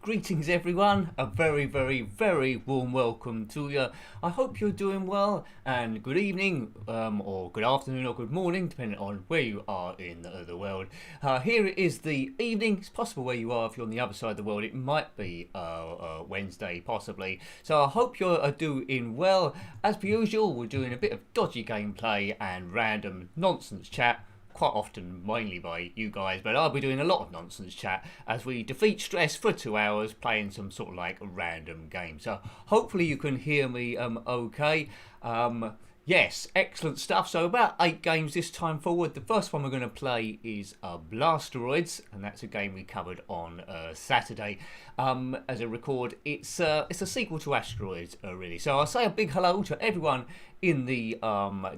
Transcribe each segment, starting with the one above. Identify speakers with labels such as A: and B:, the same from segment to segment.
A: Greetings everyone, a very warm welcome to you. I hope you're doing well, and good evening, or good afternoon, or good morning, depending on where you are in the world. Here it is the evening. It's possible where you are. If you're on the other side of the world, it might be Wednesday, possibly. So I hope you're doing well. As per usual, we're doing a bit of dodgy gameplay and random nonsense chat. Quite often mainly by you guys, but I'll be doing a lot of nonsense chat as we defeat stress for 2 hours playing some sort of like random game. So hopefully you can hear me okay. Yes, excellent stuff. So about 8 games this time forward. The first one we're going to play is Blasteroids, and that's a game we covered on Saturday. As a record, it's a sequel to Asteroids, really. So I'll say a big hello to everyone in the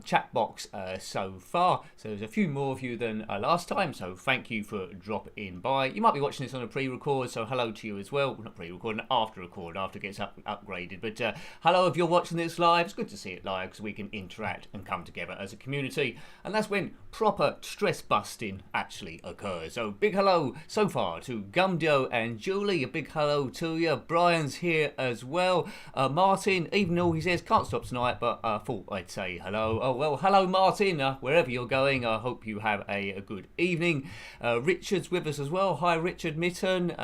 A: chat box so far. So there's a few more of you than last time, so thank you for dropping by. You might be watching this on a pre-record, so hello to you as well. Not pre-record, an after-record after it gets upgraded. But hello if you're watching this live. It's good to see it live because we can interact and come together as a community, and that's when proper stress busting actually occurs. So big hello so far to Gumdio and Julie. A big hello to you. Brian's here as well. Martin, even though he says can't stop tonight, but thought I'd say hello. Oh well, hello Martin, wherever you're going. I hope you have a good evening. Richard's with us as well. Hi Richard Mitten.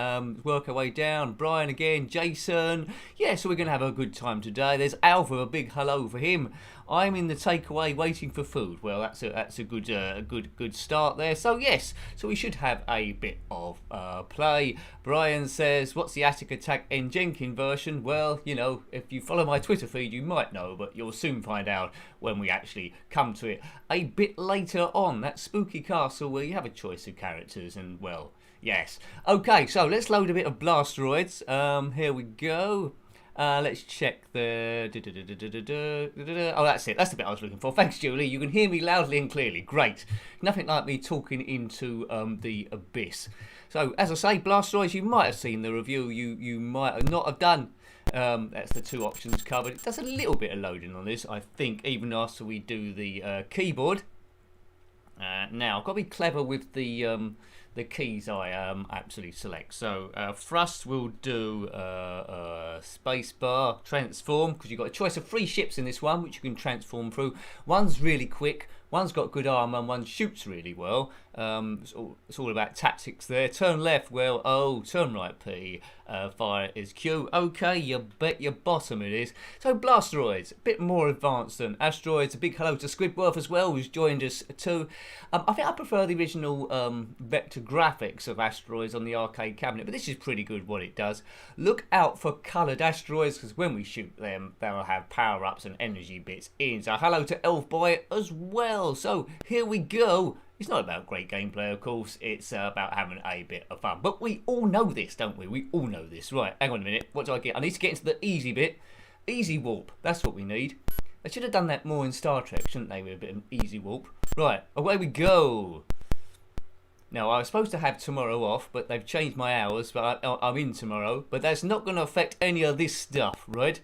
A: Work our way down. Brian again. Jason. Yeah, so we're gonna have a good time today. There's Alpha. A big hello for him. I'm in the takeaway waiting for food. Well, that's a good start there. So yes, so we should have a bit of play. Brian says, what's the Atic Atac and Njenkin version? Well, you know, if you follow my Twitter feed, you might know, but you'll soon find out when we actually come to it a bit later on. That spooky castle where you have a choice of characters and, well, yes. Okay, so let's load a bit of Blasteroids. Here we go. Let's check the... Oh, that's it. That's the bit I was looking for. Thanks, Julie. You can hear me loudly and clearly. Great. Nothing like me talking into the abyss. So, as I say, Blasteroids, you might have seen the review. You might not have done. That's the 2 options covered. It does a little bit of loading on this, I think, even after we do the keyboard. Now, I've got to be clever with the keys I absolutely select. So thrust will do spacebar, transform, because you've got a choice of 3 ships in this one which you can transform through. One's really quick, one's got good armor, and one shoots really well. It's all about tactics there. Turn left, well, O. Turn right, P. Fire is Q. Okay, you bet your bottom it is. So Blasteroids, a bit more advanced than Asteroids. A big hello to Squidworth as well, who's joined us too. I think I prefer the original vector graphics of Asteroids on the arcade cabinet, but this is pretty good what it does. Look out for coloured asteroids, because when we shoot them, they'll have power-ups and energy bits in. So hello to Elfboy as well. So here we go. It's not about great gameplay, of course. It's about having a bit of fun. But we all know this, don't we? We all know this. Right, hang on a minute. What do I get? I need to get into the easy bit. Easy warp. That's what we need. They should have done that more in Star Trek, shouldn't they, with a bit of easy warp. Right, away we go. Now, I was supposed to have tomorrow off, but they've changed my hours, but I'm in tomorrow. But that's not going to affect any of this stuff, right?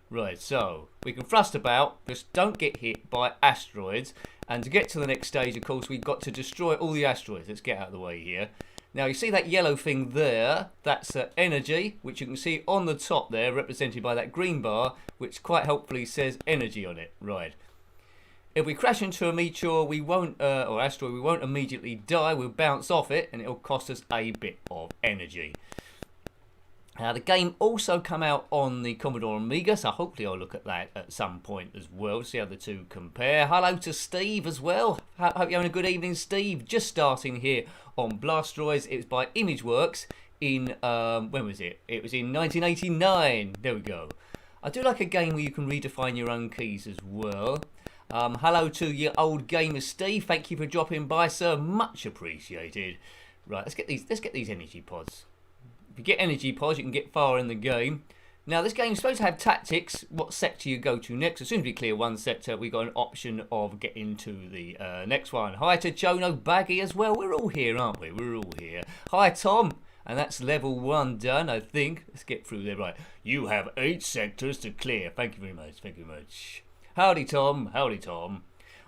A: Right, so we can thrust about, just don't get hit by asteroids. And to get to the next stage, of course, we've got to destroy all the asteroids. Let's get out of the way here. Now, you see that yellow thing there? That's energy, which you can see on the top there, represented by that green bar, which quite helpfully says energy on it. Right. If we crash into a meteor, we won't, or asteroid, we won't immediately die. We'll bounce off it, and it'll cost us a bit of energy. Now, the game also come out on the Commodore Amiga, so hopefully I'll look at that at some point as well, see how the two compare. Hello to Steve as well. Hope you're having a good evening, Steve. Just starting here on Blasteroids. It was by Imageworks in, when was it? It was in 1989. There we go. I do like a game where you can redefine your own keys as well. Hello to your old gamer, Steve. Thank you for dropping by, sir. Much appreciated. Right, let's get these energy pods. If you get energy pods, you can get far in the game. Now, this game is supposed to have tactics, what sector you go to next. As soon as we clear one sector, we've got an option of getting to the next one. Hi to Jono Baggy as well. We're all here, aren't we? We're all here. Hi, Tom. And that's level 1 done, I think. Let's get through there. Right. You have 8 sectors to clear. Thank you very much. Thank you very much. Howdy, Tom. Howdy, Tom.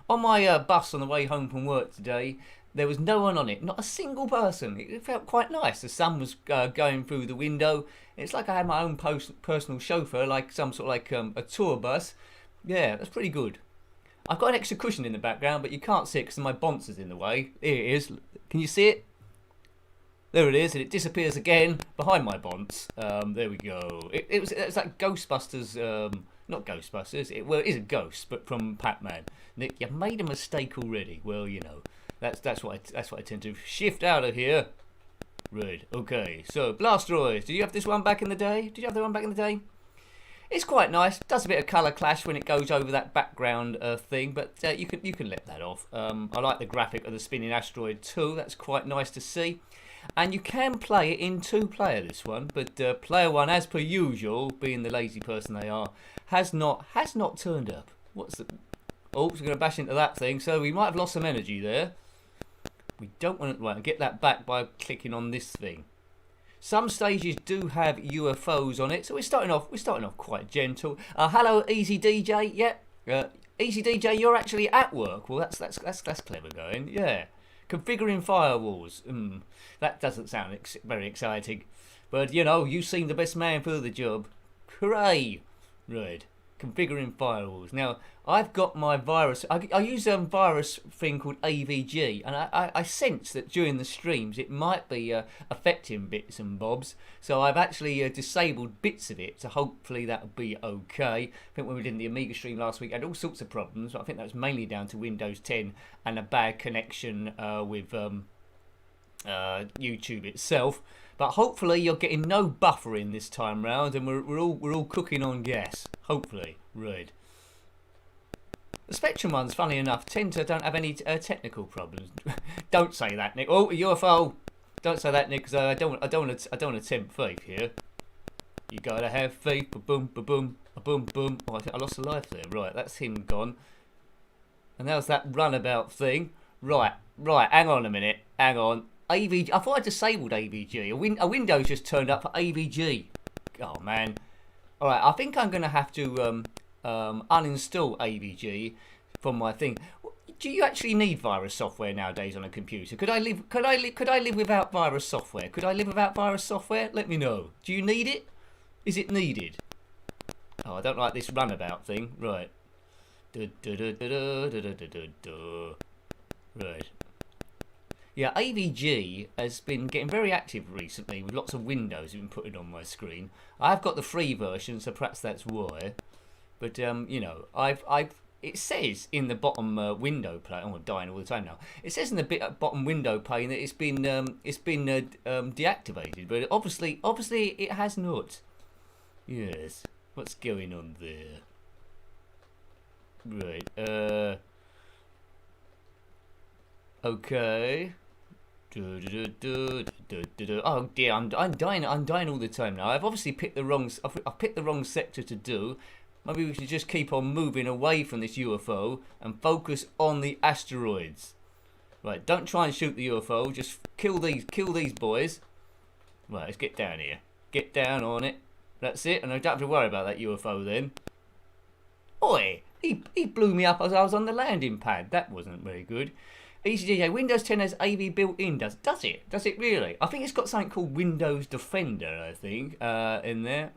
A: On my bus on the way home from work today, there was no one on it, not a single person. It felt quite nice. The sun was going through the window. It's like I had my own personal chauffeur, like some sort of like a tour bus. Yeah, that's pretty good. I've got an extra cushion in the background, but you can't see it because my boncer's in the way. Here it is. Can you see it? There it is, and it disappears again behind my bonce. There we go. It was like Ghostbusters. Not Ghostbusters. It is a ghost, but from Pac-Man. Nick, you've made a mistake already. Well, you know, that's what I tend to shift out of here. Right. Okay. So Blasteroids. Did you have this one back in the day? Did you have the one back in the day? It's quite nice. Does a bit of colour clash when it goes over that background thing, but you can let that off. I like the graphic of the spinning asteroid too. That's quite nice to see. And you can play it in 2-player, this one, but player 1, as per usual, being the lazy person they are, has not turned up. What's the? Oh, we're going to bash into that thing. So we might have lost some energy there. We don't want to get that back by clicking on this thing. Some stages do have UFOs on it, so we're starting off quite gentle. Hello, Easy DJ. Yeah, Easy DJ, you're actually at work. Well, that's clever going. Yeah. Configuring firewalls. That doesn't sound very exciting. But, you know, you seem the best man for the job. Hooray! Right. Configuring firewalls. Now, I've got my virus. I use a virus thing called AVG. And I sense that during the streams it might be affecting bits and bobs. So I've actually disabled bits of it. So hopefully that'll be okay. I think when we did the Amiga stream last week, I had all sorts of problems. But I think that was mainly down to Windows 10 and a bad connection with YouTube itself. But hopefully you're getting no buffering this time round, and we're all cooking on gas. Hopefully, right. The Spectrum ones, funnily enough, don't have any technical problems. Don't say that, Nick. Oh, UFO! Don't say that, Nick, because I don't want to tempt fate here. You gotta have faith. Ba-boom, ba-boom, ba-boom, boom. Oh, I think I lost a life there. Right, that's him gone. And there's that runabout thing. Right. Hang on a minute. Hang on. AVG. I thought I disabled AVG. A Windows just turned up for AVG. Oh man. All right. I think I'm gonna have to uninstall AVG from my thing. Do you actually need virus software nowadays on a computer? Could I live without virus software? Could I live without virus software? Let me know. Do you need it? Is it needed? Oh, I don't like this runabout thing. Right. Right. Yeah, AVG has been getting very active recently with lots of windows been putting on my screen. I've got the free version, so perhaps that's why. But you know, it says in the bottom window pane. Oh, I'm dying all the time now. It says in the bottom window pane that it's been deactivated, but obviously it has not. Yes. What's going on there? Right. Okay. Oh dear, I'm dying all the time now. I've obviously picked the wrong. I've picked the wrong sector to do. Maybe we should just keep on moving away from this UFO and focus on the asteroids. Right, don't try and shoot the UFO. Just kill these boys. Right, let's get down here. Get down on it. That's it, and I don't have to worry about that UFO then. Oi! He blew me up as I was on the landing pad. That wasn't very good. EasyDJ, Windows 10 has AV built in. Does it? Does it really? I think it's got something called Windows Defender, I think, in there.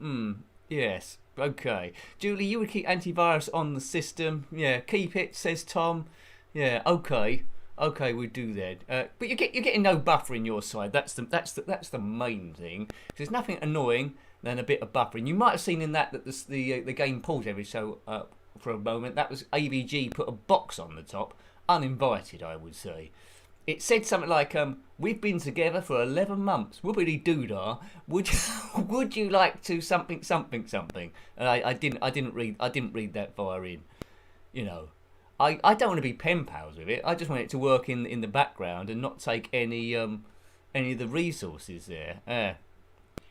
A: Yes. Okay. Julie, you would keep antivirus on the system. Yeah, keep it, says Tom. Yeah, okay. Okay, we'll do that. But you're getting no buffering your side. That's the main thing. There's nothing annoying than a bit of buffering. You might have seen in that the game paused every so for a moment. That was AVG put a box on the top. Uninvited, I would say. It said something like, "We've been together for 11 months. Whoopity doodah. Would you like to something?" And I didn't read that far in. You know, I don't want to be pen pals with it. I just want it to work in the background and not take any of the resources there.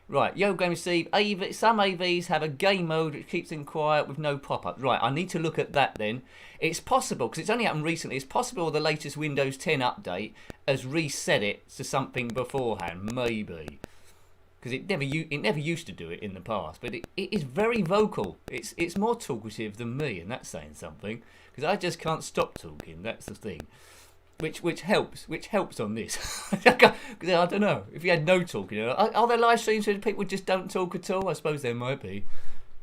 A: Right, Yo Game Steve, some AVs have a game mode which keeps them quiet with no pop-ups. Right, I need to look at that then. It's possible, because it's only happened recently, it's possible the latest Windows 10 update has reset it to something beforehand, maybe. because it never used to do it in the past, but it is very vocal. It's more talkative than me, and that's saying something, because I just can't stop talking. That's the thing, which helps on this. Because I don't know if you had no talking. Are there live streams where people just don't talk at all? I suppose there might be.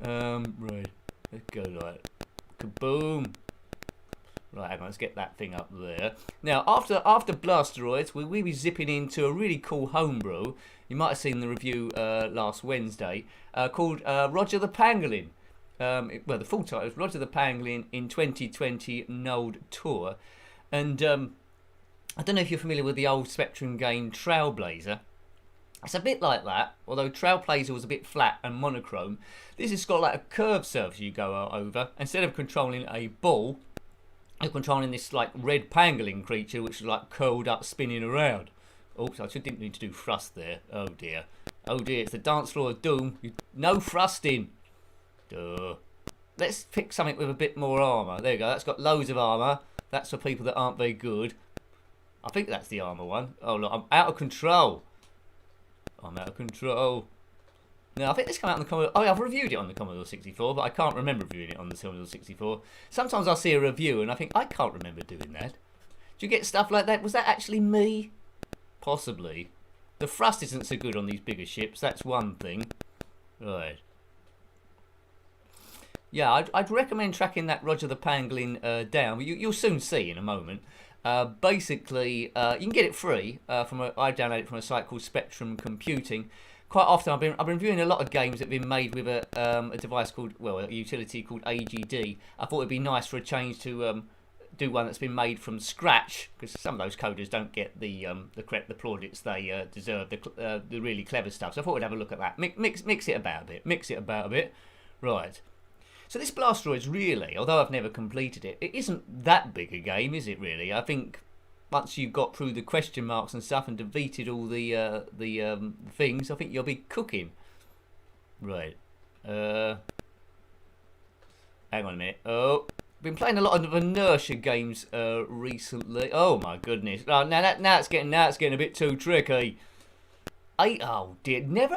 A: Right, let's go like kaboom. Right, hang on, let's get that thing up there. Now, after Blasteroids, we'll be zipping into a really cool homebrew. You might have seen the review last Wednesday, called Roger the Pangolin. Well, the full title is Roger the Pangolin in 2020 Node Tour. And I don't know if you're familiar with the old Spectrum game Trailblazer. It's a bit like that, although Trailblazer was a bit flat and monochrome. This has got like a curved surface you go over. Instead of controlling a ball, you're controlling this like red pangolin creature which is like curled up spinning around. Oops, I didn't need to do thrust there. Oh dear. Oh dear, it's the dance floor of doom. No thrusting. Duh. Let's pick something with a bit more armour. There you go, that's got loads of armour. That's for people that aren't very good. I think that's the armour one. Oh look, I'm out of control. I'm out of control. Now, I think this came out on the Commodore... Oh, I've reviewed it on the Commodore 64, but I can't remember reviewing it on the Commodore 64. Sometimes I'll see a review and I think, I can't remember doing that. Do you get stuff like that? Was that actually me? Possibly. The thrust isn't so good on these bigger ships, that's one thing. Right. Yeah, I'd recommend tracking that Roger the Pangolin down. You'll soon see in a moment. Basically, you can get it free. I downloaded it from a site called Spectrum Computing. Quite often, I've been viewing a lot of games that have been made with a device called, well, a utility called AGD. I thought it'd be nice for a change to do one that's been made from scratch, because some of those coders don't get the plaudits they deserve, the really clever stuff. So I thought we'd have a look at that. Mix it about a bit. Right. So this Blasteroids really, although I've never completed it, it isn't that big a game, is it really? I think once you've got through the question marks and stuff and defeated all the things, I think you'll be cooking. Right. Hang on a minute. Oh, been playing a lot of inertia games recently. Oh my goodness. Oh, now it's getting a bit too tricky. Oh dear. Never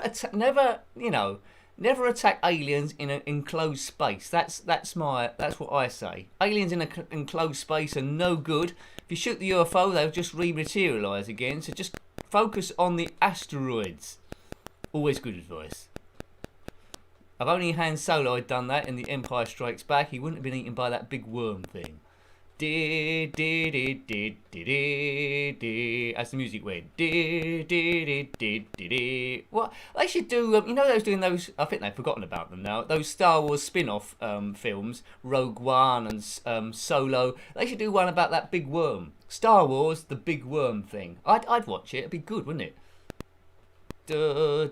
A: attack aliens in an enclosed space. That's what I say. Aliens in an enclosed space are no good. If you shoot the UFO, they'll just rematerialise again. So just focus on the asteroids. Always good advice. If only Han Solo had done that in The Empire Strikes Back, he wouldn't have been eaten by that big worm thing. As the music went. What they should do, those doing those, I think they've forgotten about them now, those Star Wars spin-off films, Rogue One and Solo. They should do one about that big worm. Star Wars, the big worm thing. I'd watch it. It'd be good, wouldn't it? The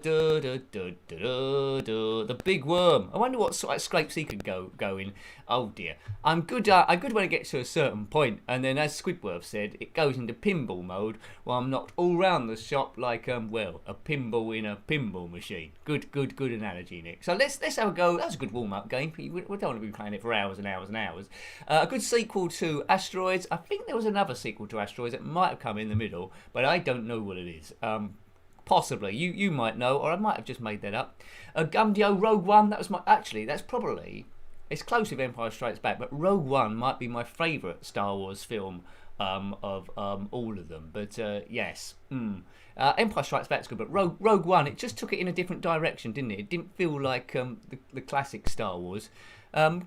A: big worm. I wonder what sort of scrapes he could go in. Oh dear. I'm good when it gets to a certain point, and then as Squidworth said, it goes into pinball mode while I'm knocked all round the shop like a pinball in a pinball machine. Good analogy, Nick. So let's have a go. That's a good warm-up game. We don't want to be playing it for hours and hours and hours. A good sequel to Asteroids. I think there was another sequel to Asteroids that might have come in the middle, but I don't know what it is. Possibly. You might know, or I might have just made that up. Gumdio Rogue One, that's probably, it's close with Empire Strikes Back, but Rogue One might be my favourite Star Wars film of all of them. But yes. Empire Strikes Back's good, but Rogue One, it just took it in a different direction, didn't it? It didn't feel like the classic Star Wars.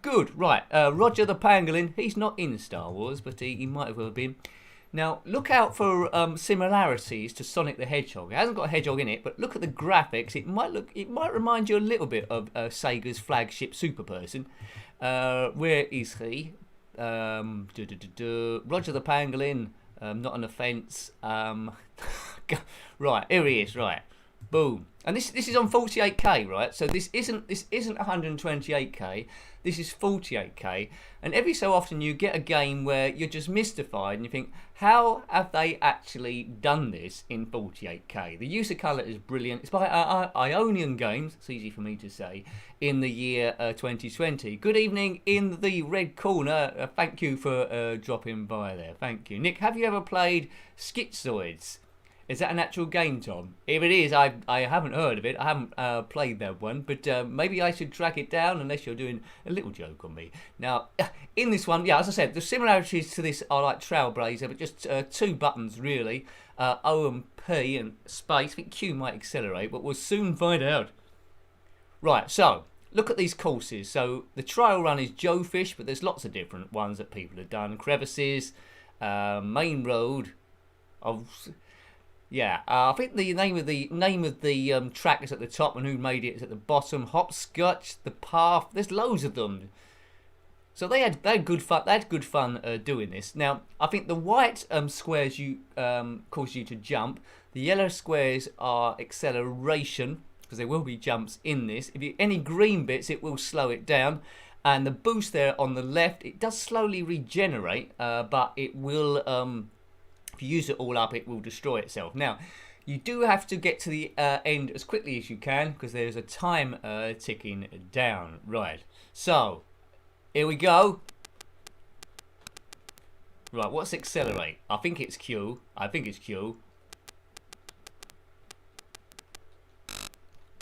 A: Good, right. Roger the Pangolin, he's not in Star Wars, but he might have well been. Now, look out for similarities to Sonic the Hedgehog. It hasn't got a hedgehog in it, but look at the graphics. It might remind you a little bit of Sega's flagship Super Person. Where is he? Roger the Pangolin. Not an offence. Right, here he is. Right, boom. And this is on 48K, right? So this isn't 128K. This is 48K. And every so often you get a game where you're just mystified and you think, how have they actually done this in 48K? The use of colour is brilliant. It's by Ionian Games, it's easy for me to say, in the year 2020. Good evening in the red corner. Thank you for dropping by there. Thank you. Nick, have you ever played Schizoids? Is that an actual game, Tom? If it is, I haven't heard of it. I haven't played that one, but maybe I should track it down unless you're doing a little joke on me. Now, in this one, yeah, as I said, the similarities to this are like Trailblazer, but just 2 buttons really, O and P and space. I think Q might accelerate, but we'll soon find out. Right, so look at these courses. So the trial run is Joe Fish, but there's lots of different ones that people have done. Crevices, main road. Yeah, I think the name of the track is at the top, and who made it is at the bottom. Hopscotch, the path. There's loads of them. So they had good fun. They had good fun doing this. Now I think the white squares cause you to jump. The yellow squares are acceleration, because there will be jumps in this. If you any green bits, it will slow it down. And the boost there on the left, it does slowly regenerate, but it will. If you use it all up, it will destroy itself. Now, you do have to get to the end as quickly as you can, because there's a time ticking down. Right, so here we go. Right, what's accelerate? I think it's Q.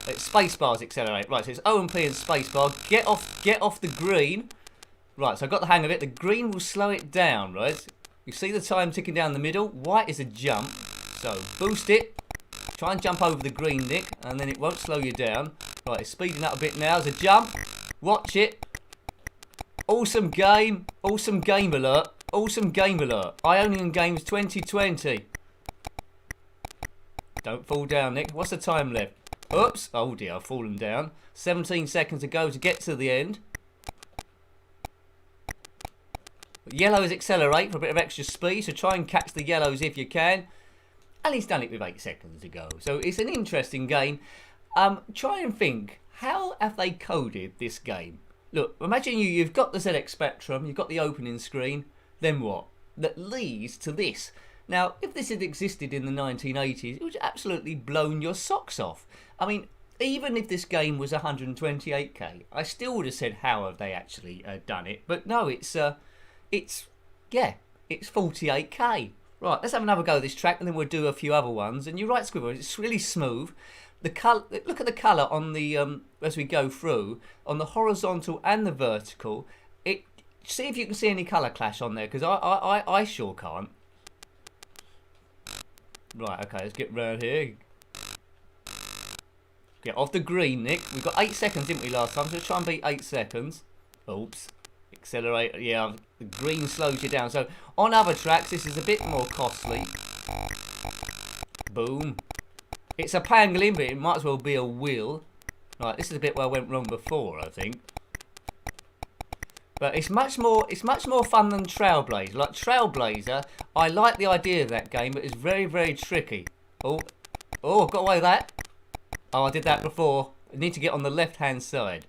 A: It's spacebar's accelerate. Right, so it's O and P and spacebar. Get off the green. Right, so I got the hang of it. The green will slow it down, right? You see the time ticking down the middle. White is a jump. So boost it. Try and jump over the green, Nick, and then it won't slow you down. Right, it's speeding up a bit now. There's a jump. Watch it. Awesome game. Awesome game alert. Awesome game alert. Ionian Games 2020. Don't fall down, Nick. What's the time left? Oops. Oh dear, I've fallen down. 17 seconds to go to get to the end. Yellow is accelerate for a bit of extra speed, so try and catch the yellows if you can. And he's done it with 8 seconds to go. So it's an interesting game. Try and think, how have they coded this game? Look, imagine you've got the ZX Spectrum, you've got the opening screen, then what? That leads to this. Now, if this had existed in the 1980s, it would have absolutely blown your socks off. I mean, even if this game was 128k, I still would have said, how have they actually done it? But no, it's 48k. Right, let's have another go at this track, and then we'll do a few other ones. And you're right, Squibble, it's really smooth. The color, look at the colour on the as we go through on the horizontal and the vertical. See if you can see any colour clash on there, because I sure can't. Right, okay, let's get round here. Get off the green, Nick. We've got 8 seconds, didn't we, last time? So let's try and beat 8 seconds. Oops. Accelerate. Yeah, the green slows you down. So on other tracks, this is a bit more costly. Boom. It's a Pangolin, but it might as well be a wheel. Right, this is a bit where I went wrong before, I think. But it's much more fun than Trailblazer. Like Trailblazer, I like the idea of that game, but it's very, very tricky. Oh, got away with that. Oh, I did that before. I need to get on the left-hand side.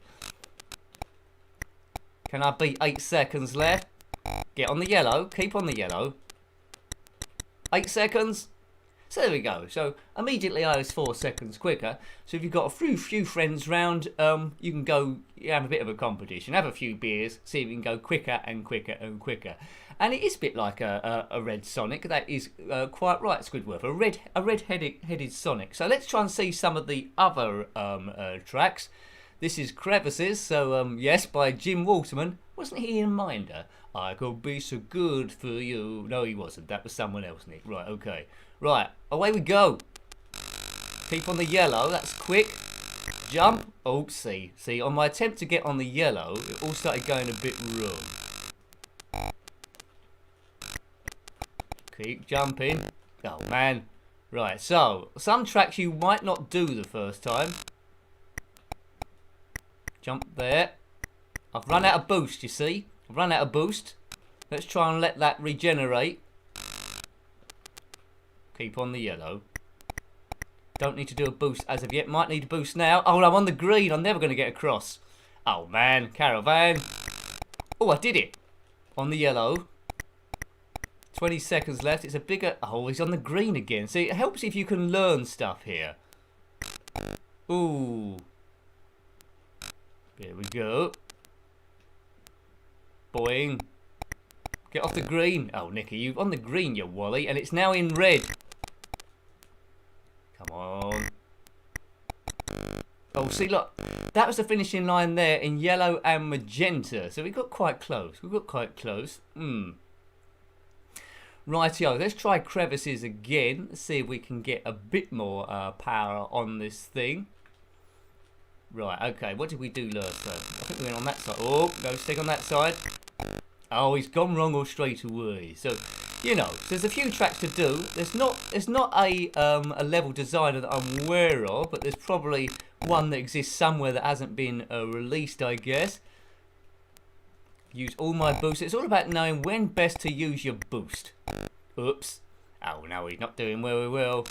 A: Can I beat 8 seconds left? Get on the yellow. Keep on the yellow. 8 seconds. So there we go. So immediately I was 4 seconds quicker. So if you've got a few friends round, you can go have a bit of a competition. Have a few beers. See if you can go quicker and quicker and quicker. And it is a bit like a red Sonic. That is quite right, Squidward. A red-headed Sonic. So let's try and see some of the other tracks. This is Crevices, so yes, by Jim Waterman. Wasn't he in Minder? I could be so good for you. No, he wasn't. That was someone else, Nick. Right, okay. Right, away we go. Keep on the yellow. That's quick. Jump. Oopsie. See, on my attempt to get on the yellow, it all started going a bit wrong. Keep jumping. Oh, man. Right, so, some tracks you might not do the first time. Jump there. I've run out of boost, you see. I've run out of boost. Let's try and let that regenerate. Keep on the yellow. Don't need to do a boost as of yet. Might need a boost now. Oh, I'm on the green. I'm never going to get across. Oh, man. Caravan. Oh, I did it. On the yellow. 20 seconds left. It's a bigger... Oh, he's on the green again. See, it helps if you can learn stuff here. Ooh. Here we go. Boing. Get off the green. Oh, Nicky, you're on the green, you wally. And it's now in red. Oh, see, look, that was the finishing line there in yellow and magenta. So we got quite close. We got quite close. Rightio, let's try crevices again. Let's see if we can get a bit more power on this thing. Right, okay, what did we do last time? I think we went on that side. Oh, no, stick on that side. Oh, he's gone wrong or straight away. So, you know, there's a few tracks to do. There's not a level designer that I'm aware of, but there's probably one that exists somewhere that hasn't been released, I guess. Use all my boosts. It's all about knowing when best to use your boost. Oops. Oh, no, he's not doing very well.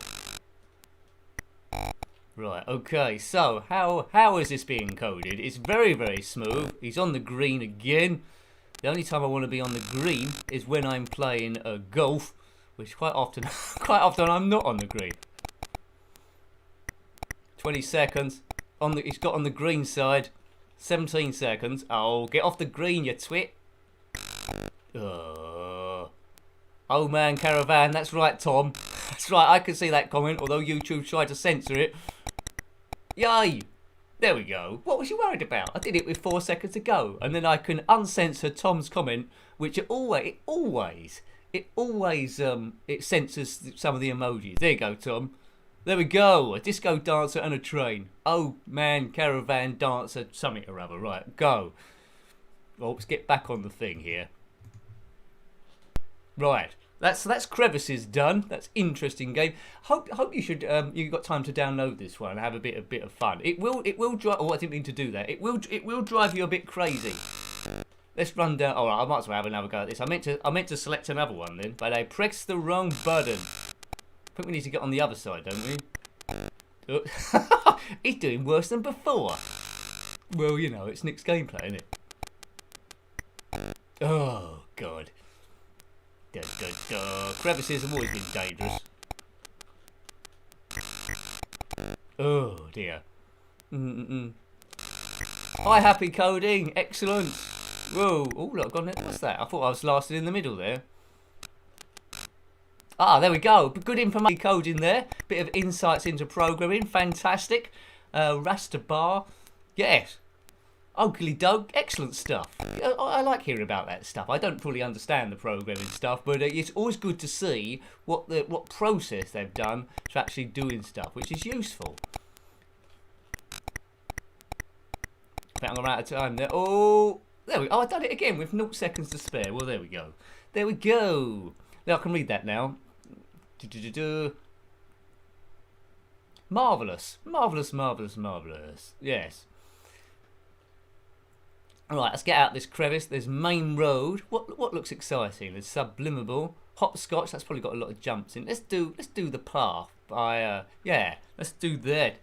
A: Right, okay, so how is this being coded? It's very, very smooth. He's on the green again. The only time I want to be on the green is when I'm playing golf, which quite often I'm not on the green. 20 seconds. He's got on the green side. 17 seconds. Oh, get off the green, you twit. Oh man, caravan. That's right, Tom. That's right, I can see that comment, although YouTube tried to censor it. Yay! There we go. What was you worried about? I did it with 4 seconds to go. And then I can uncensor Tom's comment, which it always censors some of the emojis. There you go, Tom. There we go. A disco dancer and a train. Oh, man, caravan dancer, something or other. Right, go. Well, let's get back on the thing here. Right. That's crevices done. That's interesting game. Hope you should you got time to download this one and have a bit of fun. It will drive. Oh, I didn't mean to do that. It will drive you a bit crazy. Let's run down. All right, I might as well have another go at this. I meant to select another one then, but I pressed the wrong button. I think we need to get on the other side, don't we? He's doing worse than before. Well, you know, it's Nick's gameplay, isn't it? Oh God. Crevices have always been dangerous. Oh dear. Hi, happy coding. Excellent. Whoa. Oh look, gone. What's that? I thought I was lasted in the middle there. Ah, there we go. Good information coding there. Bit of insights into programming. Fantastic. Raster bar. Yes. Oakley Doug, excellent stuff. I like hearing about that stuff. I don't fully understand the programming stuff, but it's always good to see what process they've done to actually doing stuff, which is useful. I think I'm out of time there. Oh, there we go. Oh, I done it again with 0 seconds to spare. Well, there we go. There we go. Now I can read that now. Marvellous. Marvellous, marvellous, marvellous. Yes. Alright, let's get out this crevice. There's main road. What looks exciting? There's sublimable. Hopscotch, that's probably got a lot of jumps in. Let's do the path. Yeah, let's do that.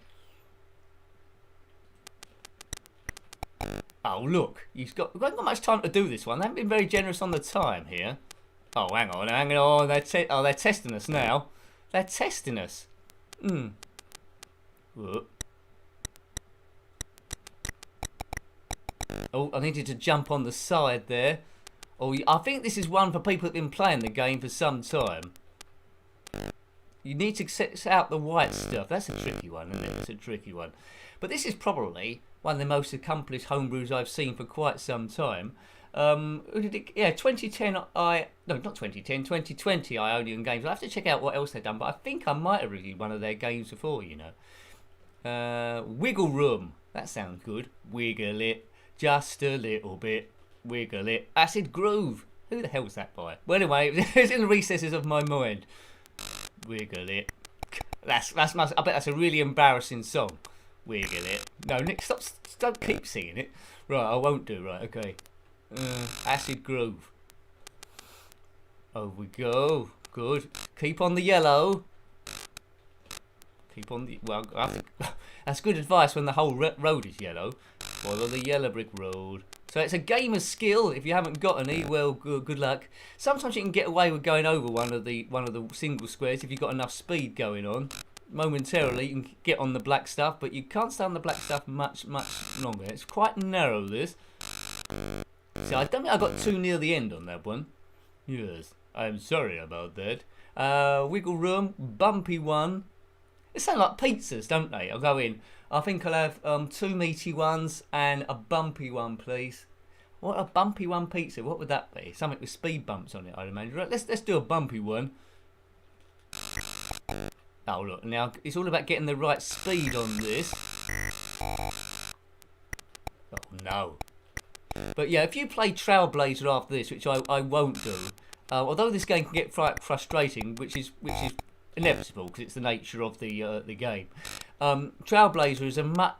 A: Oh look, we haven't got much time to do this one. They haven't been very generous on the time here. Oh, hang on. They're testing us now. They're testing us. Whoop. Oh, I needed to jump on the side there. Oh, I think this is one for people that have been playing the game for some time. You need to set out the white stuff. That's a tricky one, isn't it? It's a tricky one. But this is probably one of the most accomplished homebrews I've seen for quite some time. Yeah, 2010, no, not 2010, 2020 Ionian Games. I'll have to check out what else they've done, but I think I might have reviewed one of their games before, you know. Wiggle Room. That sounds good. Wiggle it. Just a little bit. Wiggle it. Acid Groove. Who the hell's that by? Well, anyway, it's in the recesses of my mind. Wiggle it. I bet that's a really embarrassing song. Wiggle it. No, Nick, don't keep singing it. Right, I won't do. Right, okay. Acid Groove. Over we go. Good. Keep on the yellow. Keep on the... Well, I think that's good advice when the whole road is yellow. Follow the yellow brick road. So it's a game of skill. If you haven't got any, well, good luck. Sometimes you can get away with going over one of the single squares if you've got enough speed going on. Momentarily, you can get on the black stuff, but you can't stay on the black stuff much longer. It's quite narrow, this. So I don't think I got too near the end on that one. Yes, I'm sorry about that. Wiggle Room, bumpy one. They sound like pizzas, don't they? I'll go in. I think I'll have 2 meaty ones and a bumpy one, please. What, a bumpy one pizza? What would that be? Something with speed bumps on it, I'd imagine. Right, let's do a bumpy one. Oh look, now it's all about getting the right speed on this. Oh no. But yeah, if you play Trailblazer after this, which I won't do, although this game can get frustrating, which is inevitable because it's the nature of the game. Trailblazer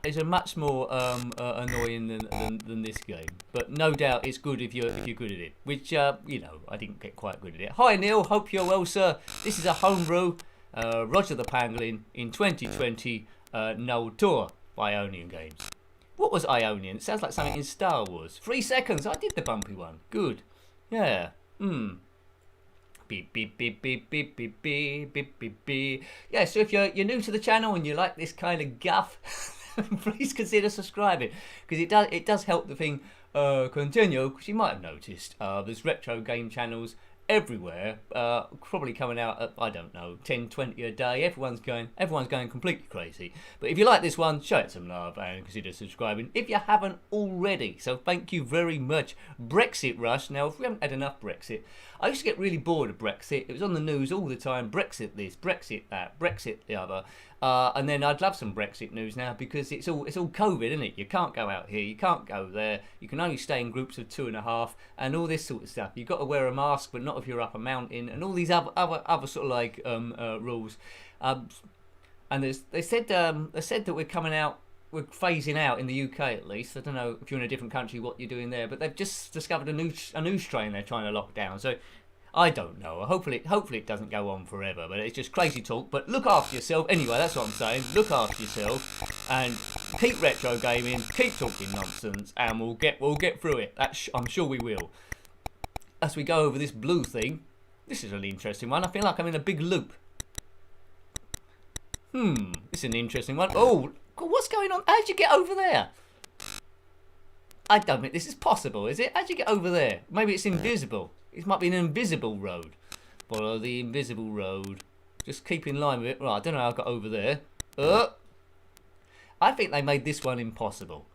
A: is a much more annoying than this game, but no doubt it's good if you're good at it. Which you know, I didn't get quite good at it. Hi Neil, hope you're well, sir. This is a homebrew Roger the Pangolin in 2020 no tour by Ionian Games. What was Ionian? It sounds like something in Star Wars. 3 seconds. I did the bumpy one. Good. Yeah. Beep beep beep beep beep beep beep beep beep beep. Yeah. So if you're new to the channel and you like this kind of guff, please consider subscribing because it does help the thing continue. Because you might have noticed there's retro game channels everywhere, probably coming out at, I don't know, 10, 20 a day. Everyone's going completely crazy. But if you like this one, show it some love and consider subscribing if you haven't already. So thank you very much. Brexit rush. Now, if we haven't had enough Brexit, I used to get really bored of Brexit. It was on the news all the time. Brexit this, Brexit that, Brexit the other. And then I'd love some Brexit news now because it's all COVID, isn't it? You can't go out here, you can't go there, you can only stay in groups of 2.5, and all this sort of stuff. You've got to wear a mask, but not if you're up a mountain, and all these other sort of like rules. And they said that we're coming out, we're phasing out in the UK at least. I don't know if you're in a different country what you're doing there, but they've just discovered a new strain they're trying to lock down. So I don't know. Hopefully it doesn't go on forever, but it's just crazy talk. But look after yourself. Anyway, that's what I'm saying. Look after yourself and keep retro gaming, keep talking nonsense, and we'll get through it. I'm sure we will. As we go over this blue thing, this is a really interesting one. I feel like I'm in a big loop. It's an interesting one. Oh, God, what's going on? How'd you get over there? I don't think this is possible, is it? How'd you get over there? Maybe it's invisible. It might be an invisible road. Follow the invisible road. Just keep in line with it. Right, I don't know how I got over there. I think they made this one impossible.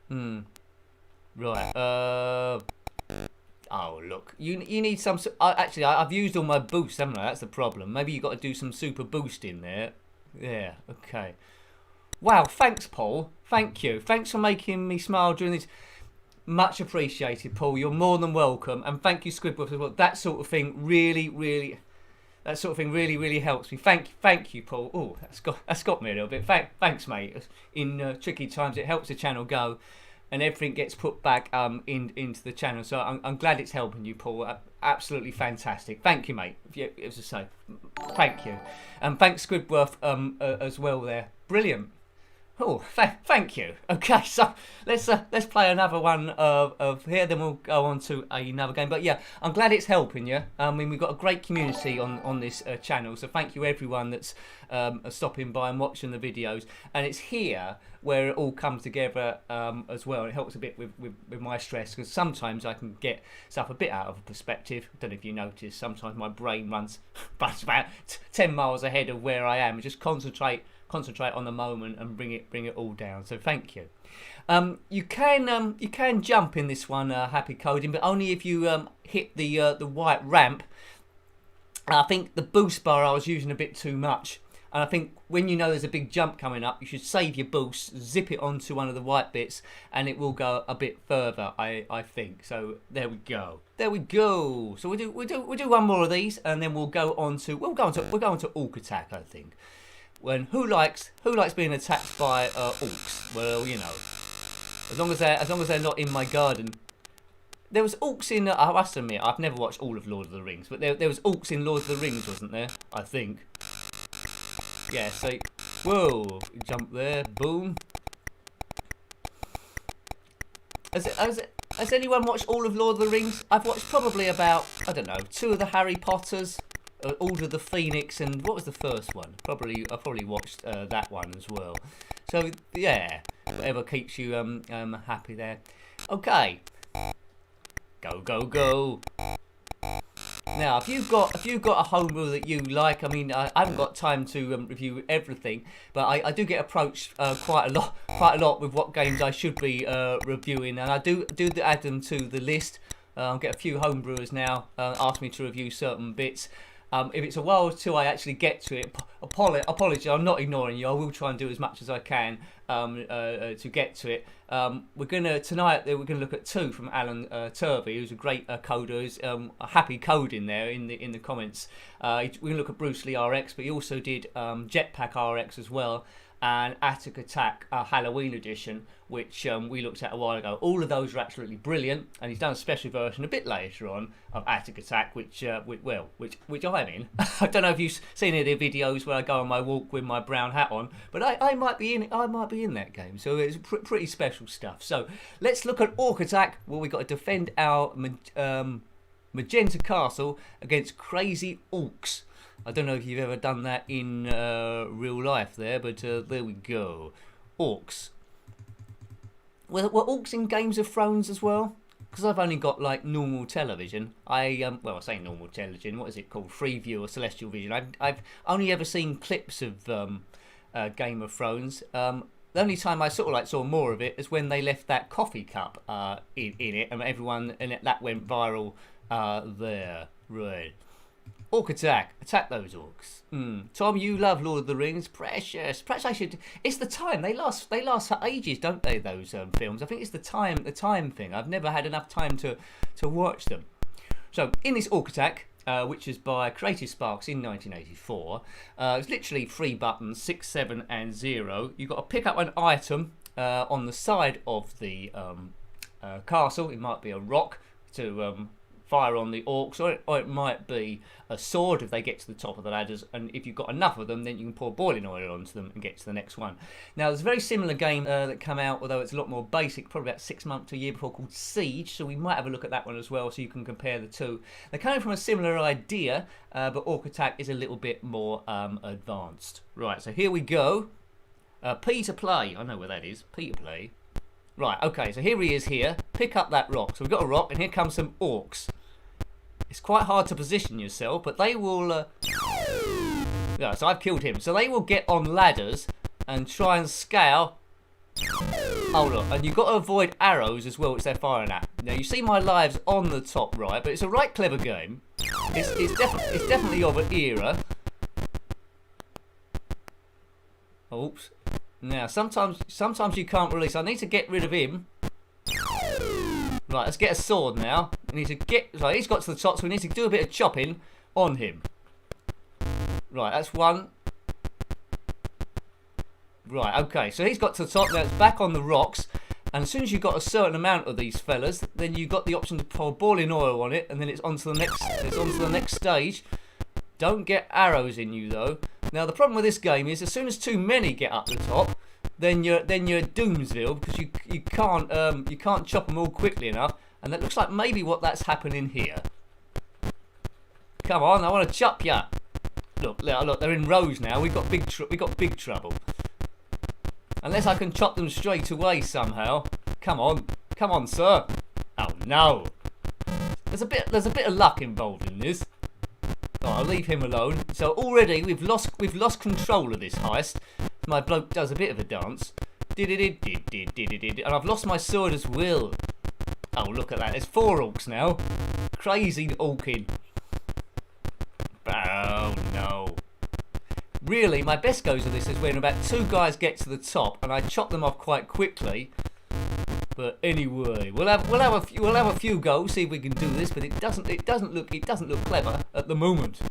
A: Right. Oh, look. You need some... Actually, I've used all my boosts, haven't I? That's the problem. Maybe you've got to do some super boost in there. Yeah, okay. Wow, thanks, Paul. Thank you. Thanks for making me smile during this... Much appreciated, Paul. You're more than welcome, and thank you, Squidward, as well. That sort of thing really helps me. Thank you, Paul. Oh, that's got me a little bit. Thanks, mate. In tricky times, it helps the channel go, and everything gets put back into the channel. So I'm glad it's helping you, Paul. Absolutely fantastic. Thank you, mate. As I say, thank you, and thanks, Squidworth, as well. There, brilliant. Oh, thank you. Okay, so let's play another one of here, then we'll go on to another game. But yeah, I'm glad it's helping you. I mean, we've got a great community on this channel, so thank you everyone that's stopping by and watching the videos. And it's here where it all comes together as well. It helps a bit with my stress because sometimes I can get stuff a bit out of perspective. I don't know if you notice. Sometimes my brain runs about 10 miles ahead of where I am. Just concentrate on the moment and bring it all down. So thank you. You can jump in this one, Happy Coding, but only if you hit the white ramp. I think the boost bar I was using a bit too much, and I think when you know there's a big jump coming up, you should save your boost, zip it onto one of the white bits, and it will go a bit further. I think so. There we go. So we'll do one more of these, and then we'll go on to Orc Attack, I think. When who likes being attacked by orcs? Well, you know, as long as they're not in my garden. There was orcs in. I must admit, I've never watched all of Lord of the Rings, but there was orcs in Lord of the Rings, wasn't there? I think. Yeah. So, whoa, jump there, boom. Has anyone watched all of Lord of the Rings? I've watched probably about, I don't know, 2 of the Harry Potters. Order of the Phoenix, and what was the first one? I probably watched that one as well. So yeah, whatever keeps you happy there. Okay, go. Now, if you've got a homebrew that you like, I mean, I haven't got time to review everything, but I do get approached quite a lot with what games I should be reviewing, and I do add them to the list. Get a few homebrewers now ask me to review certain bits. If it's a while till I actually get to it, apology, I'm not ignoring you. I will try and do as much as I can to get to it. Tonight we're gonna look at 2 from Alan Turvey, who's a great coder. Who's happy coding there in the comments. We're gonna look at Bruce Lee RX, but he also did Jetpack RX as well, and Atic Atac Halloween edition, which we looked at a while ago. All of those are absolutely brilliant, and he's done a special version a bit later on of Atic Atac, which I'm in. I don't know if you've seen any of the videos where I go on my walk with my brown hat on, but I might be in that game, so it's pretty special stuff. So let's look at Orc Attack, where we got to defend our Magenta Castle against crazy orcs. I don't know if you've ever done that in real life there, but there we go. Orcs. Were orcs in Games of Thrones as well? Because I've only got like normal television. I say normal television. What is it called? Freeview or Celestial Vision. I've only ever seen clips of Game of Thrones. The only time I sort of like saw more of it is when they left that coffee cup in it, and everyone that went viral there. Right. Orc Attack. Attack those orcs. Tom, you love Lord of the Rings. Precious. Perhaps I should. It's the time. They last for ages, don't they? Those films. I think it's the time thing. I've never had enough time to watch them. So in this Orc Attack, which is by Creative Sparks in 1984, it's literally 3 buttons: 6, 7, and 0. You've got to pick up an item on the side of the castle. It might be a rock to fire on the orcs, or it might be a sword if they get to the top of the ladders, and if you've got enough of them, then you can pour boiling oil onto them and get to the next one. Now there's a very similar game that came out, although it's a lot more basic, probably about 6 months to a year before, called Siege, so we might have a look at that one as well, so you can compare the two. They're coming from a similar idea, but Orc Attack is a little bit more advanced. Right, so here we go. P to play. I know where that is. P to play. Right, okay, so here he is here. Pick up that rock. So we've got a rock, and here comes some orcs. It's quite hard to position yourself, but they will... Yeah, so I've killed him. So they will get on ladders and try and scale... Oh, look, and you've got to avoid arrows as well, which they're firing at. Now, you see my lives on the top right, but it's a right clever game. It's definitely of an era. Oops. Now, sometimes you can't release. I need to get rid of him. Right, let's get a sword now. We need to get... Right, he's got to the top, so we need to do a bit of chopping on him. Right, that's one. Right, okay, so he's got to the top. Now it's back on the rocks. And as soon as you've got a certain amount of these fellas, then you've got the option to pour boiling oil on it, and then it's on to the next stage. Don't get arrows in you, though. Now, the problem with this game is as soon as too many get up the top, then you're Doomsville, because you can't chop them all quickly enough, and that looks like maybe what that's happening here. Come on, I want to chop ya. Look, they're in rows now. We've got big trouble. Unless I can chop them straight away somehow. Come on, sir. Oh no. There's a bit of luck involved in this. Right, I'll leave him alone. So already we've lost control of this heist. My bloke does a bit of a dance. And I've lost my sword as well. Oh, look at that. There's 4 orcs now. Crazy orking. Oh, no. Really, my best goes of this is when about 2 guys get to the top and I chop them off quite quickly. But anyway, we'll have a few goes, see if we can do this, but it doesn't look clever at the moment.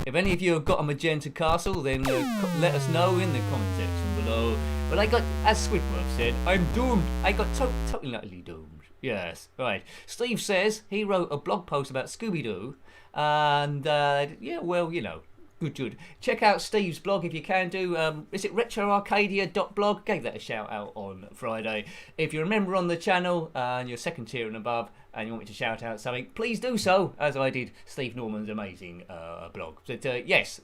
A: If any of you have got a Magenta Castle, then let us know in the comment section below. But I got, as Squidward said, I'm doomed. I got totally doomed. Yes, right. Steve says he wrote a blog post about Scooby-Doo, and yeah, well, you know, good. Check out Steve's blog if you can do. Is it retroarcadia.blog? Gave that a shout out on Friday. If you're a member on the channel and you're 2nd tier and above, and you want me to shout out something, please do so, as I did Steve Norman's amazing blog. But yes,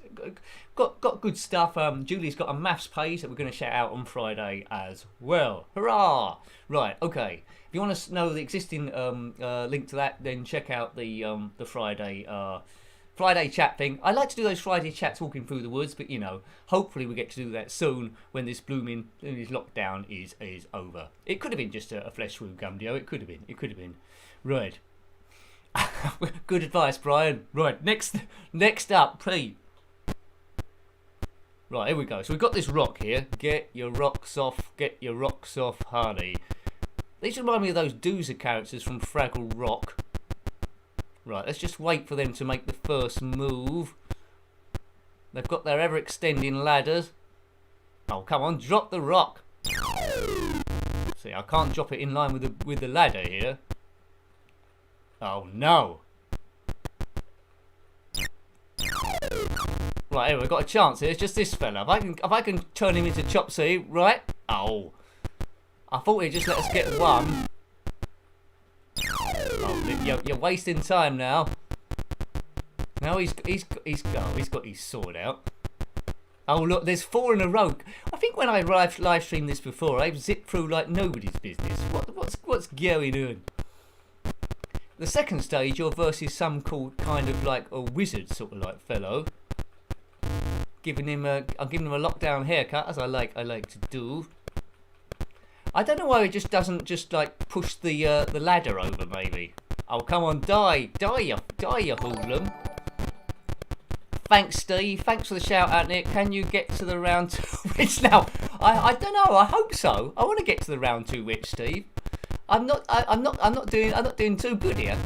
A: got good stuff. Julie's got a maths page that we're going to shout out on Friday as well. Hurrah! Right, okay. If you want to know the existing link to that, then check out the Friday chat thing. I like to do those Friday chats walking through the woods, but you know, hopefully we get to do that soon when this lockdown is over. It could have been just a flesh wound, Gumdio. It could have been. Right. Good advice, Brian. Right, next up, Pete. Right, here we go. So we've got this rock here. Get your rocks off, honey. These remind me of those Doozer characters from Fraggle Rock. Right, let's just wait for them to make the first move. They've got their ever-extending ladders. Oh, come on, drop the rock. See, I can't drop it in line with the ladder here. Oh, no. Right, here, we've got a chance here. It's just this fella. If I can turn him into Chopsy, right? Oh. I thought he'd just let us get one. Oh, you're wasting time now. Now he's got his sword out. Oh look, there's 4 in a row. I think when I live streamed this before, I've zipped through like nobody's business. What's going on? The second stage, you're versus some kind of like a wizard sort of like fellow. I'm giving him a lockdown haircut, as I like to do. I don't know why he just doesn't just like push the ladder over, maybe. Oh, come on, die, you hoodlum. Thanks, Steve. Thanks for the shout out, Nick. Can you get to the round 2 witch now? I don't know. I hope so. I want to get to the round 2 witch, Steve. I'm not doing too good here.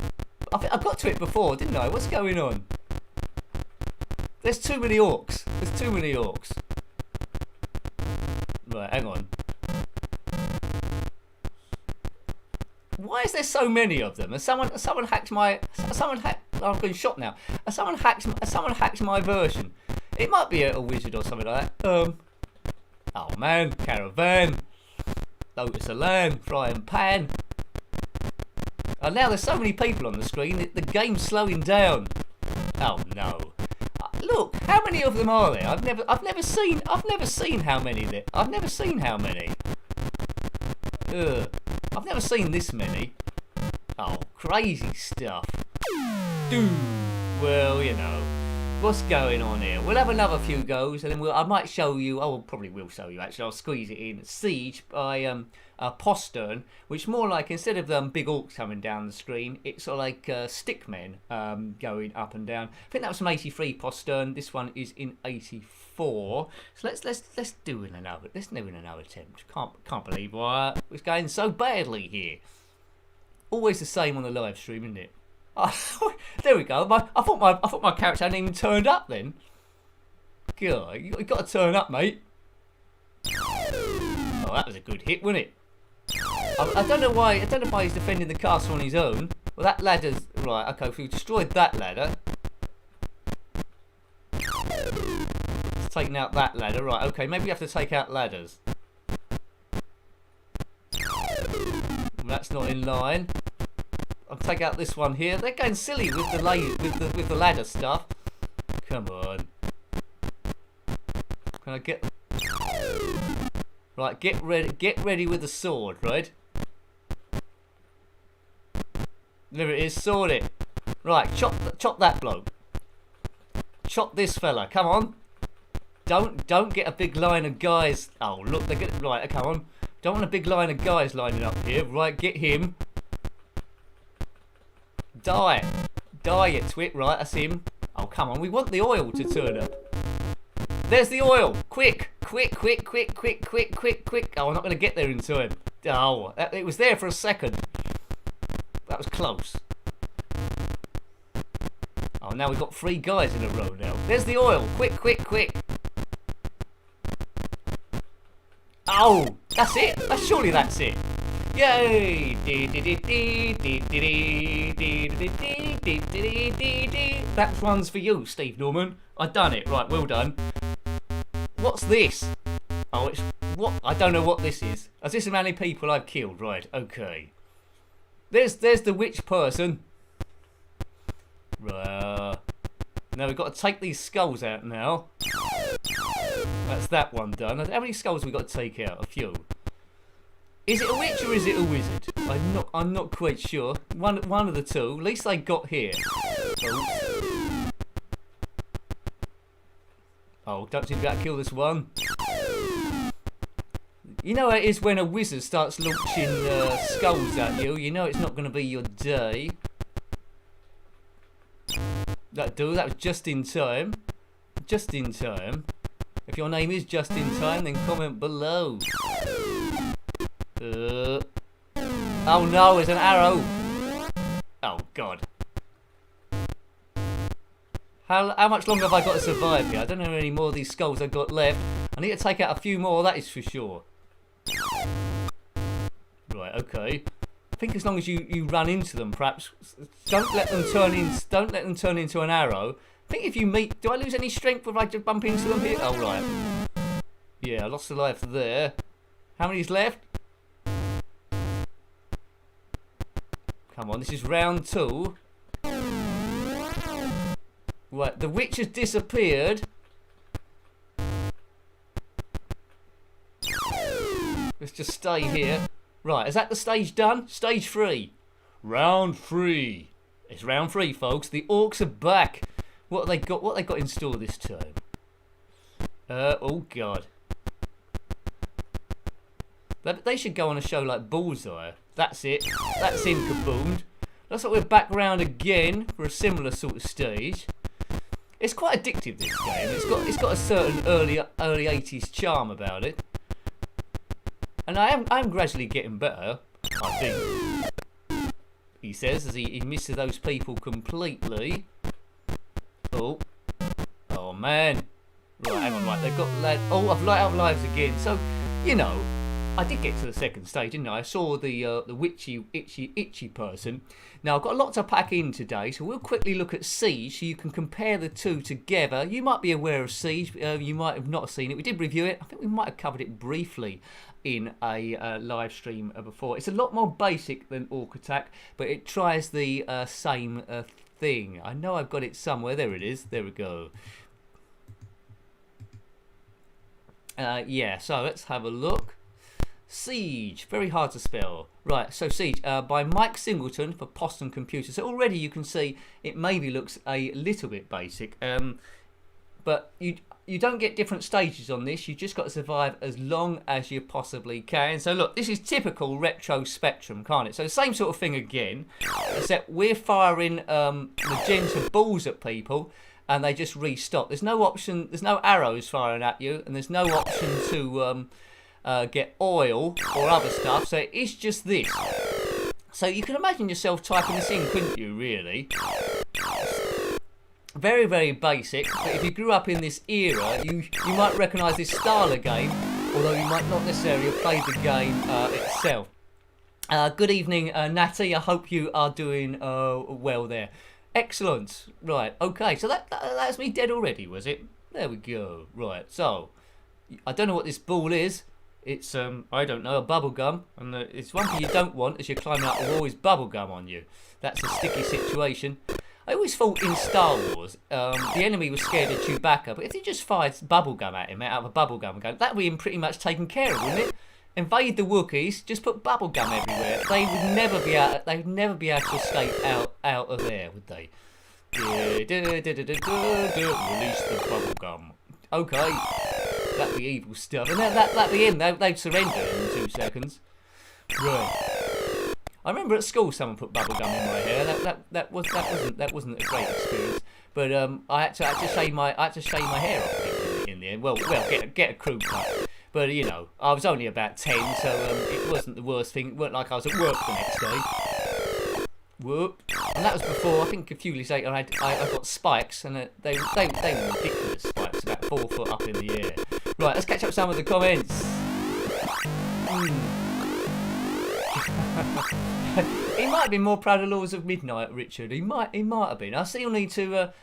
A: I got to it before, didn't I? What's going on? There's too many orcs. Right, hang on. Why is there so many of them? Has someone hacked my? Oh, I'm getting shot now. Has someone hacked my version? It might be a wizard or something like that. Oh man, caravan, Lotus of Land, frying pan. And now there's so many people on the screen. The game's slowing down. Oh no. Look, how many of them are there? I've never seen how many. I've never seen how many. I've never seen this many. Oh, crazy stuff. Dude. Well, you know, what's going on here? We'll have another few goes, and then I might show you. I probably will show you. Actually, I'll squeeze it in. Siege by Postern, which more like, instead of big orcs coming down the screen, it's sort of like stickmen going up and down. I think that was from 83 Postern. This one is in 84. So let's do another attempt. Can't believe why it's going so badly here. Always the same on the live stream, isn't it? Oh, there we go. I thought my character hadn't even turned up then. God, you got to turn up, mate. Oh, that was a good hit, wasn't it? I don't know why he's defending the castle on his own. Well, that ladder's right. Okay, if we destroyed that ladder, it's taking out that ladder. Right. Okay, maybe we have to take out ladders. That's not in line. I'll take out this one here. They're going silly with the ladder stuff. Come on. Can I get? Right, get ready with the sword, right? There it is, sword it. Right, chop that bloke. Chop this fella, come on. Don't get a big line of guys. Oh, look, they're getting right, come on. Don't want a big line of guys lining up here. Right, get him. Die, you twit. Right, that's him. Oh, come on, we want the oil to turn up. There's the oil. Quick. Oh, I'm not going to get there in time. Oh, it was there for a second. That was close. Oh, now we've got 3 guys in a row now. There's the oil. Quick. Oh, that's it. Surely that's it. Yay! That one's for you, Steve Norman. I done it. Right, well done. What's this? Oh, it's what? I don't know what this is. Is this how many people I've killed? Right, okay. There's the witch person. Right. Now we've got to take these skulls out now. That's that one done. How many skulls have we got to take out? A few. Is it a witch or is it a wizard? I'm not quite sure. One of the two. At least they got here. Oops. Oh, don't seem to be able to kill this one. You know how it is when a wizard starts launching skulls at you. You know it's not going to be your day. That was just in time. Just in time. If your name is just in time, then comment below. Oh no, it's an arrow. Oh god. How much longer have I got to survive here? I don't know how many more of these skulls I've got left. I need to take out a few more, that is for sure. Right, okay. I think as long as you run into them, perhaps don't let them turn into an arrow. I think if you meet, do I lose any strength if I just bump into them here? Oh right. Yeah, I lost a life there. How many's left? Come on, this is round 2. Right, the witch has disappeared. Let's just stay here. Right, is that the stage done? Stage 3. Round 3. It's round 3, folks. The orcs are back. What have they got? What have they got in store this time? Oh god. They should go on a show like Bullseye. That's it. That's him kaboomed. Looks like we're back round again for a similar sort of stage. It's quite addictive, this game. It's got a certain early 80s charm about it. And I'm gradually getting better, I think. He says as he misses those people completely. Oh man. Right, hang on, right, they've got oh, I've light out lives again. So, you know, I did get to the second stage, didn't I? I saw the witchy, itchy person. Now, I've got a lot to pack in today, so we'll quickly look at Siege so you can compare the two together. You might be aware of Siege, you might have not seen it. We did review it. I think we might have covered it briefly in a live stream before. It's a lot more basic than Orc Attack, but it tries the same thing. I know I've got it somewhere. There it is. There we go. Yeah, so let's have a look. Siege, very hard to spell. Right, so Siege by Mike Singleton for Poston Computer. So already you can see it maybe looks a little bit basic, but you don't get different stages on this. You just got to survive as long as you possibly can. So look, this is typical retro Spectrum, can't it? So the same sort of thing again, except we're firing magenta balls at people and they just restock. There's no option, there's no arrows firing at you, and there's no option to get oil or other stuff, so it is just this. So you can imagine yourself typing this in, couldn't you, really? Very, very basic, but if you grew up in this era, you might recognise this style of game, although you might not necessarily have played the game itself. Good evening, Natty. I hope you are doing well there. Excellent. Right, okay, so that's me dead already, was it? There we go. Right, so I don't know what this ball is. It's I don't know, a bubble gum, and it's one thing you don't want as you're climbing up the wall is bubble gum on you. That's a sticky situation. I always thought in Star Wars the enemy was scared of Chewbacca, but if they just fired bubble gum at him out of a bubble gum gun, that would be him pretty much taken care of, wouldn't it? Invade the Wookiees, just put bubble gum everywhere. They would never be able. They'd never be able to escape out of there, would they? Release the bubble gum. Okay. That'd be evil stuff. And that'd be him. They'd surrender in 2 seconds. Right. I remember at school someone put bubblegum in my hair. That wasn't a great experience. But I had to shave my hair off in the end. Well, get a crew cut. But you know, I was only about 10, so it wasn't the worst thing. It weren't like I was at work the next day. Whoop. And that was before, I think a few years later, I got spikes, and they were ridiculous spikes, about 4 foot up in the air. Right, let's catch up some of the comments. In might have been more proud of Laws of Midnight, Richard. He might have been. I still need to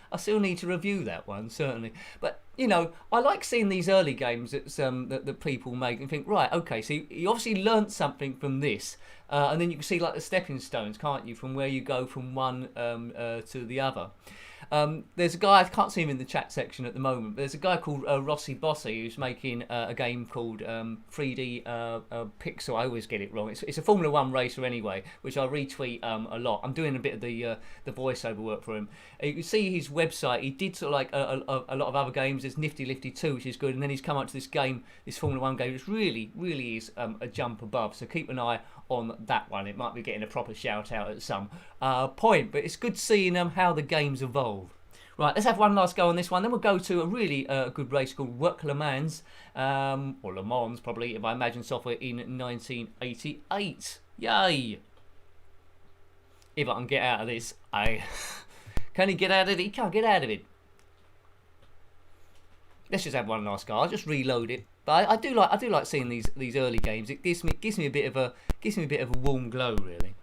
A: review that one, certainly. But you know, I like seeing these early games that people make and think, right, okay, so you obviously learnt something from this, and then you can see like the stepping stones, can't you, from where you go from one to the other. There's a guy, I can't see him in the chat section at the moment, but there's a guy called Rossi Bossi who's making a game called 3D Pixel. I always get it wrong. It's a Formula 1 racer anyway, which I retweet a lot. I'm doing a bit of the voiceover work for him. You can see his website. He did sort of like a lot of other games. There's Nifty Lifty 2, which is good, and then he's come up to this game, this Formula 1 game, which really is a jump above. So keep an eye on that one. It might be getting a proper shout out at some point, but it's good seeing how the games evolve. Right, let's have one last go on this one. Then we'll go to a really good race called Wec Le Mans, or Le Mans probably, if I imagine software, in 1988. Yay! If I can get out of this, can he get out of it? He can't get out of it. Let's just have one last go. I'll just reload it. But I do like seeing these early games. It gives me a bit of a warm glow, really.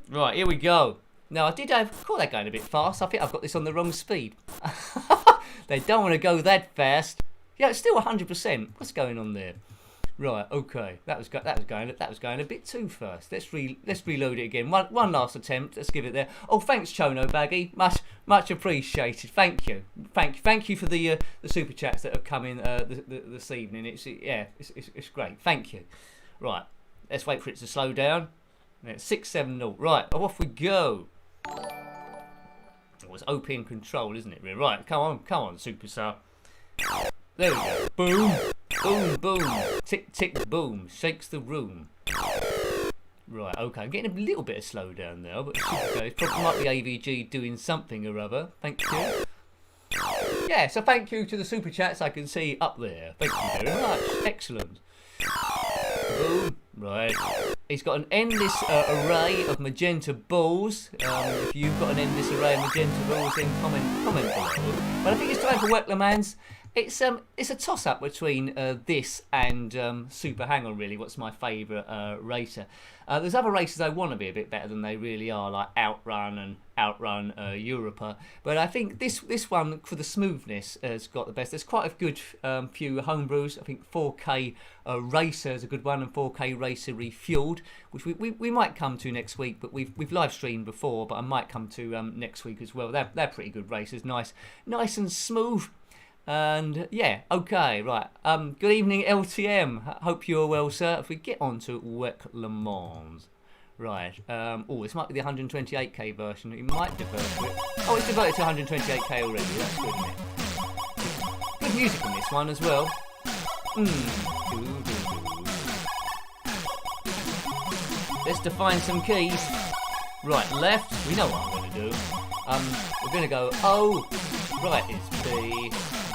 A: Right, here we go. Now I did have, they're going a bit fast. I think I've got this on the wrong speed. They don't want to go that fast. Yeah, it's still 100%. What's going on there? Right, okay. That was going a bit too fast. Let's reload it again. One last attempt. Let's give it there. Oh, thanks, Chono Baggy. Much appreciated. Thank you for the super chats that have come in this evening. It's great. Thank you. Right, let's wait for it to slow down. It's 670. Right, off we go. It was OP in control, isn't it? Right, come on, Superstar. There we go. Boom, boom, boom. Tick, tick, boom. Shakes the room. Right, okay. I'm getting a little bit of slowdown now, but it probably might be AVG doing something or other. Thank you. Yeah, so thank you to the super chats I can see up there. Thank you very much. Excellent. Boom. Right. He's got an endless array of magenta balls. If you've got an endless array of magenta balls, then comment below. But I think it's time for Wec Le Mans. It's a toss-up between this and Super Hang-On, really. What's my favourite racer? There's other races I want to be a bit better than they really are, like Outrun and Outrun Europa. But I think this one, for the smoothness, has got the best. There's quite a good few homebrews. I think 4K Racer is a good one, and 4K Racer Refueled, which we might come to next week. But we've live streamed before, but I might come to next week as well. They're pretty good races, nice and smooth. And yeah, okay, right. Good evening, LTM. Hope you're well, sir. If we get on to Wec Le Mans. Right. Oh, this might be the 128k version. It might divert to it. Oh, it's diverted to 128k already. That's good, isn't it? Good music on this one as well. Let's define some keys. Right, left. We know what I'm going to do. We're going to go O. Right is B.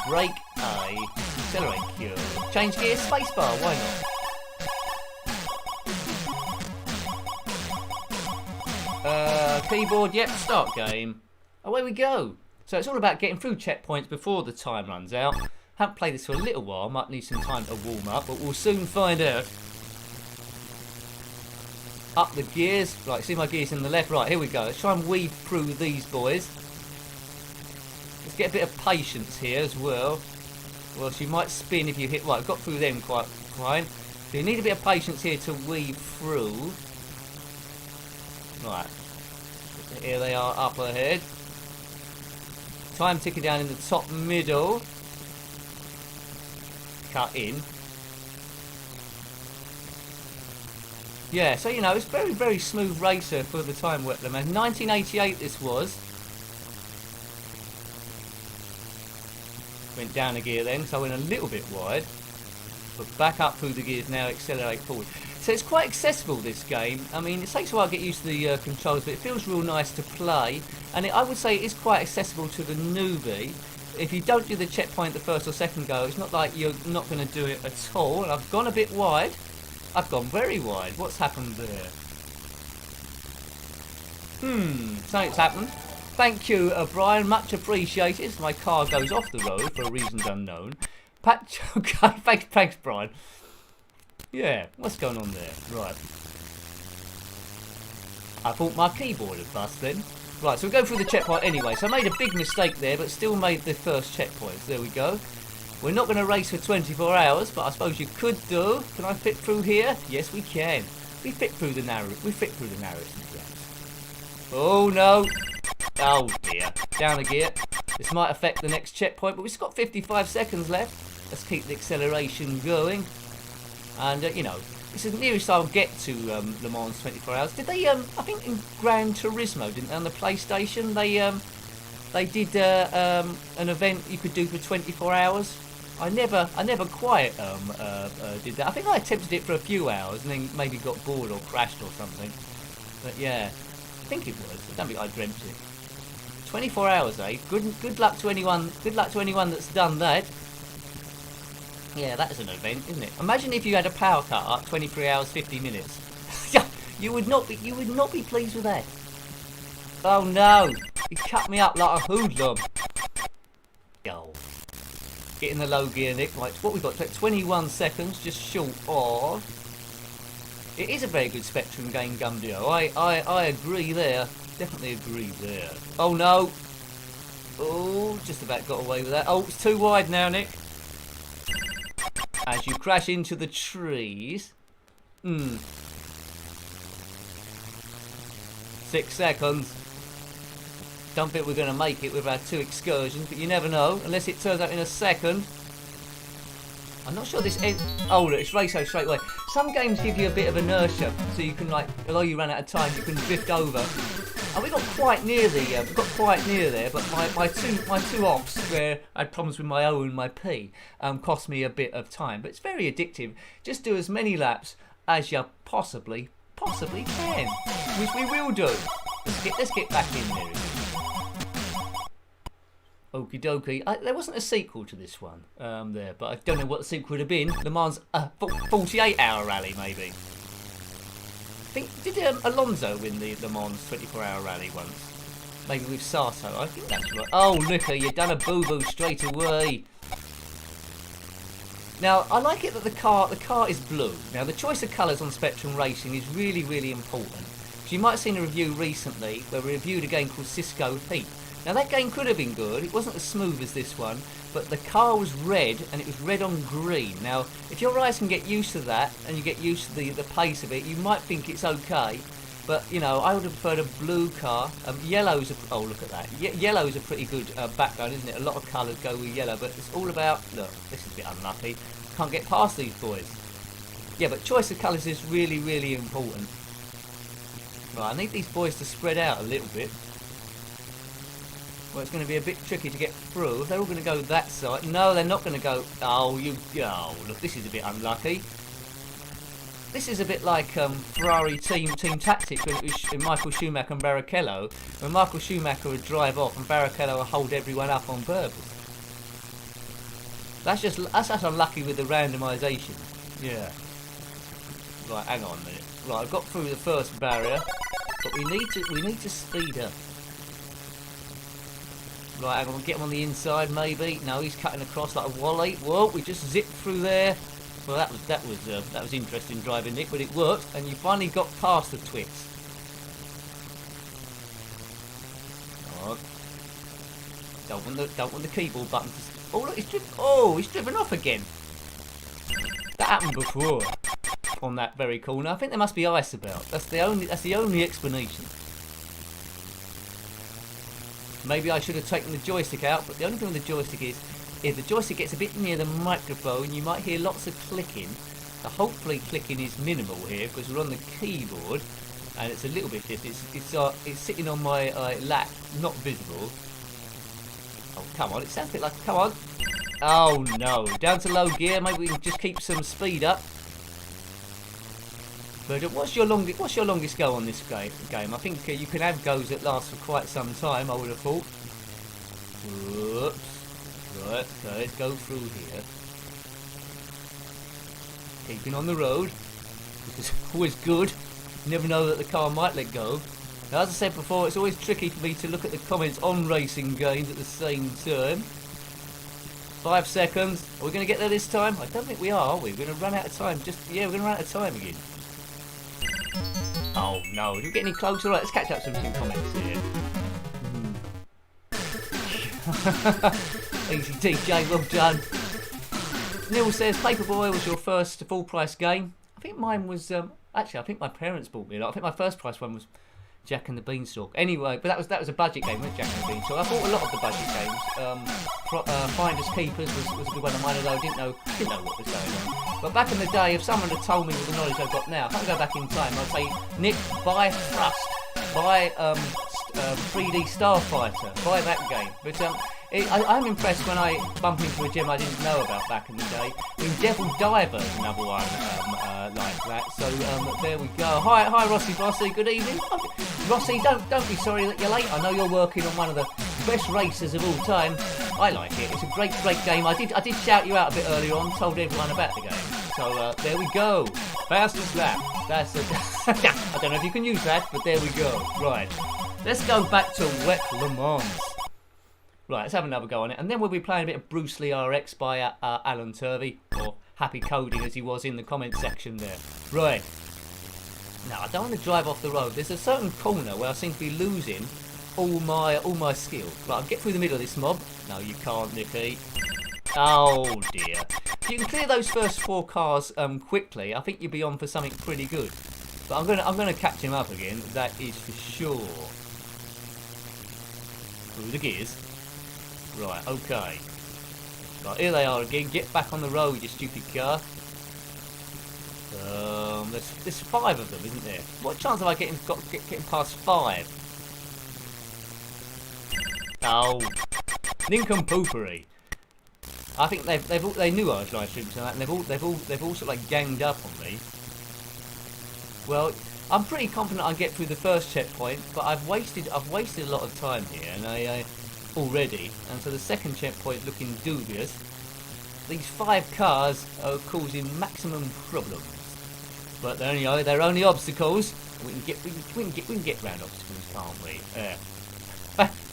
A: Brake A, accelerate Q, change gear, spacebar, why not? Keyboard, yep, start game. Away we go. So it's all about getting through checkpoints before the time runs out. Haven't played this for a little while, might need some time to warm up, but we'll soon find out. Up the gears, right, see my gears in the left, right, here we go. Let's try and weave through these boys. Let's get a bit of patience here as well. Well, she might spin if you hit... Right, got through them quite fine. So you need a bit of patience here to weave through. Right. Here they are up ahead. Time ticking down in the top middle. Cut in. Yeah, so you know, it's very, very smooth racer for the time Wec Le Mans. 1988 this was. Went down a gear then, so I went a little bit wide. But back up through the gears now, accelerate forward. So it's quite accessible, this game. I mean, it takes a while to get used to the controls, but it feels real nice to play. And I would say it is quite accessible to the newbie. If you don't do the checkpoint the first or second go, it's not like you're not going to do it at all. And I've gone a bit wide. I've gone very wide. What's happened there? Something's happened. Thank you, Brian. Much appreciated. My car goes off the road for reasons unknown. Okay, thanks, Brian. Yeah, what's going on there? Right. I thought my keyboard had bust then. Right, so we'll go through the checkpoint anyway. So I made a big mistake there, but still made the first checkpoint. There we go. We're not going to race for 24 hours, but I suppose you could do. Can I fit through here? Yes, we can. We fit through the narrow. We fit through the narrows. Oh no! Oh dear. Down a gear. This might affect the next checkpoint, but we've got 55 seconds left. Let's keep the acceleration going. And you know, this is the nearest I'll get to Le Mans 24 hours. Did they? I think in Gran Turismo, didn't they, on the PlayStation? They did an event you could do for 24 hours. I never quite did that. I think I attempted it for a few hours and then maybe got bored or crashed or something. But yeah, I think it was. I don't think I dreamt it. 24 hours, eh? Good luck to anyone. Good luck to anyone that's done that. Yeah, that is an event, isn't it? Imagine if you had a power cut up 23 hours 50 minutes. you would not be pleased with that. Oh no! He cut me up like a hoodlum. Go. Get in the low gear, Nick. Right, what we've got? 21 seconds, just short of. It is a very good Spectrum game, Gumdio. I agree there. Definitely agree there. Oh no! Oh, just about got away with that. Oh, it's too wide now, Nick. As you crash into the trees. 6 seconds. Don't think we're going to make it with our 2 excursions, but you never know, unless it turns out in a second. I'm not sure this ends. Oh, look, it's race straight away. Some games give you a bit of inertia, so you can, like, although you run out of time, you can drift over. And we got quite near there, but my two ops where I had problems with my O and my P cost me a bit of time. But it's very addictive. Just do as many laps as you possibly can, which we will do. Let's get back in there. Okie dokie. There wasn't a sequel to this one there, but I don't know what the sequel would have been. Le Mans 48-hour rally, maybe. Did Alonso win the Le Mans 24-hour rally once? Maybe with Sato. I think that's right. Oh, Luca, you've done a boo-boo straight away. Now, I like it that the car is blue. Now, the choice of colours on Spectrum Racing is really, really important. So you might have seen a review recently where we reviewed a game called Cisco Heat. Now, that game could have been good. It wasn't as smooth as this one, but the car was red, and it was red on green. Now, if your eyes can get used to that, and you get used to the pace of it, you might think it's okay. But, you know, I would have preferred a blue car. Yellow's oh, look at that. Yellow's a pretty good background, isn't it? A lot of colours go with yellow, but it's all about... Look, this is a bit unlucky. Can't get past these boys. Yeah, but choice of colours is really, really important. Right, I need these boys to spread out a little bit. Well, it's going to be a bit tricky to get through. If they're all going to go that side. No, they're not going to go... Oh, look, this is a bit unlucky. This is a bit like Ferrari team tactics when it was Michael Schumacher and Barrichello. When Michael Schumacher would drive off and Barrichello would hold everyone up on purpose. That's just unlucky with the randomisation. Yeah. Right, hang on a minute. Right, I've got through the first barrier, but we need to speed up. Right, I'm going to get him on the inside, maybe. No, he's cutting across like a wally. Whoa, we just zipped through there. Well, that was interesting driving, Nick, but it worked, and you finally got past the Twix. Oh, don't want the keyboard button to... Oh, look, he's driven off again. That happened before on that very corner. I think there must be ice about. That's the only explanation. Maybe I should have taken the joystick out, but the only thing with the joystick is, if the joystick gets a bit near the microphone, you might hear lots of clicking. So hopefully clicking is minimal here, because we're on the keyboard, and it's a little bit different. It's sitting on my lap, not visible. Oh, come on, it sounds a bit like, come on. Oh no, down to low gear, maybe we can just keep some speed up. But what's your longest go on this game? I think you can have goes that last for quite some time, I would have thought. Whoops. Right, so let's go through here. Keeping on the road, which is always good. You never know that the car might let go. Now, as I said before, it's always tricky for me to look at the comments on racing games at the same time. 5 seconds. Are we going to get there this time? I don't think we are we? We're going to run out of time. We're going to run out of time again. Oh Oh no, did we get any closer? Right, let's catch up some comments here. Easy DJ, well done. Neil says, Paperboy was your first full price game. I think mine was, actually I think my parents bought me a lot. I think my first price one was Jack and the Beanstalk. Anyway, but that was a budget game, wasn't it, Jack and the Beanstalk? I bought a lot of the budget games. Finders Keepers was a good one of mine, although I didn't know what was going on. But back in the day, if someone had told me with the knowledge I've got now, if I could go back in time, I'd say, Nick, buy Thrust, buy 3D Starfighter, buy that game. But I'm impressed when I bump into a gem I didn't know about back in the day. I mean, Devil Diver is another one like that. So there we go. Hi Rossi Bossy, good evening. Rossi, don't be sorry that you're late. I know you're working on one of the best races of all time. I like it. It's a great game. I did shout you out a bit earlier on, told everyone about the game. So there we go. Fastest lap. That's I don't know if you can use that, but there we go. Right. Let's go back to Wec Le Mans. Right, let's have another go on it. And then we'll be playing a bit of Bruce Lee RX by Alan Turvey, or Happy Coding as he was in the comment section there. Right. Now, I don't want to drive off the road. There's a certain corner where I seem to be losing all my skill. Right, I'll get through the middle of this mob. No, you can't, Nicky. Oh, dear. If you can clear those first 4 cars quickly, I think you'll be on for something pretty good. But I'm gonna catch him up again, that is for sure. Through the gears. Right, okay. Right, here they are again. Get back on the road, you stupid car. There's 5 of them, isn't there? What chance have I getting past 5? Oh, nincompoopery. I think they knew I was live streaming tonight, and they've all sort of like ganged up on me. Well, I'm pretty confident I'll get through the first checkpoint, but I've wasted a lot of time here, and I already, and so the second checkpoint looking dubious. These 5 cars are causing maximum problems, but they're only obstacles. We can get round obstacles, can't we?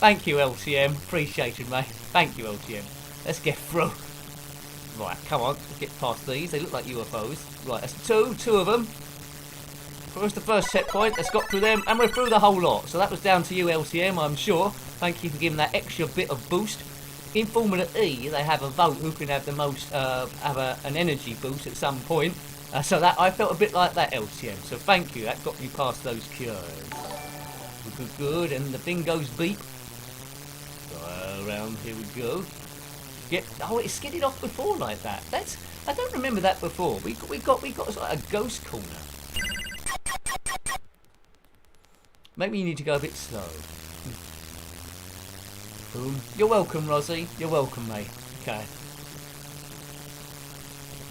A: Thank you, LCM. Appreciated, mate. Thank you, LCM. Let's get through. Right, come on, let's get past these. They look like UFOs. Right, that's two of them. First, the first checkpoint, let's got through them, and we're through the whole lot. So that was down to you, LCM, I'm sure. Thank you for giving that extra bit of boost. In Formula E, they have a vote who can have the most, an energy boost at some point. So that I felt a bit like that, LCM. So thank you, that got me past those cures. Good, and the thing goes beep. So around, here we go. Oh, it skidded off before like that. I don't remember that before. We got like a ghost corner. Maybe you need to go a bit slow. Boom. You're welcome, Rosie. You're welcome, mate. Okay.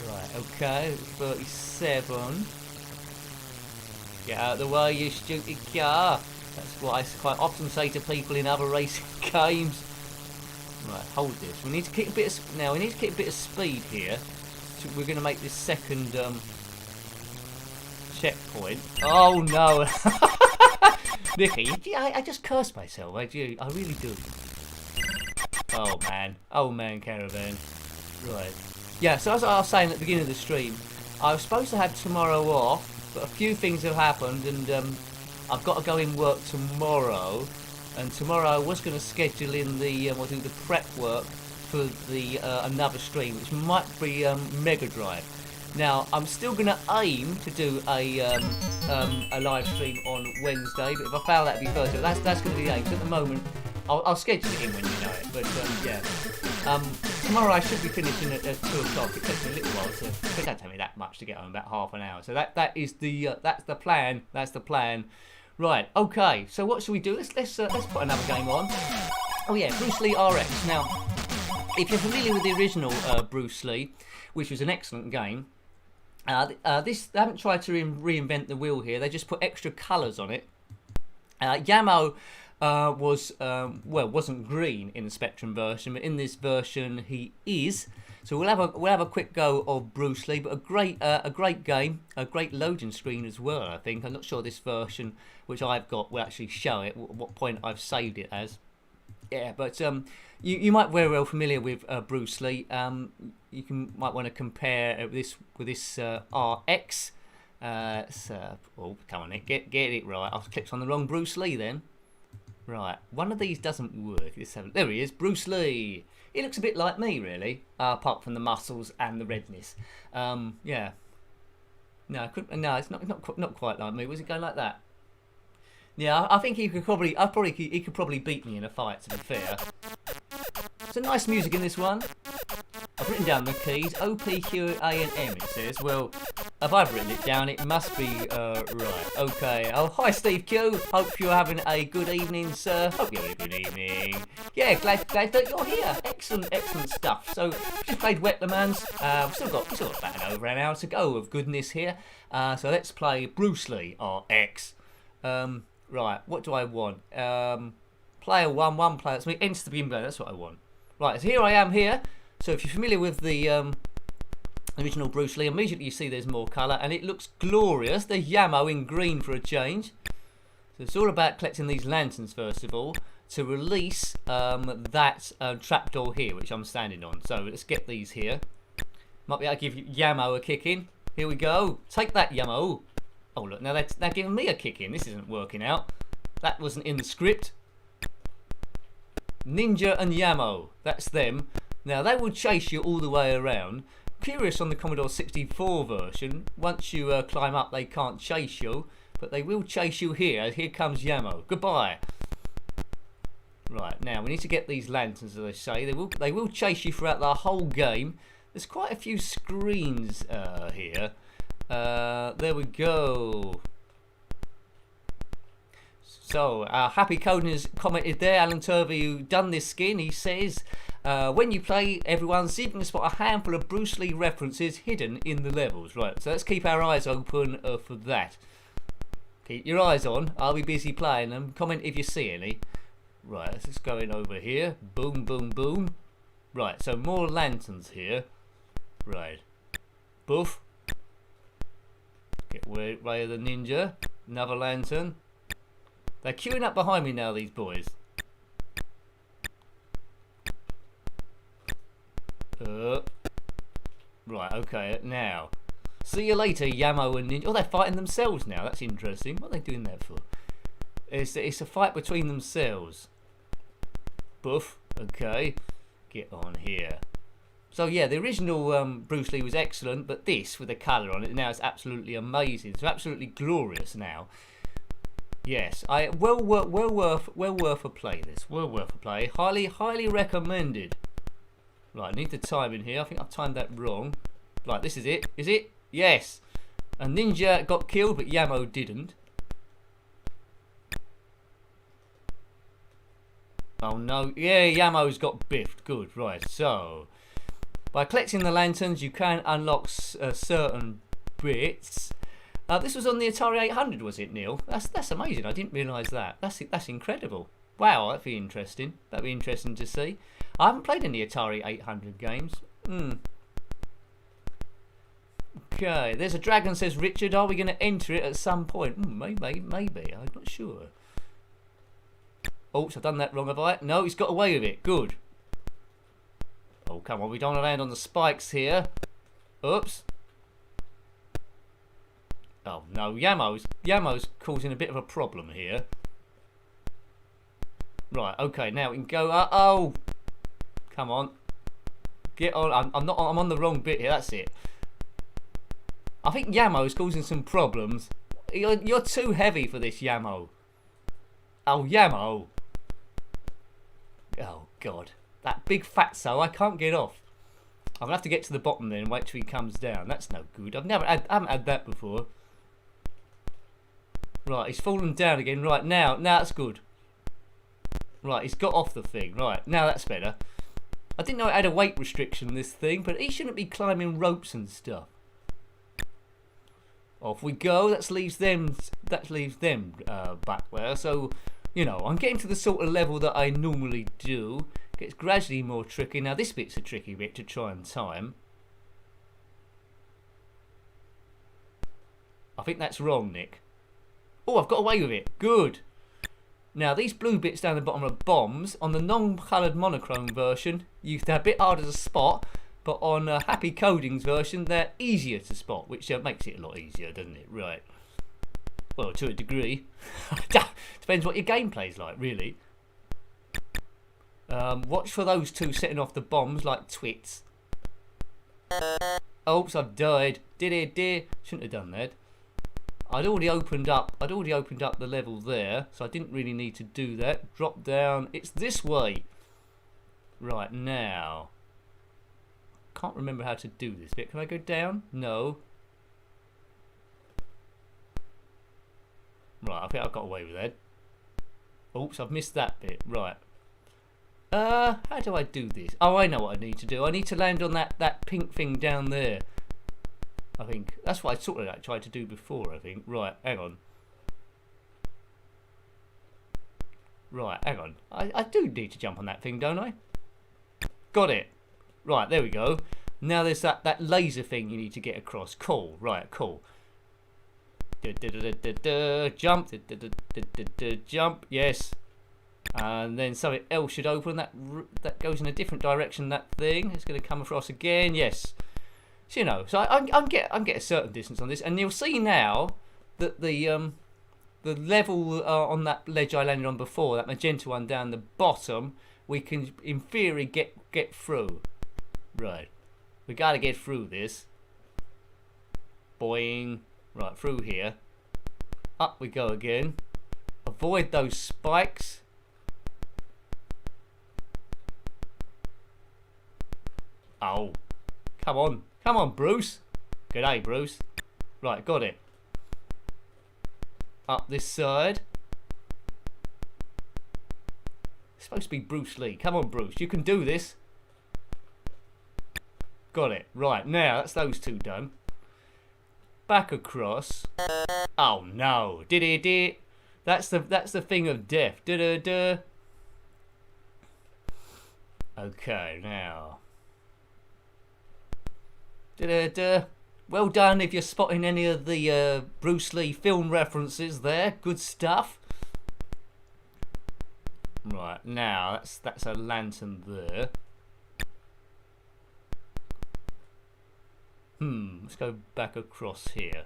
A: Right, okay. 37. Get out of the way, you stupid car. That's what I quite often say to people in other racing games. Right, hold this. We need to keep a bit of speed here. So we're going to make this second checkpoint. Oh no! Nicky, I just cursed myself. I really do. Oh man, Caravan. Right. Yeah. So as I was saying at the beginning of the stream, I was supposed to have tomorrow off, but a few things have happened, and I've got to go in work tomorrow. And tomorrow I was going to schedule in the do the prep work for the another stream, which might be Mega Drive. Now I'm still going to aim to do a live stream on Wednesday, but if I fail, that'll be Thursday. That's going to be the aim. So at the moment, I'll schedule it in when you know it. But yeah, tomorrow I should be finishing at 2 o'clock. It takes me a little while to. It don't take me that much to get home, about half an hour. So that is the that's the plan. That's the plan. Right, okay, so what should we do? Let's put another game on. Oh yeah, Bruce Lee RX. Now, if you're familiar with the original Bruce Lee, which was an excellent game, they haven't tried to reinvent the wheel here. They just put extra colours on it. Yamo wasn't green in the Spectrum version, but in this version he is. So we'll have a quick go of Bruce Lee, but a great game, a great loading screen as well. I think I'm not sure this version, which I've got, will actually show it. What point I've saved it as. Yeah, but you might be very well familiar with Bruce Lee. You might want to compare this with this RX. Oh, come on, Nick, get it right. I've clicked on the wrong Bruce Lee then. Right, one of these doesn't work. There he is, Bruce Lee. He looks a bit like me, really, apart from the muscles and the redness. Yeah. No, it's not quite like me. Was it going like that? Yeah, I think he could probably beat me in a fight. To be fair, some nice music in this one. I've written down the keys: O, P, Q, A, and M. It says. Well, if I've written it down, it must be right. Okay. Oh, hi, Steve Q. Hope you're having a good evening, sir. Hope you're having a good evening. Yeah, glad that you're here. Excellent stuff. So, just played Wec Le Mans. We've still got about over an hour to go of goodness here. So let's play Bruce Lee RX. Right, what do I want? Player one player. That's me. Enter the game. That's what I want. Right, so here I am here. So if you're familiar with the original Bruce Lee, immediately you see there's more colour and it looks glorious. There's Yamo in green for a change. So it's all about collecting these lanterns first of all to release that trapdoor here, which I'm standing on. So let's get these here. Might be able to give Yamo a kick in. Here we go. Take that, Yamo. Oh look, now they're giving me a kick in. This isn't working out. That wasn't in the script. Ninja and Yamo. That's them. Now they will chase you all the way around. Curious on the Commodore 64 version. Once you climb up, they can't chase you, but they will chase you here. Here comes Yamo. Goodbye. Right, now we need to get these lanterns, as I say. They will chase you throughout the whole game. There's quite a few screens here. There we go. So, Happy Coding has commented there. Alan Turvey, who done this skin, he says, when you play, everyone see if you can spot a handful of Bruce Lee references hidden in the levels. Right, so let's keep our eyes open for that. Keep your eyes on. I'll be busy playing them. Comment if you see any. Right, let's just go in over here. Boom, boom, boom. Right, so more lanterns here. Right. Boof. Get way of the ninja. Another lantern. They're queuing up behind me now, these boys. Right, okay, now. See you later, Yamo and Ninja. Oh, they're fighting themselves now. That's interesting. What are they doing that for? It's a fight between themselves. Boof. Okay. Get on here. So yeah, the original Bruce Lee was excellent, but this with the colour on it now is absolutely amazing. It's absolutely glorious now. Yes, well worth a play. This well worth a play. Highly recommended. Right, I need the time in here. I think I've timed that wrong. Right, this is it. Is it? Yes. A ninja got killed, but Yamo didn't. Oh no! Yeah, Yamo's got biffed. Good. Right. So, by collecting the lanterns, you can unlock certain bits. This was on the Atari 800, was it, Neil? That's amazing. I didn't realise that. That's incredible. Wow, that'd be interesting. That'd be interesting to see. I haven't played any Atari 800 games. Okay, there's a dragon, says Richard. Are we going to enter it at some point? Maybe. I'm not sure. Oops, I've done that wrong, have I? No, he's got away with it. Good. Oh, come on. We don't want to land on the spikes here. Oops. Oh, no. Yamo's causing a bit of a problem here. Right, okay. Now we can go... oh! Come on. Get on. I'm on the wrong bit here. That's it. I think Yamo's causing some problems. You're too heavy for this, Yamo. Oh, Yamo. Oh, God. That big fatso, I can't get off. I'm going to have to get to the bottom then and wait till he comes down. That's no good. I haven't had that before. Right, he's fallen down again. Right, now that's good. Right, he's got off the thing. Right, now that's better. I didn't know it had a weight restriction, this thing, but he shouldn't be climbing ropes and stuff. Off we go. That leaves them back there. So, you know, I'm getting to the sort of level that I normally do. Gets gradually more tricky. Now this bit's a tricky bit to try and time. I think that's wrong, Nick. Oh, I've got away with it. Good. Now these blue bits down the bottom are bombs. On the non-coloured monochrome version, they're a bit harder to spot. but on Happy Coding's version, they're easier to spot, which makes it a lot easier, doesn't it? Right. Well, to a degree. Depends what your gameplay's like, really. Watch for those two setting off the bombs like twits. Oops, I've died. Shouldn't have done that. I'd already opened up the level there, so I didn't really need to do that. Drop down. It's this way. Right, now. Can't remember how to do this bit. Can I go down? No. Right, I think I've got away with that. Oops, I've missed that bit. Right. How do I do this? Oh, I know what I need to do. I need to land on that pink thing down there. I think that's what I sort of tried to do before, I think. Right, hang on. Right, hang on. I do need to jump on that thing, don't I? Got it. Right, there we go. Now there's that laser thing you need to get across. Cool. Right, cool. Jump. Jump. Yes. And then something else should open. That goes in a different direction. That thing is going to come across again. Yes. So, you know, so I'm get a certain distance on this, and you'll see now that the level on that ledge I landed on before, that magenta one down the bottom, we can in theory get through. Right, we got to get through this. Boing. Right, through here. Up we go again. Avoid those spikes. Oh, come on. Come on, Bruce. G'day, Bruce. Right, got it. Up this side. It's supposed to be Bruce Lee. Come on, Bruce. You can do this. Got it. Right, now that's those two done. Back across. Oh no. That's the thing of death. Okay, now. Well done if you're spotting any of the Bruce Lee film references there. Good stuff. Right, now that's a lantern there. Let's go back across here.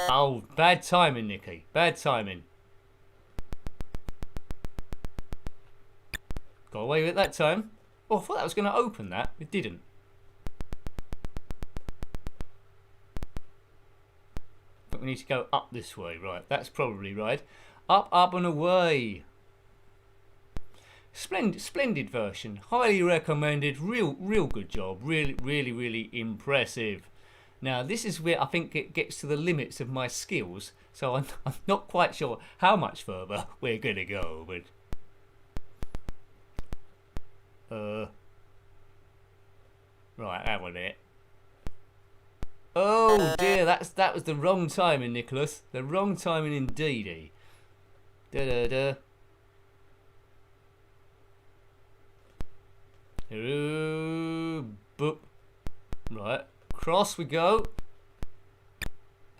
A: Oh, bad timing, Nicky. Bad timing. Got away with it that time. Oh, I thought that was going to open that. It didn't. But we need to go up this way. Right, that's probably right. Up, up and away. Splendid version. Highly recommended. Real good job. Really impressive. Now, this is where I think it gets to the limits of my skills. So I'm not quite sure how much further we're going to go. But right, that was it. Oh dear, that was the wrong timing, Nicholas. The wrong timing indeedy. Boop. Right, cross we go.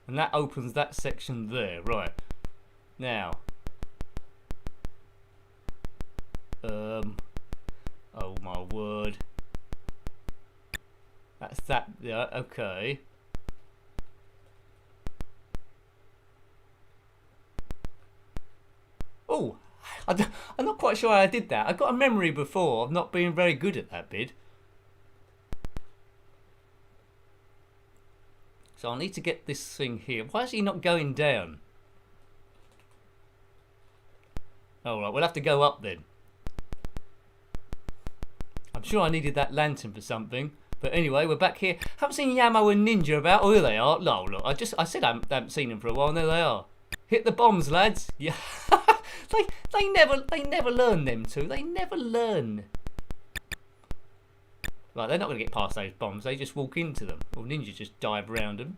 A: And that opens that section there. Right. Now. Oh my word. That's that. Yeah, okay. Oh, I'm not quite sure how I did that. I got a memory before of not being very good at that bit. So I'll need to get this thing here. Why is he not going down? Alright, we'll have to go up then. I'm sure I needed that lantern for something. But anyway, we're back here. Haven't seen Yamo and Ninja about. Oh, here they are. No, look, I said I haven't seen them for a while, and there they are. Hit the bombs, lads. Yeah. They never learn them two. They never learn. Right, they're not going to get past those bombs. They just walk into them. Or Ninja just dive around them.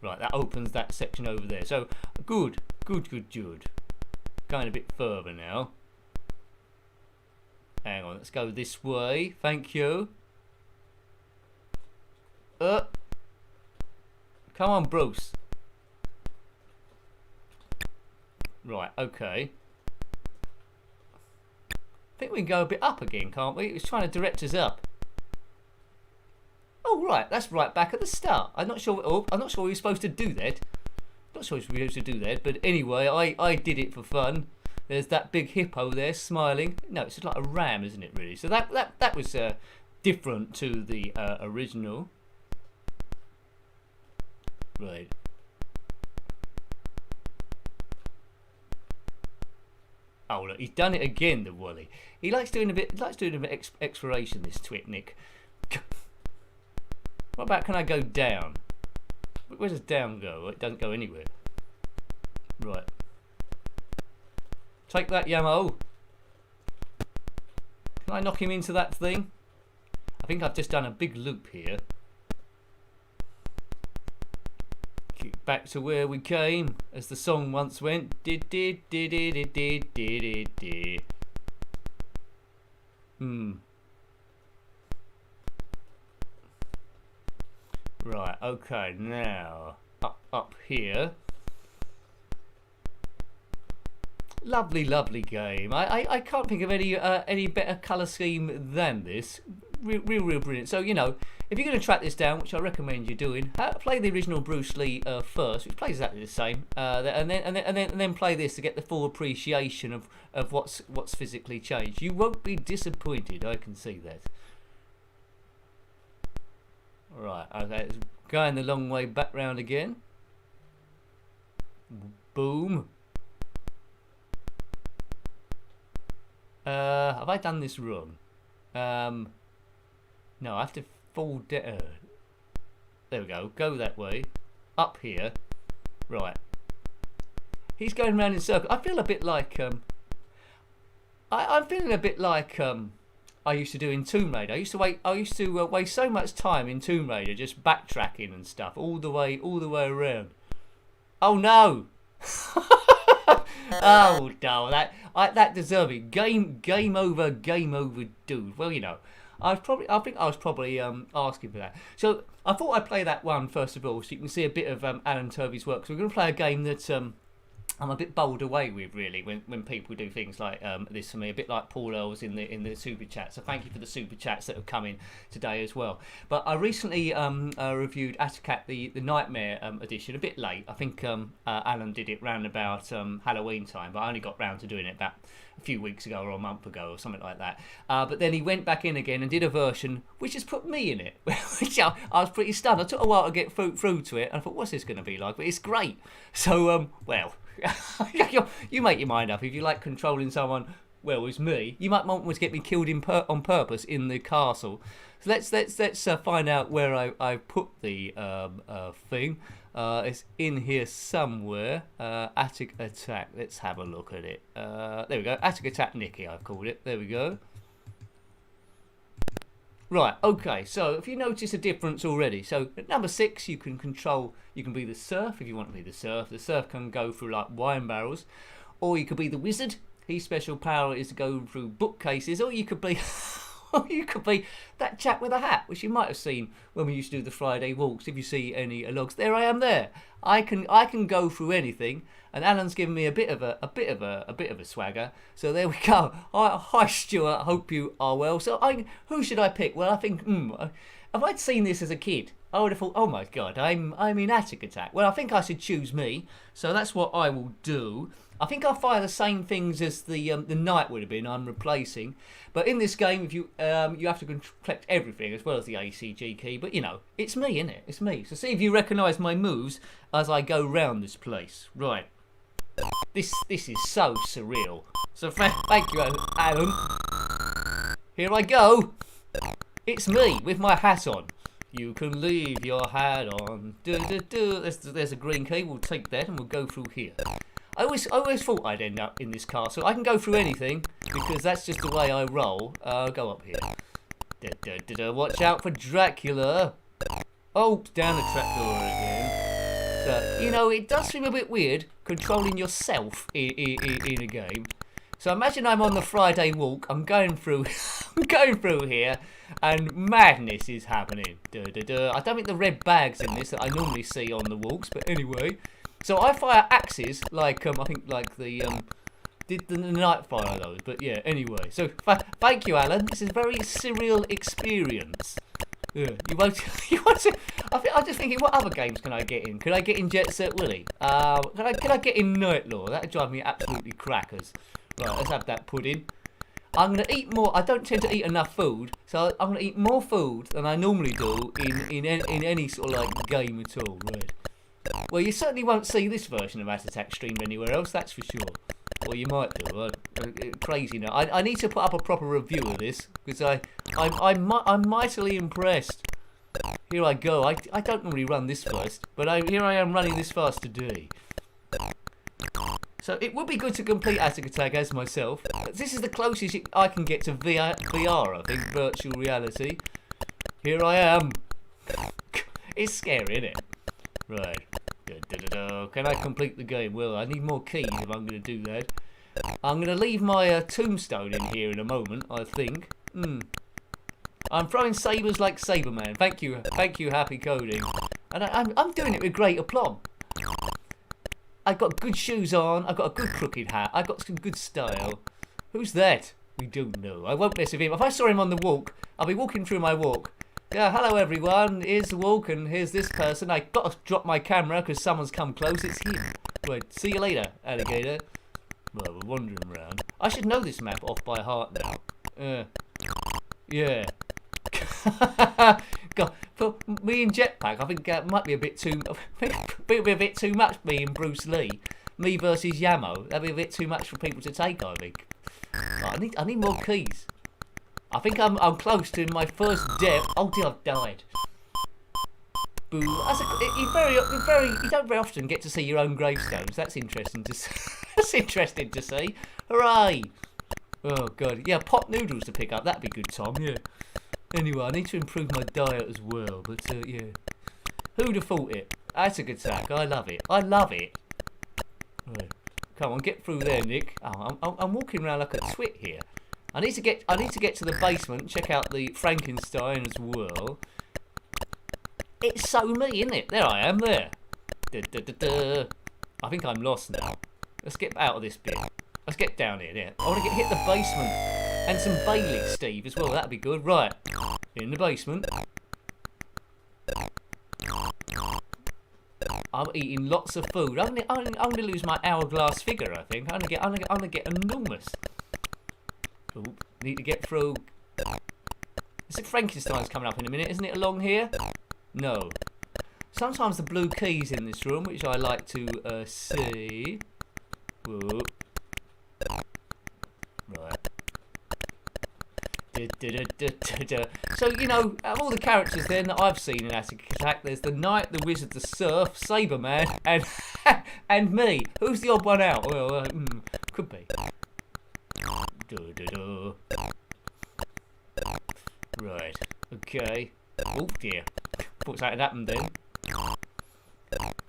A: Right, that opens that section over there. So, good. Going a bit further now. Hang on, let's go this way. Thank you. Come on, Bruce. Right, okay. I think we can go a bit up again, can't we? It's trying to direct us up. Oh right, that's right back at the start. I'm not sure. Oh, I'm not sure we were supposed to do that. Not sure we were supposed to do that, but anyway, I did it for fun. There's that big hippo there smiling. No, it's just like a ram, isn't it? Really. So that was different to the original. Right. Oh look, he's done it again, the Wally. He likes doing a bit. Exploration. This twit, Nick. What about can I go down? Where does down go? It doesn't go anywhere. Right. Take that, Yamo. Can I knock him into that thing? I think I've just done a big loop here. Get back to where we came, as the song once went. Right, okay, now up here. Lovely, lovely game. I can't think of any better colour scheme than this. Real brilliant. So, you know, if you're going to track this down, which I recommend you doing, play the original Bruce Lee first, which plays exactly the same, and then play this to get the full appreciation of what's physically changed. You won't be disappointed. I can see that. Right, okay, it's going the long way back round again. Boom. Have I done this wrong? No, I have to fall down. There we go. Go that way. Up here. Right. He's going round in circles. I feel a bit like I'm feeling a bit like I used to do in Tomb Raider. I used to waste so much time in Tomb Raider just backtracking and stuff all the way around. Oh no! Oh no! That deserved it. Game over, dude. Well, you know, I think I was probably asking for that. So I thought I'd play that one first of all, so you can see a bit of Alan Turvey's work. So we're going to play a game that I'm a bit bowled away with, really, when people do things like this for me, a bit like Paul Earls in the super chat. So thank you for the super chats that have come in today as well. But I recently reviewed Atic Atac, the Nightmare edition, a bit late. I think Alan did it round about Halloween time, but I only got round to doing it about a few weeks ago or a month ago or something like that. But then he went back in again and did a version which has put me in it, which I was pretty stunned. It took a while to get through to it, and I thought, what's this going to be like? But it's great. So, well... you make your mind up. If you like controlling someone, well, it's me. You might want to get me killed on purpose in the castle. So let's find out where I put the thing. It's in here somewhere. Atic Atac. Let's have a look at it. There we go. Atic Atac Nicky, I've called it. There we go. Right, okay, so if you notice a difference already, so at number 6 you can be the serf if you want to be the serf. The serf can go through like wine barrels, or you could be the wizard. His special power is to go through bookcases, or you could be that chap with a hat, which you might have seen when we used to do the Friday walks. If you see any logs, there I am there. I can go through anything, and Alan's given me a bit of a swagger. So there we go. Hi Stuart, hope you are well. So who should I pick? Well, I think if I'd seen this as a kid, I would have thought, oh my god, I'm in Atic Atac. Well, I think I should choose me. So that's what I will do. I think I'll fire the same things as the knight would have been. I'm replacing, but in this game, if you have to collect everything as well as the ACG key. But you know, it's me, isn't it? It's me. So see if you recognise my moves as I go round this place. Right. This is so surreal. So thank you, Alan. Here I go. It's me with my hat on. You can leave your hat on. There's a green key. We'll take that and we'll go through here. I always thought I'd end up in this castle. I can go through anything because that's just the way I roll. Go up here. Watch out for Dracula. Oh, down the trapdoor again. So, you know, it does seem a bit weird controlling yourself in a game. So imagine I'm on the Friday walk. I'm going through, here, and madness is happening. I don't think the red bags in this that I normally see on the walks, but anyway. So I fire axes like I think like the did the night fire those. But yeah, anyway. So thank you, Alan. This is a very surreal experience. Yeah, you won't. You want to? I'm just thinking, what other games can I get in? Could I get in Jet Set Willy? Can I get in Night Law? That'd drive me absolutely crackers. Right, let's have that pudding. I'm gonna eat more. I don't tend to eat enough food, so I'm gonna eat more food than I normally do in any sort of like game at all. Right. Well, you certainly won't see this version of Atic Atac streamed anywhere else. That's for sure. Well, you might do. Crazy now. I need to put up a proper review of this because I'm mightily impressed. Here I go. I don't normally run this first, but here I am running this fast today. So it would be good to complete Atic Atac as myself. This is the closest I can get to VR, I think, virtual reality. Here I am. It's scary, isn't it? Right. Can I complete the game? Well, I need more keys if I'm going to do that. I'm going to leave my tombstone in here in a moment, I think. I'm throwing sabres like Saberman. Thank you, Happy Coding. And I'm doing it with great aplomb. I've got good shoes on, I've got a good crooked hat, I've got some good style. Who's that? We don't know. I won't mess with him. If I saw him on the walk, I'll be walking through my walk. Yeah, hello everyone, here's the walk and here's this person. I got to drop my camera because someone's come close, it's him. Right, see you later, alligator. Well, we're wandering around. I should know this map off by heart now. Yeah. God, for me and Jetpack, I think it might be a bit too much. Me and Bruce Lee, me versus Yamo. That'd be a bit too much for people to take. I think. I need more keys. I think I'm close to my first death. Oh dear, I've died. Boo. You don't very often get to see your own gravestones. That's interesting to see. That's interesting to see. Hooray! Oh god, yeah, pot noodles to pick up. That'd be good, Tom. Yeah. Anyway, I need to improve my diet as well, but yeah. Who'd have thought it? Atic Atac, I love it. I love it. Right. Come on, get through there, Nick. Oh, I'm walking around like a twit here. I need to get to the basement and check out the Frankenstein as well. It's so me, isn't it? There I am, there. I think I'm lost now. Let's get out of this bit. Let's get down here, yeah. I want to hit the basement. And some Bailey, Steve, as well. That'd be good. Right. In the basement. I'm eating lots of food. I'm gonna lose my hourglass figure, I think. I'm gonna get enormous. Oop, need to get through. Is it Frankenstein's coming up in a minute? Isn't it along here? No. Sometimes the blue key's in this room, which I like to see. Whoop. Right. So, you know, of all the characters then that I've seen in Atic Atac, there's the Knight, the Wizard, the Surf, Saberman, and me. Who's the odd one out? Well, could be. Right. Okay. Oh dear. Thought something happened then.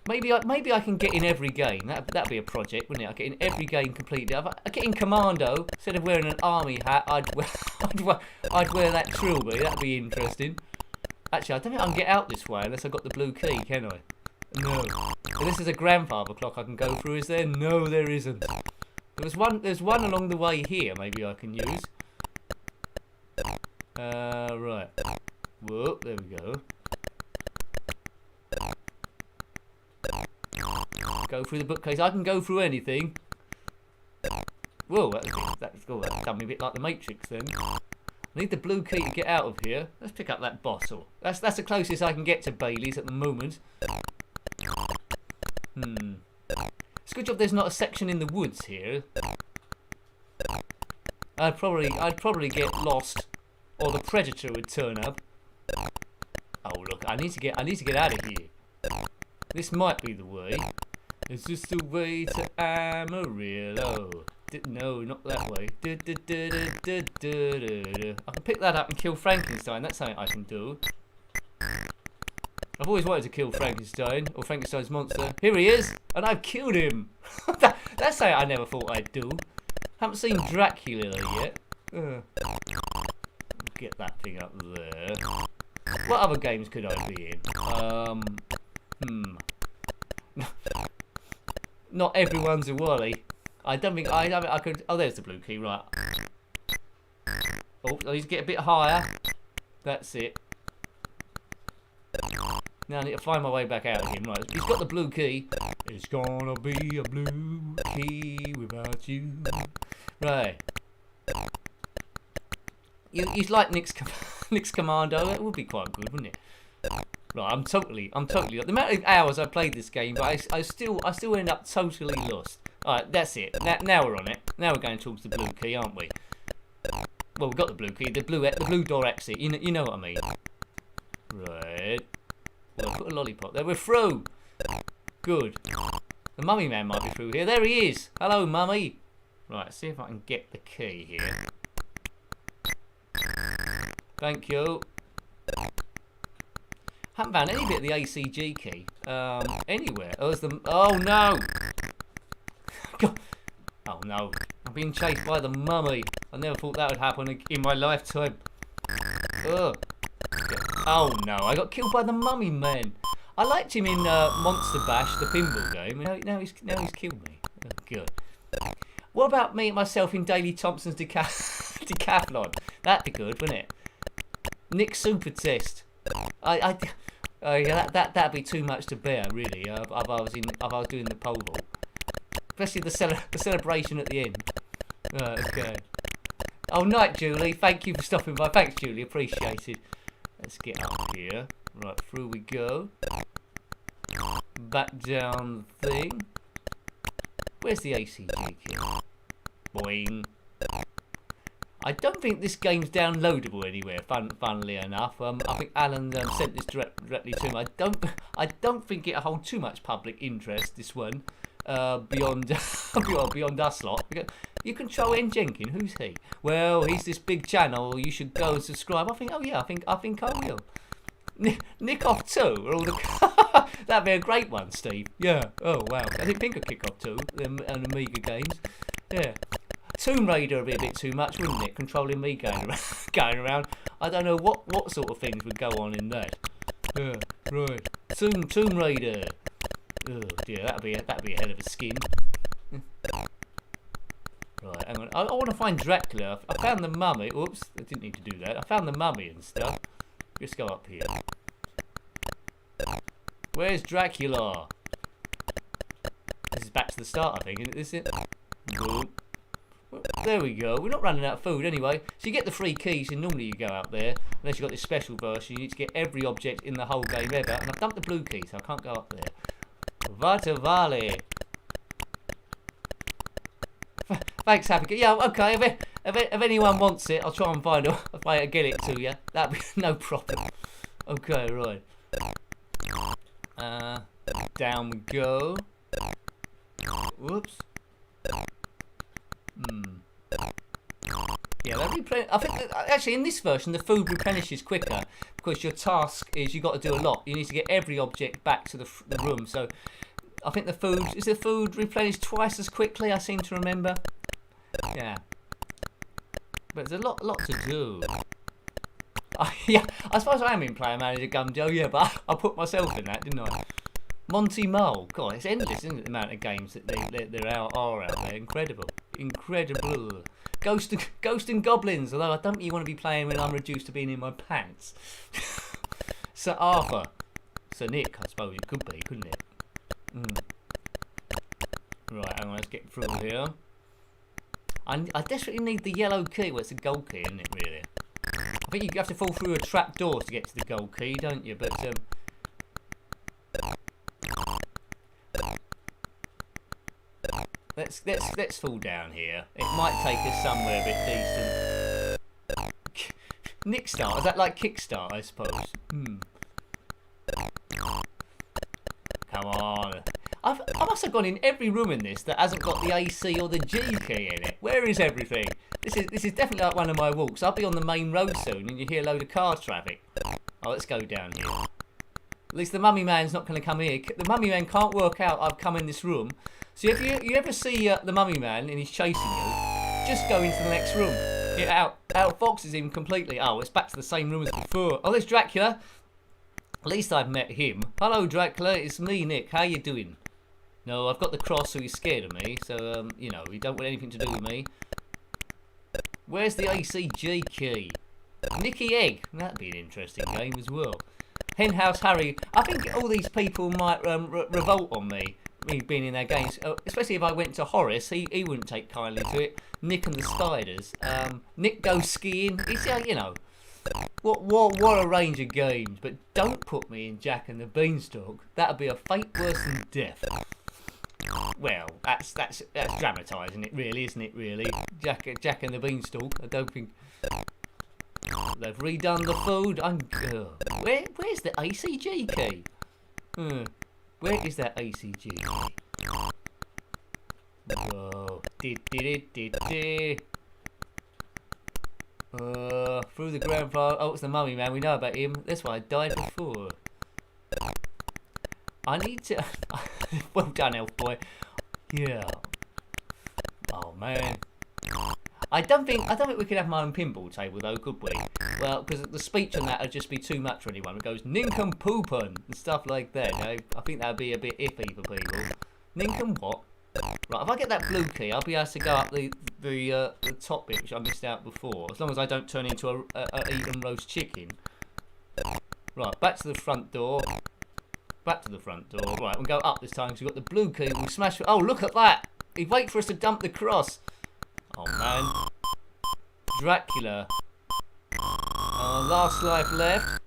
A: Maybe I can get in every game. That'd be a project, wouldn't it? I get in every game completely. I get in Commando instead of wearing an army hat. I'd wear that trilby. That'd be interesting. Actually, I don't think I can get out this way unless I've got the blue key, can I? No. So this is a grandfather clock I can go through. Is there? No, there isn't. There's one along the way here. Maybe I can use. Right. Whoop. There we go. Go through the bookcase. I can go through anything. Whoa, that's done me a bit like the Matrix then. I need the blue key to get out of here. Let's pick up that bottle. That's the closest I can get to Bailey's at the moment. It's a good job there's not a section in the woods here. I'd probably get lost, or the predator would turn up. Oh look, I need to get out of here. This might be the way. Is this the way to Amarillo? No, not that way. I can pick that up and kill Frankenstein. That's something I can do. I've always wanted to kill Frankenstein, or Frankenstein's monster. Here he is, and I've killed him. That's something I never thought I'd do. Haven't seen Dracula yet. Get that thing up there. What other games could I be in? Not everyone's a Wally. I don't think I could. Oh, there's the blue key, right. Oh, I need to get a bit higher. That's it. Now I need to find my way back out again. Right, he's got the blue key. It's gonna be a blue key without you. Right. He's like Nick's Commando. It would be quite good, wouldn't it? Right, I'm totally. The amount of hours I played this game, but I still end up totally lost. All right, that's it. Now we're on it. Now we're going towards the blue key, aren't we? Well, we've got the blue key, the blue door exit. You know what I mean? Right. Well, put a lollipop there. We're through. Good. The mummy man might be through here. There he is. Hello, mummy. Right, see if I can get the key here. Thank you. Haven't found any bit of the ACG key anywhere. Oh no! God. Oh no! I'm being chased by the mummy. I never thought that would happen in my lifetime. Ugh. Oh no! I got killed by the mummy man. I liked him in Monster Bash, the pinball game. Now he's killed me. Oh good. What about me and myself in Daley Thompson's decathlon? That'd be good, wouldn't it? Nick Super Test. Yeah, that'd be too much to bear, really. If I was doing the pole vault, especially the celebration at the end. Okay. Oh, night, Julie. Thank you for stopping by. Thanks, Julie. Appreciated. Let's get up here. Right, through we go. Back down the thing. Where's the ACG key? Boing. I don't think this game's downloadable anywhere. Funnily enough, I think Alan sent this directly to me. I don't think it'll hold too much public interest. This one, beyond us lot. You control Njenkin. Who's he? Well, he's this big channel. You should go and subscribe. I think. Oh yeah, I think I will. Nick off 2 or all the. That'd be a great one, Steve. Yeah. Oh wow. I think I kick off 2 and Amiga games. Yeah. Tomb Raider would be a bit too much, wouldn't it? Controlling me going around. I don't know what sort of things would go on in that. Yeah, right. Tomb Raider. Oh dear, that'd be a hell of a skin. Right, hang on. I want to find Dracula. I found the mummy. Oops, I didn't need to do that. I found the mummy and stuff. Let's go up here. Where's Dracula? This is back to the start, I think, isn't this it? Boop. There we go. We're not running out of food anyway. So you get the free keys, and normally you go out there. Unless you've got this special version, you need to get every object in the whole game ever. And I've dumped the blue key, so I can't go up there. Vata Vale. Thanks, Happy. Yeah, okay. If anyone wants it, I'll try and find a way to get it to you. That'd be no problem. Okay, right. Down we go. Whoops. Yeah, I think that, actually in this version the food replenishes quicker because your task is you got to do a lot. You need to get every object back to the room. So I think the food replenished twice as quickly. I seem to remember. Yeah, but there's a lot to do. Yeah, I suppose I am in Player Manager Gumjo. Yeah, but I put myself in that, didn't I? Monty Mole. God, it's endless, isn't it? The amount of games that there are out there. Incredible. Ghost and Goblins. Although I don't really want to be playing when I'm reduced to being in my pants. Sir Arthur. Sir Nick, I suppose it could be, couldn't it? Right, hang on, let's get through here. I desperately need the yellow key. Well, it's a gold key, isn't it, really? I think you have to fall through a trap door to get to the gold key, don't you? But let's fall down here. It might take us somewhere a bit decent. Nickstart, is that like Kickstart, I suppose? Come on. I must have gone in every room in this that hasn't got the AC or the G key in it. Where is everything? This is definitely like one of my walks. I'll be on the main road soon and you hear a load of car traffic. Oh, let's go down here. At least the mummy man's not going to come here. The mummy man can't work out I've come in this room. So if you ever see the mummy man and he's chasing you, just go into the next room. It outfoxes him completely. Oh, it's back to the same room as before. Oh, there's Dracula. At least I've met him. Hello, Dracula. It's me, Nick. How you doing? No, I've got the cross, so he's scared of me. So, you know, he don't want anything to do with me. Where's the ACG key? Nicky Egg. That'd be an interesting game as well. Henhouse Harry. I think all these people might revolt on me being in their games, especially if I went to Horace. He wouldn't take kindly to it. Nick and the Spiders. Nick goes skiing. It's you know, what a range of games. But don't put me in Jack and the Beanstalk. That'd be a fate worse than death. Well, that's dramatising it, really, isn't it? Really, Jack and the Beanstalk. I don't think they've redone the food. Where's the ACG key? Where is that ACG key? Whoa! Through the grandfather. Oh, it's the mummy man. We know about him. That's why I died before. I need to. Well done, elf boy. Yeah. Oh man. I don't think we could have my own pinball table though, could we? Well, because the speech on that would just be too much for anyone. It goes nincompoopin and stuff like that. You know? I think that'd be a bit iffy for people. Nincom what? Right, if I get that blue key, I'll be able to go up the top bit, which I missed out before. As long as I don't turn into a eaten roast chicken. Right, back to the front door. Back to the front door. Right, we'll go up this time because we've got the blue key. We'll smash it. Oh, look at that! He'd wait for us to dump the cross. Oh, man. Dracula. Last life left.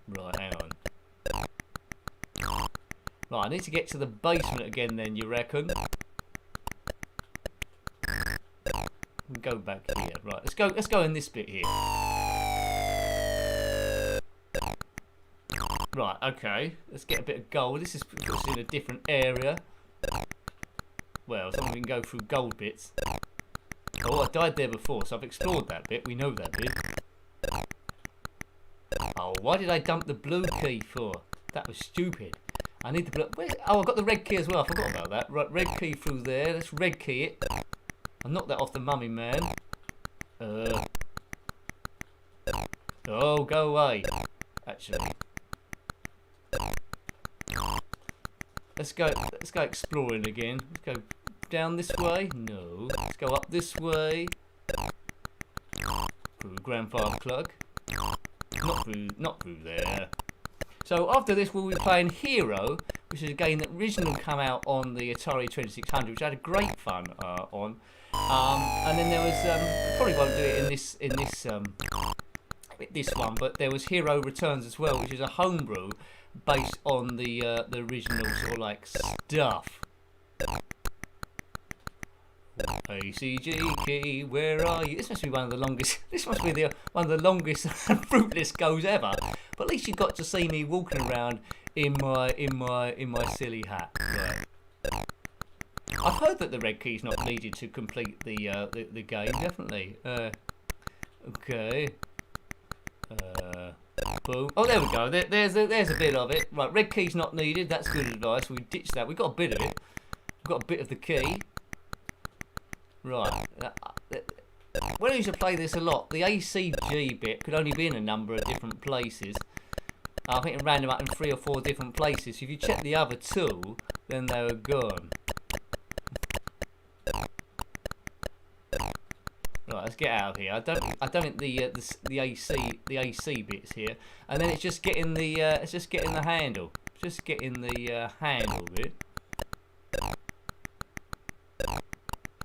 A: Right, hang on. Right, I need to get to the basement again then, you reckon? We'll go back here. Right, let's go in this bit here. Right, okay. Let's get a bit of gold. This is puts us in a different area. Well, so we can go through gold bits. Oh, I died there before, so I've explored that bit. We know that bit. Oh, why did I dump the blue key for? That was stupid. I need the blue. Oh, I've got the red key as well. I forgot about that. Right, red key through there. Let's red key it. I'll knock that off the mummy man. Oh, go away. Actually. Let's go exploring again. Let's go down this way. No. Let's go up this way. Through Grandfather Clug. Not through there. So after this we'll be playing H.E.R.O, which is a game that originally came out on the Atari 2600, which I had a great fun on. And then there was probably won't do it in this one, but there was H.E.R.O Returns as well, which is a homebrew based on the original sort of like stuff. ACG key, where are you? This must be one of the longest. This must be one of the longest fruitless goes ever. But at least you got to see me walking around in my silly hat. Right. I've heard that the red key is not needed to complete the game. Definitely. Okay. Boom. Oh, there we go. There's a bit of it. Right, red key's not needed. That's good advice. We ditched that. We got a bit of it. We've got a bit of the key. Right. When I used to play this a lot, the ACG bit could only be in a number of different places. I think it ran them up in 3 or 4 different places. If you check the other 2, then they were gone. Right, let's get out of here. I don't think the AC bits here, and then it's just getting the handle. Just getting the handle bit.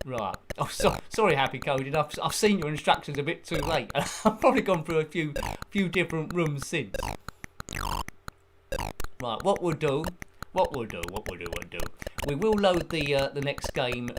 A: Right. Oh, sorry, Happy Coding. I've seen your instructions a bit too late. I've probably gone through a few different rooms since. Right. What we'll do. We will load the next game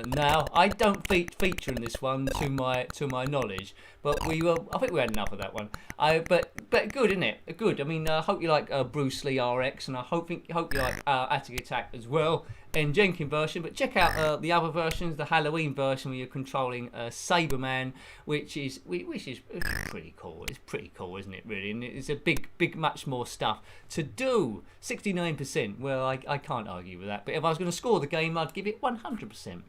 A: now. I don't feature in this one to my knowledge, but we will. I think we had enough of that one. But good, isn't it? Good. I mean, I hope you like Bruce Lee RX, and I hope you like Atic Atac as well. Njenkin version, but check out the other versions, the Halloween version where you're controlling Saberman, which is pretty cool. It's pretty cool, isn't it? Really, and it's a big much more stuff to do. 69%. Well, I can't argue with that. But if I was going to score the game, I'd give it 100%.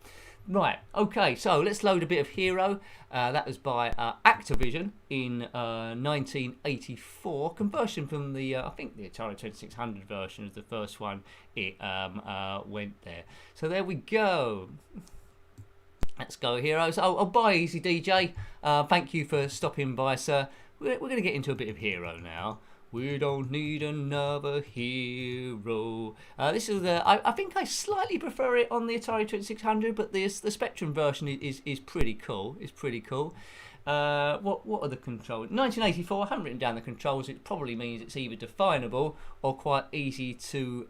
A: Right, okay, so let's load a bit of Hero. That was by Activision in 1984. Conversion from the, I think the Atari 2600 version is the first one it went there. So there we go. Let's go, Heroes. Oh, bye, Easy DJ. Thank you for stopping by, sir. We're going to get into a bit of Hero now. We don't need another hero. This is I think I slightly prefer it on the Atari 2600, but the Spectrum version is pretty cool. It's pretty cool. What are the controls? 1984. I haven't written down the controls. It probably means it's either definable or quite easy to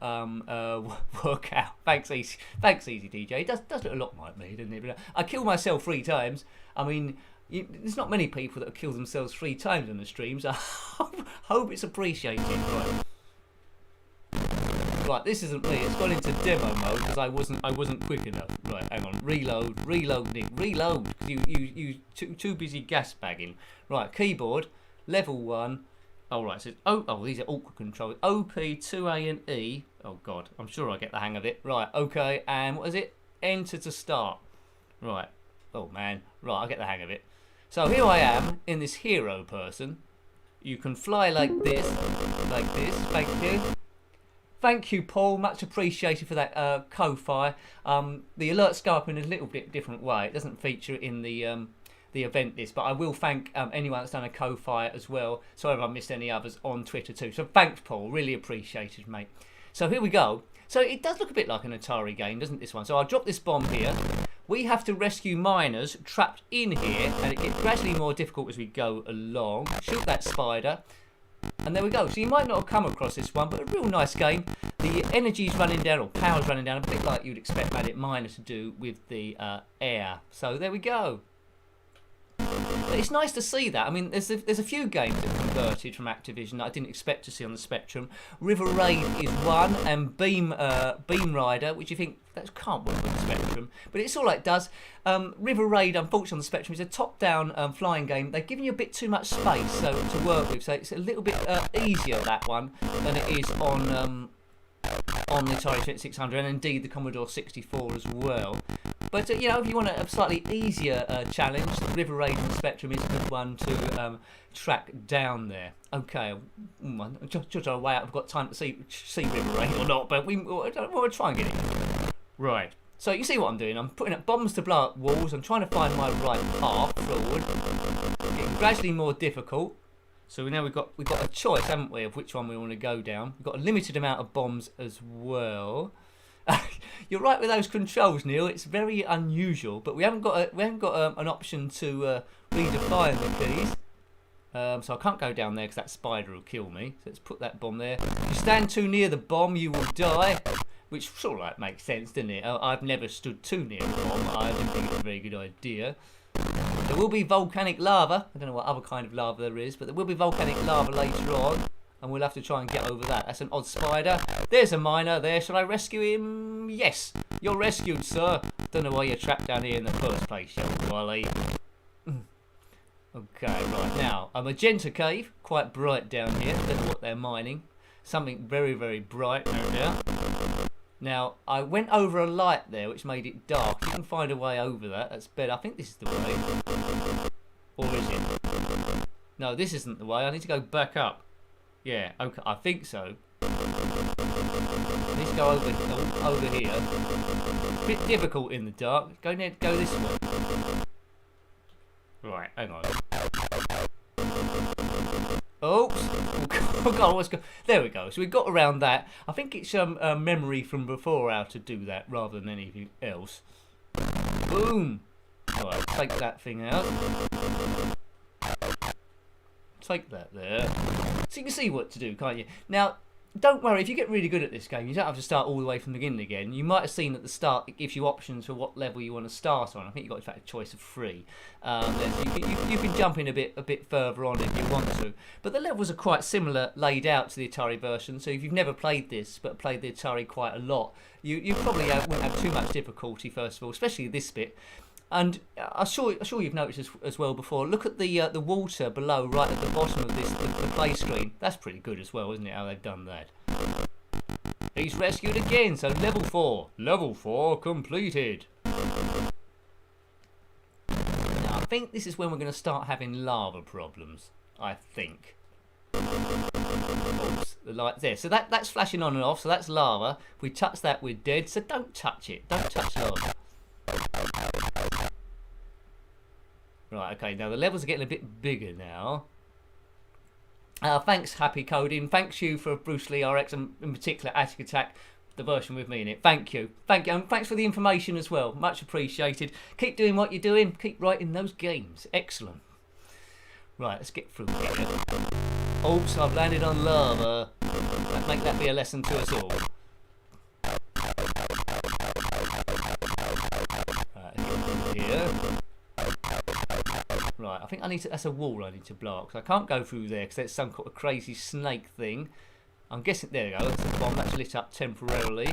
A: work out. Thanks, Easy DJ. It does look a lot like me, doesn't it? I killed myself 3 times. I mean, there's not many people that have killed themselves 3 times on the streams. I hope it's appreciated. Right, this isn't me. It's gone into demo mode because I wasn't quick enough. Right, hang on. Reload, Nick. Reload. You too busy gas bagging. Right, keyboard, level 1. Oh right, so these are awkward controls. OP, 2A and E. Oh god, I'm sure I get the hang of it. Right, okay, and what is it? Enter to start. Right. Oh man. Right, I get the hang of it. So here I am in this hero person. You can fly like this. Thank you. Thank you, Paul. Much appreciated for that Ko-Fi. The alerts go up in a little bit different way. It doesn't feature in the event list, but I will thank anyone that's done a Ko-Fi as well. Sorry if I missed any others on Twitter too. So thanks, Paul. Really appreciated, mate. So here we go. So it does look a bit like an Atari game, doesn't this one? So I'll drop this bomb here. We have to rescue miners trapped in here, and it gets gradually more difficult as we go along. Shoot that spider, and there we go. So you might not have come across this one, but a real nice game. The energy's running down, or power's running down, a bit like you'd expect Magic Miner to do with the air. So there we go. But it's nice to see that. I mean, there's a few games that converted from Activision that I didn't expect to see on the Spectrum. River Raid is one, and Beam Rider, which you think that can't work on the Spectrum, but it's all it does. River Raid, unfortunately, on the Spectrum is a top-down flying game. They've given you a bit too much space to work with, so it's a little bit easier, that one, than it is on the Atari 2600 and indeed the Commodore 64 as well. But you know, if you want a slightly easier challenge, the River Raid on the Spectrum is a good one to track down there. Okay, just on the way out, I've got time to see River Raid or not, but we'll try and get it. Right. So you see what I'm doing? I'm putting up bombs to blow up walls. I'm trying to find my right path forward. Getting gradually more difficult. So now we've got a choice, haven't we, of which one we want to go down. We've got a limited amount of bombs as well. You're right with those controls, Neil. It's very unusual, but we haven't got an option to redefine the keys. So I can't go down there because that spider will kill me. So let's put that bomb there. If you stand too near the bomb, you will die. Which sort of like makes sense, doesn't it? I've never stood too near a bomb. I don't think it's a very good idea. There will be volcanic lava. I don't know what other kind of lava there is, but there will be volcanic lava later on. And we'll have to try and get over that. That's an odd spider. There's a miner there. Shall I rescue him? Yes. You're rescued, sir. Don't know why you're trapped down here in the first place, young Wally. Okay, right. Now, a magenta cave. Quite bright down here. Don't know what they're mining. Something very, very bright, no doubt. Now, I went over a light there, which made it dark. If you can find a way over that, that's better. I think this is the way. Or is it? No, this isn't the way. I need to go back up. Yeah, okay, I think so. Let's go over here. A bit difficult in the dark. Go this way. Right, hang on. Oops. Oh God, what's going? There we go. So we got around that. I think it's memory from before how to do that rather than anything else. Boom. All right, take that thing out. Take that there. So you can see what to do, can't you? Now, don't worry, if you get really good at this game, you don't have to start all the way from the beginning again. You might have seen at the start it gives you options for what level you want to start on. I think you've got, in fact, a choice of 3. You can jump in a bit further on if you want to. But the levels are quite similar laid out to the Atari version, so if you've never played this, but played the Atari quite a lot, you probably won't have too much difficulty, first of all, especially this bit. And I'm sure you've noticed as well before. Look at the water below, right at the bottom of this, the play screen. That's pretty good as well, isn't it? How they've done that. He's rescued again. So level 4 completed. think this is when we're going to start having lava problems. I think. Oops, the light's there. So that's flashing on and off, so that's lava. If we touch that, we're dead, so don't touch it. Don't touch lava. Right, okay, now the levels are getting a bit bigger now. Thanks, Happy Coding. Thanks you for Bruce Lee RX, and in particular Atic Atac, the version with me in it. Thank you. Thank you. And thanks for the information as well. Much appreciated. Keep doing what you're doing. Keep writing those games. Excellent. Right, let's get through here. Oops, I've landed on lava. Make that be a lesson to us all. Right, here. Right, I think I need to. That's a wall I need to blow up, because I can't go through there because there's some kind of crazy snake thing. I'm guessing. There we go. That's the bomb that's lit up temporarily.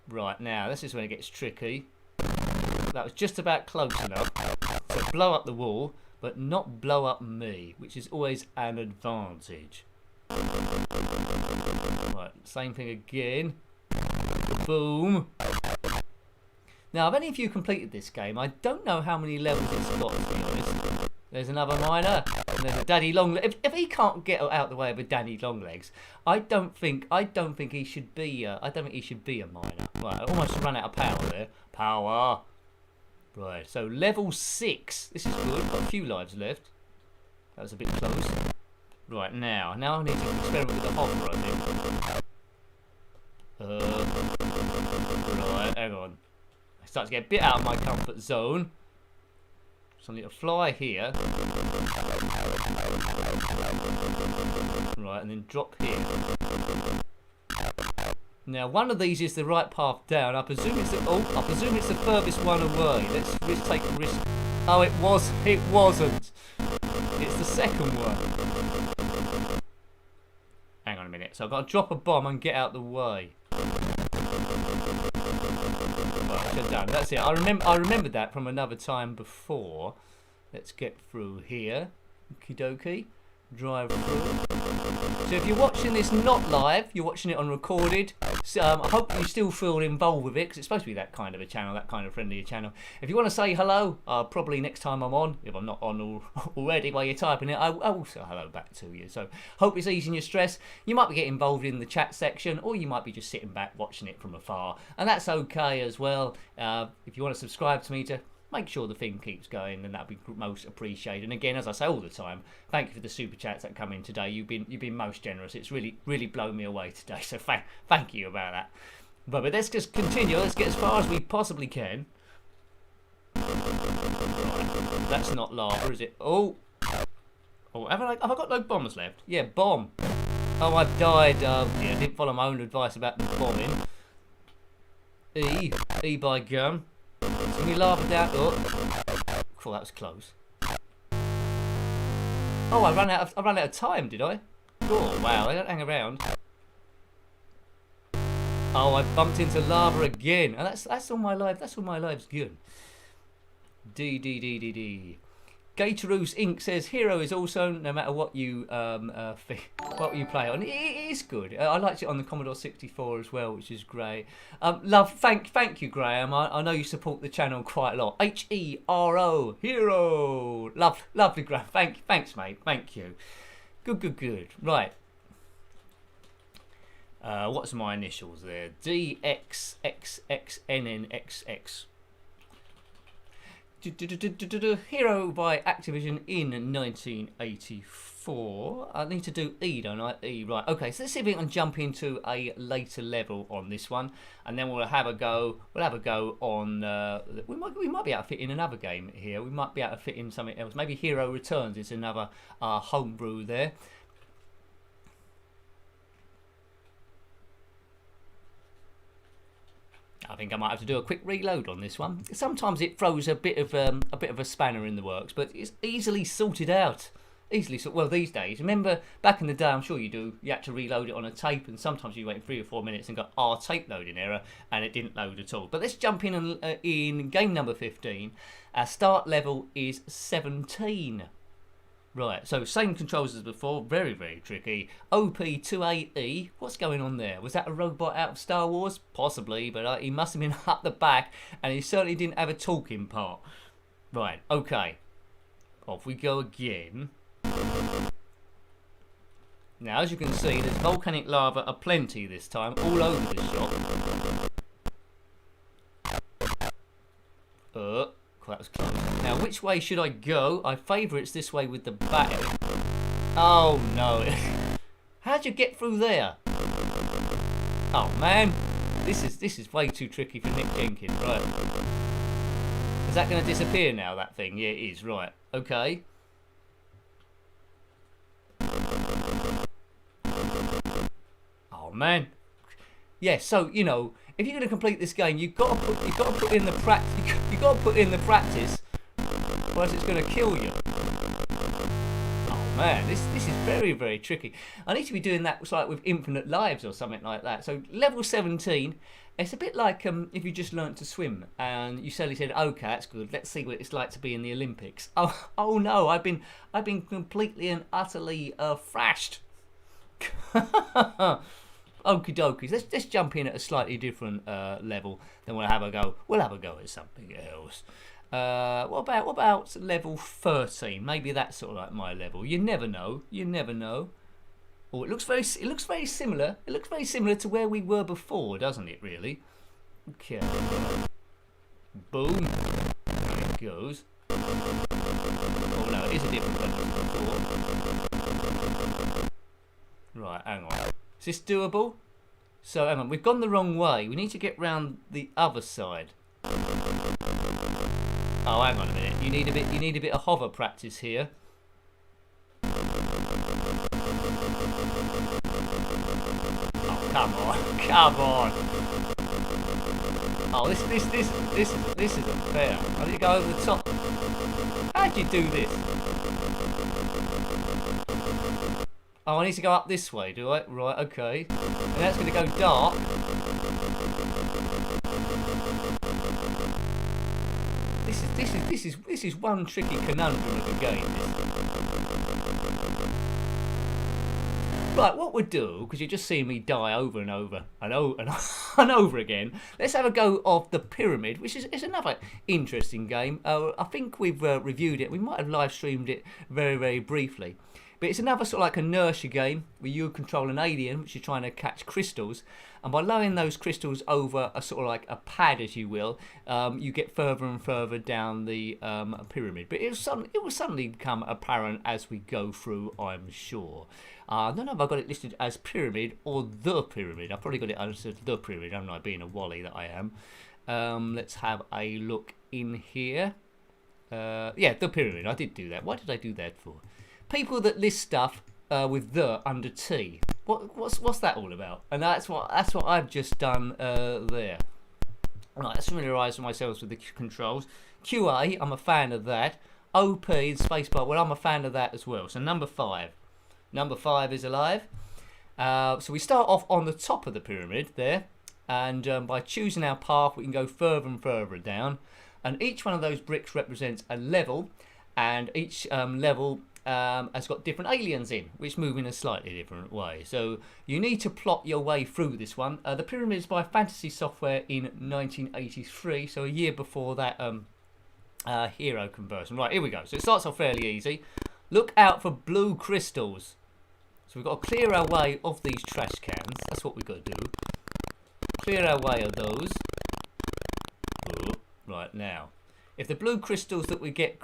A: Right, now this is when it gets tricky. That was just about close enough to blow up the wall, but not blow up me, which is always an advantage. Right, same thing again. Boom. Now, have any of you completed this game? I don't know how many levels it's got, to be honest. There's another miner, and there's a Daddy Longlegs. If he can't get out the way of a Daddy Longlegs, I don't think he should be. I don't think he should be a miner. Right, I almost run out of power there. Power. Right, so level 6. This is good. Got a few lives left. That was a bit close. Right, now I need to experiment with the hover, I think. Right, hang on. I start to get a bit out of my comfort zone. So I need to fly here. Right, and then drop here. Now, one of these is the right path down. I presume it's the furthest one away. Let's take a risk. Oh, it wasn't. It's the second one. Hang on a minute. So I've got to drop a bomb and get out the way. Right, done. That's it. I remembered that from another time before. Let's get through here. Okie dokie. Drive through. So if you're watching this not live, you're watching it on recorded. So, I hope you still feel involved with it, because it's supposed to be that kind of a channel, that kind of friendly channel. If you want to say hello, probably next time I'm on, if I'm not on already while you're typing it, I will say hello back to you. So hope it's easing your stress. You might be getting involved in the chat section, or you might be just sitting back watching it from afar, and that's okay as well. If you want to subscribe to me to make sure the thing keeps going, then that'd be most appreciated. And again, as I say all the time, thank you for the super chats that come in today. You've been most generous. It's really blown me away today. So thank you about that. But let's just continue. Let's get as far as we possibly can. Right, that's not lava, is it? Oh, have I got no bombs left? Yeah, bomb. Oh, I've died. Yeah, I didn't follow my own advice about the bombing. E by gum. So we lava down. Oh, that was close. Oh, I ran out of time, did I? Oh, wow, I don't hang around. Oh, I bumped into lava again. And that's all my life. That's all my life's good. D. Gatoros Inc. says Hero is also, no matter what you what you play on, it is good. I liked it on the Commodore 64 as well, which is great. Thank you, Graham. I know you support the channel quite a lot. H.E.R.O. Hero. Lovely, Graham. Thanks, mate. Thank you. Good. Right. What's my initials there? DXXXNNXX. Hero by Activision in 1984. I need to do E, don't I? E, right. Okay, so let's see if we can jump into a later level on this one, and then we'll have a go. We'll have a go on. We might be able to fit in another game here. We might be able to fit in something else. Maybe Hero Returns is another homebrew there. I think I might have to do a quick reload on this one. Sometimes it throws a bit of a spanner in the works, but it's easily sorted out. Well, these days, remember back in the day, I'm sure you do. You had to reload it on a tape, and sometimes you wait 3 or 4 minutes and got tape loading error, and it didn't load at all. But let's jump in in game number 15. Our start level is 17. Right, so same controls as before, very tricky. OP28E, what's going on there? Was that a robot out of Star Wars? Possibly, but he must have been up the back, and he certainly didn't have a talking part. Right, okay. Off we go again. Now, as you can see, there's volcanic lava aplenty this time, all over the shop. That was close. Now, which way should I go? I favour it's this way with the battery. Oh, no. How'd you get through there? Oh, man. This is way too tricky for Njenkin. Right. Is that going to disappear now, that thing? Yeah, it is. Right. Okay. Oh, man. Yeah, so, you know, if you're going to complete this game, you've got to put in the practice. You've got to put in the practice, or else it's going to kill you. Oh man, this is very, very tricky. I need to be doing that like with infinite lives or something like that. So level 17, it's a bit like if you just learnt to swim and you suddenly said, okay, that's good. Let's see what it's like to be in the Olympics. Oh no, I've been completely and utterly thrashed. Okie dokies. Let's jump in at a slightly different level. Then we'll have a go. We'll have a go at something else. What about level 13? Maybe that's sort of like my level. You never know. You never know. Oh, it looks very similar. It looks very similar to where we were before, doesn't it? Really. Okay. Boom. There it goes. Oh no, it is a different level than before. Right, hang on. Is this doable? So, hang on, we've gone the wrong way. We need to get round the other side. Oh, hang on a minute. You need a bit of hover practice here. Oh, come on. Come on. Oh, this isn't fair. I need to go over the top. How'd you do this? Oh, I need to go up this way, do I? Right, okay. And that's going to go dark. This is one tricky conundrum of a game. Right, what we'll do, because you're just seeing me die over and over and over again. Let's have a go of The Pyramid, which is another interesting game. I think we've reviewed it. We might have live streamed it very, very briefly. But it's another sort of like inertia game where you control an alien which you're trying to catch crystals, and by lowering those crystals over a sort of like a pad, as you will, you get further and further down the pyramid. But it will suddenly become apparent as we go through, I'm sure. I don't know if I got it listed as Pyramid or The Pyramid. I probably got it as The Pyramid, haven't I, being a wally that I am. Let's have a look in here. Yeah, The Pyramid. I did do that. Why did I do that for? People that list stuff with the under T. What's that all about? And that's what I've just done there. Right, let's familiarise myself with the controls. QA, I'm a fan of that. OP and spacebar, well, I'm a fan of that as well. So number 5. Number 5 is alive. So we start off on the top of the pyramid there, and by choosing our path, we can go further and further down. And each one of those bricks represents a level, and each level has got different aliens in, which move in a slightly different way. So you need to plot your way through this one. The Pyramid is by Fantasy Software in 1983, so a year before that H.E.R.O conversion. Right, here we go. So it starts off fairly easy. Look out for blue crystals. So we've got to clear our way of these trash cans. That's what we've got to do. Clear our way of those. Oh, right, now. If the blue crystals that we get...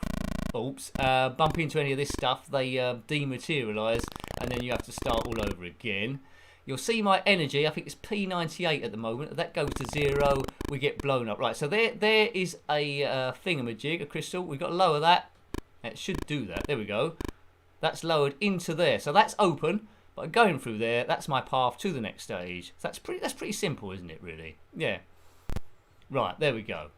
A: Oops, bump into any of this stuff, they dematerialise, and then you have to start all over again. You'll see my energy, I think it's P98 at the moment. If that goes to 0, we get blown up. Right, so there is a thingamajig, a crystal. We've got to lower that. It should do that. There we go. That's lowered into there. So that's open, but going through there, that's my path to the next stage. So that's pretty simple, isn't it, really? Yeah. Right, there we go.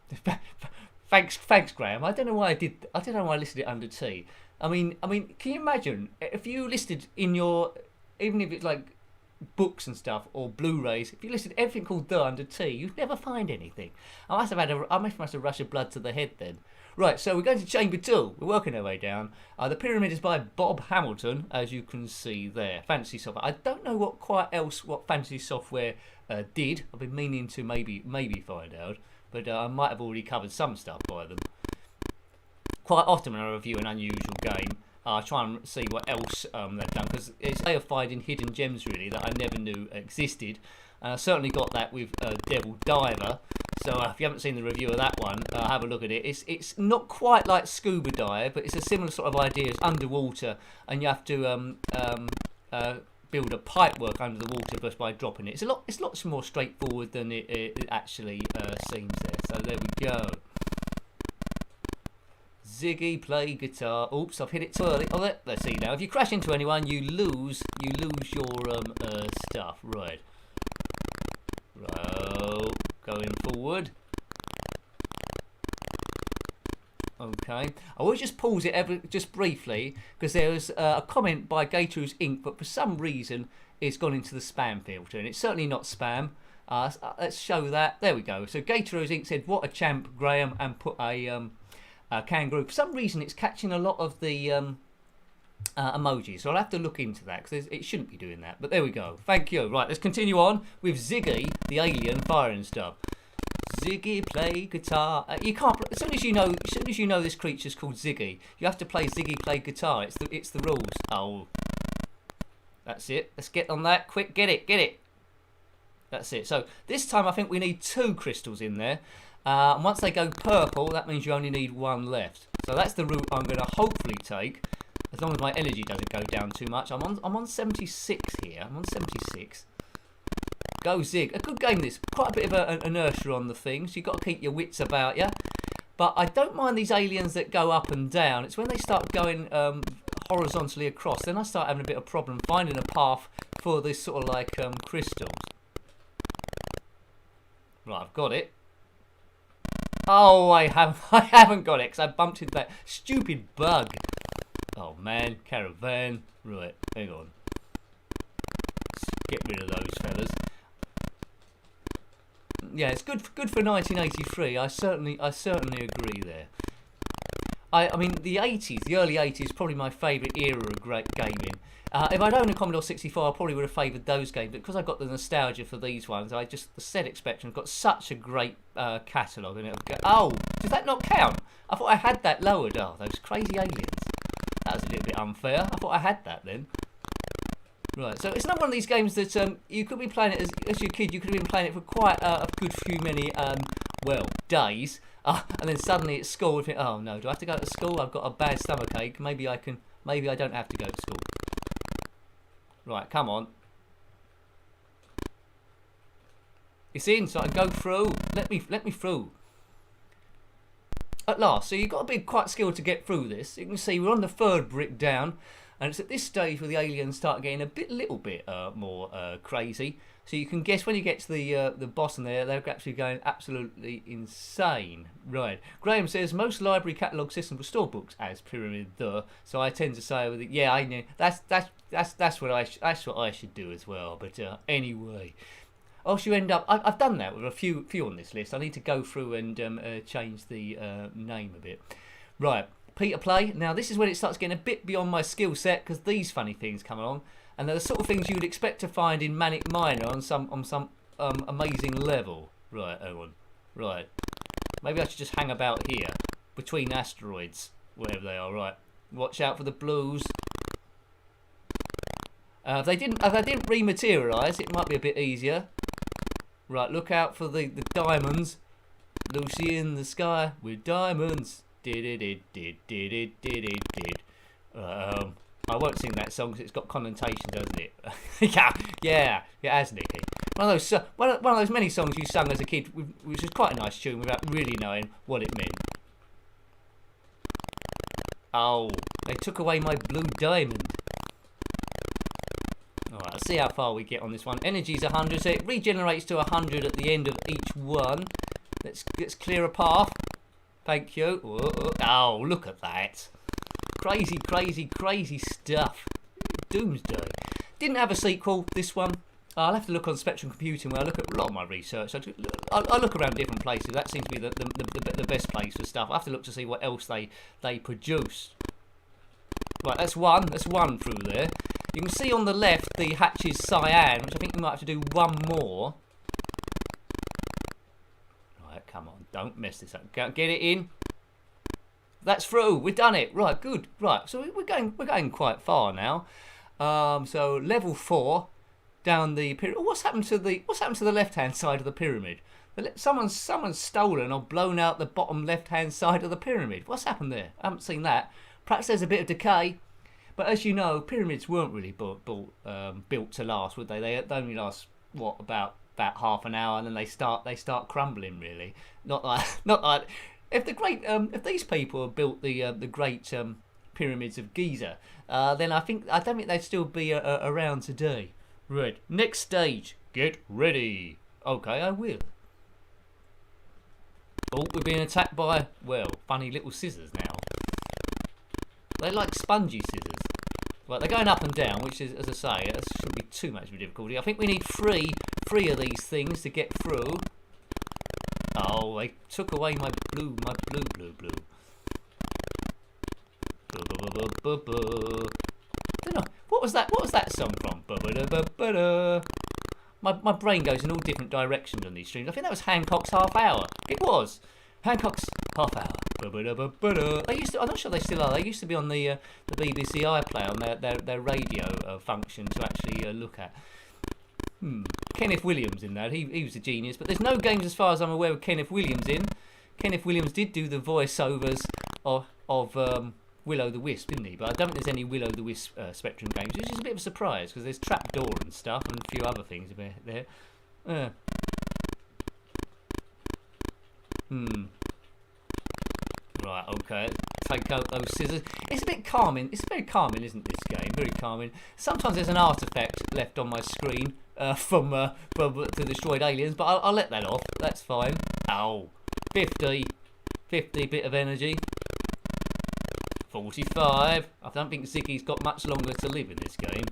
A: Thanks, Graham. I don't know why I listed it under T. I mean, can you imagine if you listed in your, even if it's like books and stuff or Blu-rays, if you listed everything called the under T, you'd never find anything. I must have rushed of blood to the head then. Right, so we're going to Chamber 2. We're working our way down. The Pyramid is by Bob Hamilton, as you can see there. Fantasy Software. I don't know what Fantasy Software did. I've been meaning to maybe find out. But I might have already covered some stuff by them. quite often when I review an unusual game, I try and see what else they've done, because it's deified in hidden gems really that I never knew existed. And I certainly got that with Devil Diver. So if you haven't seen the review of that one, have a look at it. It's not quite like Scuba Dive, but it's a similar sort of idea. It's underwater, and you have to build a pipework under the water just by dropping it. It's lots more straightforward than it actually seems there. So there we go. Ziggy, play guitar. Oops, I've hit it too early. Oh, let's see now. If you crash into anyone, you lose your stuff. Right. Going forward. Okay. I will just pause it just briefly, because there was a comment by Gator's Inc. but for some reason it's gone into the spam filter, and it's certainly not spam. Let's show that. There we go. So Gator's Inc. said, "What a champ, Graham," and put a kangaroo. For some reason it's catching a lot of the emojis, so I'll have to look into that, because it shouldn't be doing that. But there we go. Thank you. Right, let's continue on with Ziggy, the alien firing stuff. Ziggy, play guitar. You can't. As soon as you know this creature's called Ziggy, you have to play Ziggy, play guitar. It's the rules. Oh, that's it. Let's get on that. Quick, get it. That's it. So this time I think we need 2 crystals in there. And once they go purple, that means you only need 1 left. So that's the route I'm going to hopefully take, as long as my energy doesn't go down too much. I'm on 76 here. I'm on 76. Go Zig. A good game this. Quite a bit of an inertia on the thing, so you've got to keep your wits about you. But I don't mind these aliens that go up and down. It's when they start going horizontally across, then I start having a bit of problem finding a path for this sort of like crystals. Right, I've got it. Oh, I haven't got it, because I bumped into that stupid bug. Oh man, caravan. Right, hang on. Let's get rid of those fellas. Yeah, it's good for 1983. I certainly agree there. I mean, the 80s, the early 80s, probably my favourite era of great gaming. If I'd owned a Commodore 64, I probably would have favoured those games, but because I've got the nostalgia for these ones, the ZX Spectrum got such a great catalogue, and oh, does that not count? I thought I had that lowered. Oh, those crazy aliens. That was a little bit unfair. I thought I had that then. Right, so it's not one of these games that you could be playing it as your kid. You could have been playing it for quite a good few well, days, and then suddenly at school you think, oh no, do I have to go to school? I've got a bad stomach ache. Maybe I don't have to go to school. Right, come on. It's in, so I can go through. Let me through. At last, so you've got to be quite skilled to get through this. You can see we're on the 3rd brick down, and it's at this stage where the aliens start getting a little bit more crazy. So you can guess when you get to the boss in there, they're actually going absolutely insane. Right. Graham says most library catalogue systems will store books as Pyramid the. So I tend to say with it, yeah, I know that's what I should do as well. But anyway. Also, you end up. I've done that with a few on this list. I need to go through and change the name a bit. Right, Peter Play. Now this is when it starts getting a bit beyond my skill set, because these funny things come along, and they're the sort of things you would expect to find in Manic Miner on some amazing level. Right, hang on. Right, maybe I should just hang about here between asteroids, wherever they are. Right, watch out for the blues. If they didn't rematerialise, it might be a bit easier. Right, look out for the diamonds. Lucy in the sky with diamonds. I won't sing that song because it's got connotation, doesn't it? yeah, it has, Nicky. One of those many songs you sung as a kid, which was quite a nice tune without really knowing what it meant. Oh, they took away my blue diamond. Alright, let's see how far we get on this one. Energy's 100, so it regenerates to 100 at the end of each one. Let's clear a path. Thank you. Oh, look at that. Crazy, crazy, crazy stuff. Doomsday. Didn't have a sequel, this one. I'll have to look on Spectrum Computing where I look at a lot of my research. I look around different places. That seems to be the best place for stuff. I have to look to see what else they produce. Right, that's one through there. You can see on the left the hatches cyan, which I think you might have to do one more. Right, come on, don't mess this up. Get it in. That's through. We've done it. Right, good. Right, so we're going quite far now. So level 4 down the pyramid. What's happened to the left-hand side of the pyramid? Someone's stolen or blown out the bottom left-hand side of the pyramid. What's happened there? I haven't seen that. Perhaps there's a bit of decay. But as you know, pyramids weren't really built to last, would they? They only last about half an hour, and then they start crumbling. Really, not like if these people had built the great pyramids of Giza, then I don't think they'd still be around today. Right, next stage, get ready. Okay, I will. Oh, we're being attacked by funny little scissors now. They like spongy scissors. Right, they're going up and down, which is, as I say, it shouldn't be too much of a difficulty. I think we need three of these things to get through. Oh, they took away my blue. Don't know. What was that song from? My brain goes in all different directions on these streams. I think that was Hancock's Half Hour. It was Hancock's Half Hour. I'm not sure they still are. They used to be on the BBC iPlayer on their radio function to actually look at. Kenneth Williams in that. He was a genius. But there's no games, as far as I'm aware, with Kenneth Williams in. Kenneth Williams did do the voiceovers of Will-O the Wisp, didn't he? But I don't think there's any Will-O the Wisp Spectrum games, which is a bit of a surprise because there's Trapdoor and stuff and a few other things there. Right, okay. Take out those scissors. It's a bit calming. It's very calming, isn't this game? Very calming. Sometimes there's an artifact left on my screen from the destroyed aliens, but I'll let that off. That's fine. Ow. 50 bit of energy. 45. I don't think Ziggy's got much longer to live in this game.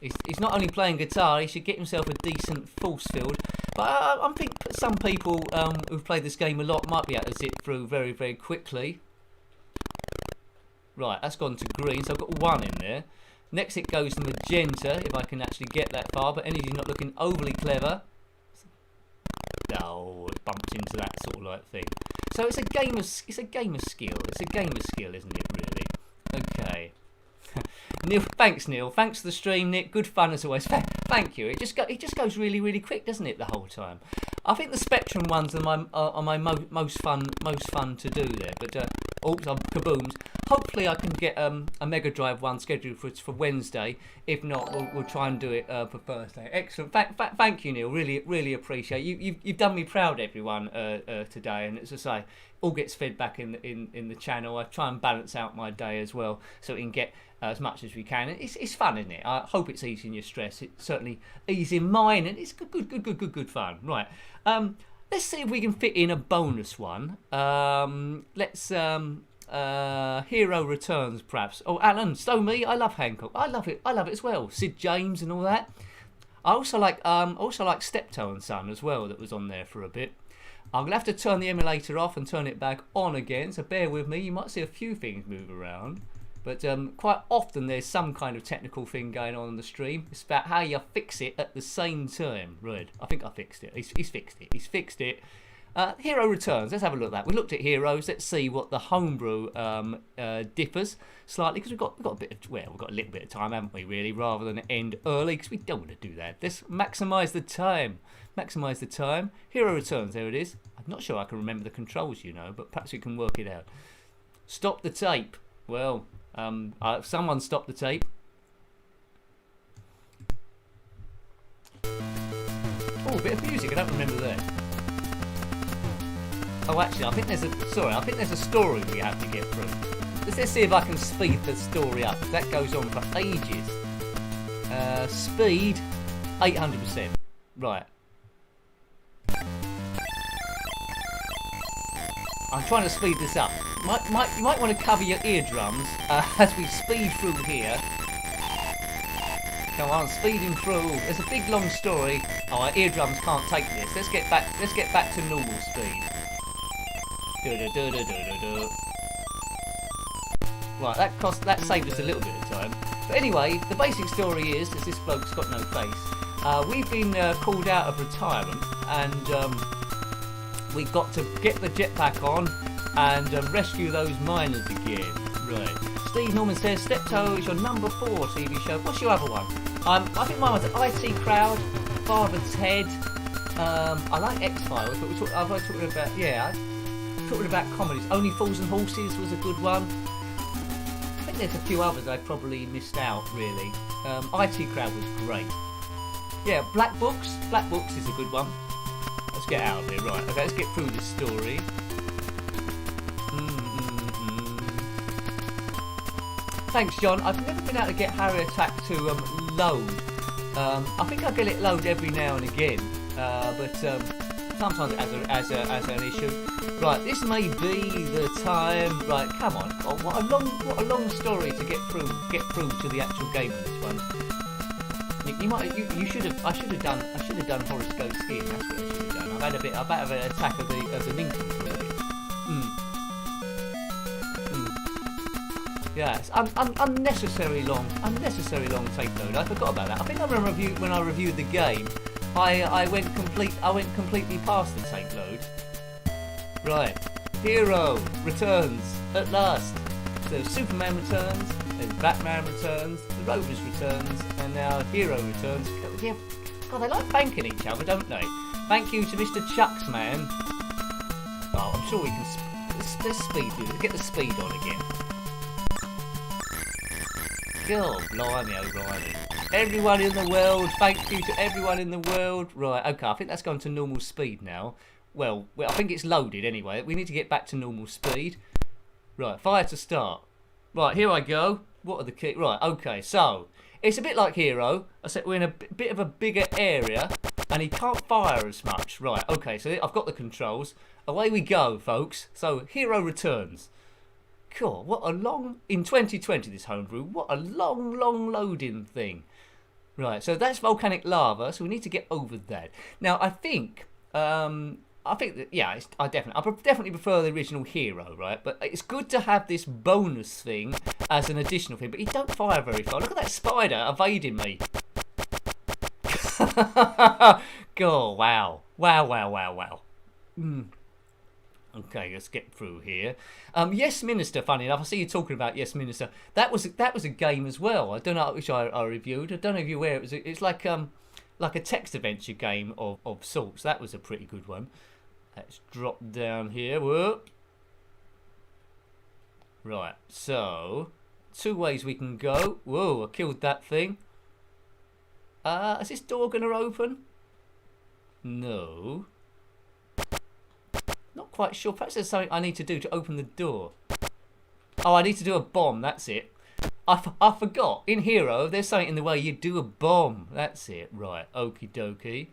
A: He's not only playing guitar, he should get himself a decent force field. But I think some people who've played this game a lot might be able to zip through very, very quickly. Right, that's gone to green, so I've got 1 in there. Next it goes to magenta, if I can actually get that far, but energy's not looking overly clever. Oh, it bumped into that sort of like thing. So it's a game of skill. It's a game of skill, isn't it, really? Okay. Neil, thanks Neil. Thanks for the stream, Nick. Good fun as always. Thank you. It just goes really, really quick, doesn't it, the whole time? I think the Spectrum ones are my most fun to do there. But oops, I'm kabooms. Hopefully I can get a Mega Drive one scheduled for Wednesday. If not, we'll try and do it for Thursday. Excellent. Thank you, Neil. Really appreciate you've done me proud, everyone, today. And as I say, all gets fed back in the channel. I try and balance out my day as well, so we can get as much as we can. It's fun, isn't it? I hope it's easing your stress. It's certainly easing mine, and it's good fun. Right. Let's see if we can fit in a bonus one. Let's H.E.R.O Returns, perhaps. Oh, Alan, Stow Me. I love Hancock. I love it as well. Sid James and all that. I also like Steptoe and Son as well. That was on there for a bit. I'm gonna have to turn the emulator off and turn it back on again. So bear with me. You might see a few things move around. But quite often there's some kind of technical thing going on the stream. It's about how you fix it at the same time. Right, I think I fixed it. He's fixed it. H.E.R.O Returns. Let's have a look at that. We looked at Heroes. Let's see what the homebrew differs slightly, because we've got a little bit of time, haven't we? Really, rather than end early, because we don't want to do that. Let's maximise the time. H.E.R.O Returns. There it is. I'm not sure I can remember the controls, but perhaps we can work it out. Stop the tape. Well. Someone stopped the tape. Oh, a bit of music. I don't remember that. Oh, actually, I think there's a story we have to get through. Let's see if I can speed the story up. That goes on for ages. Speed 800%. Right. I'm trying to speed this up. You might want to cover your eardrums as we speed through here. Come on, speeding through. There's a big long story. Oh, our eardrums can't take this. Let's get back to normal speed. Right, that saved us a little bit of time. But anyway, the basic story is that this bloke's got no face. We've been called out of retirement, and we got to get the jetpack on and rescue those miners again. Right. Steve Norman says, Steptoe is your number 4 TV show. What's your other one? I think mine was IT Father Ted. I like X-Files, but I've talking about, yeah, talking about comedies. Only Fools and Horses was a good one. I think there's a few others I probably missed out, really. IT Crowd was great. Yeah, Black Books is a good one. Let's get out of here, right. Okay, let's get through this story. Thanks, John. I've never been able to get H.E.R.O Attack to load. I think I get it load every now and again, but sometimes as an issue. Right, this may be the time. Right, come on. Oh, what a long story to get through to the actual game of this one. You should have. I should have done horoscope skiing. That's what I should have done. I've had an attack of the Njenkin. Yeah, it's unnecessary long tape load. I forgot about that. I think when I reviewed the game, I went completely past the tape load. Right, H.E.R.O returns at last. So Superman returns, then Batman returns, the Rovers returns, and now H.E.R.O returns. Yeah, God, they like banking each other, don't they? Thank you to Mr. Chucks Man. Oh, I'm sure we can. Let's speed through it. Get the speed on again. God, blimey, O'Reilly. Everyone in the world, thank you to everyone in the world. Right, okay, I think that's gone to normal speed now. Well, I think it's loaded anyway. We need to get back to normal speed. Right, fire to start. Right, here I go. What are the keys? Right, okay, so it's a bit like H.E.R.O. I said we're in a bit of a bigger area and he can't fire as much. Right, okay, so I've got the controls. Away we go, folks. So H.E.R.O returns. Cool, what a long, in 2020 this homebrew, what a long loading thing. Right, so that's volcanic lava, so we need to get over that. Now, I think that, yeah, I definitely prefer the original H.E.R.O, right? But it's good to have this bonus thing as an additional thing, but he don't fire very far. Look at that spider evading me. God, wow. Okay, let's get through here. Yes, Minister. Funny enough, I see you talking about Yes, Minister. That was a game as well. I don't know which I reviewed. I don't know if you're aware. It was. It's like a text adventure game of sorts. That was a pretty good one. Let's drop down here. Whoop. Right. So, 2 ways we can go. Whoa! I killed that thing. Is this door gonna open? No. Not quite sure. Perhaps there's something I need to do to open the door. Oh, I need to do a bomb. That's it. I forgot. In H.E.R.O, there's something in the way you do a bomb. That's it. Right. Okie dokie.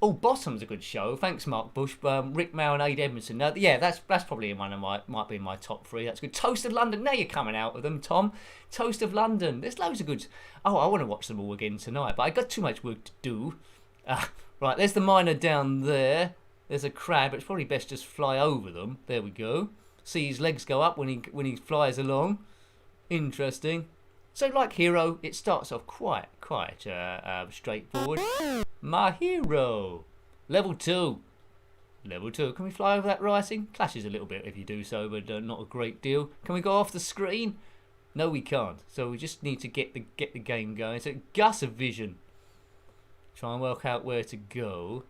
A: Oh, Bottom's a good show. Thanks, Mark Bush. Rick Mail and Aid Edmondson. Yeah, that's probably one of might be in my top 3. That's good. Toast of London. Now you're coming out with them, Tom. Toast of London. There's loads of good. Oh, I want to watch them all again tonight, but I got too much work to do. Right. There's the miner down there. There's a crab, but it's probably best just fly over them. There we go. See his legs go up when he flies along. Interesting. So like H.E.R.O, it starts off quite straightforward. My hero. Level 2. Level 2. Can we fly over that writing? Clashes a little bit if you do so, but not a great deal. Can we go off the screen? No, we can't. So we just need to get the game going. So Gus of Vision. Try and work out where to go.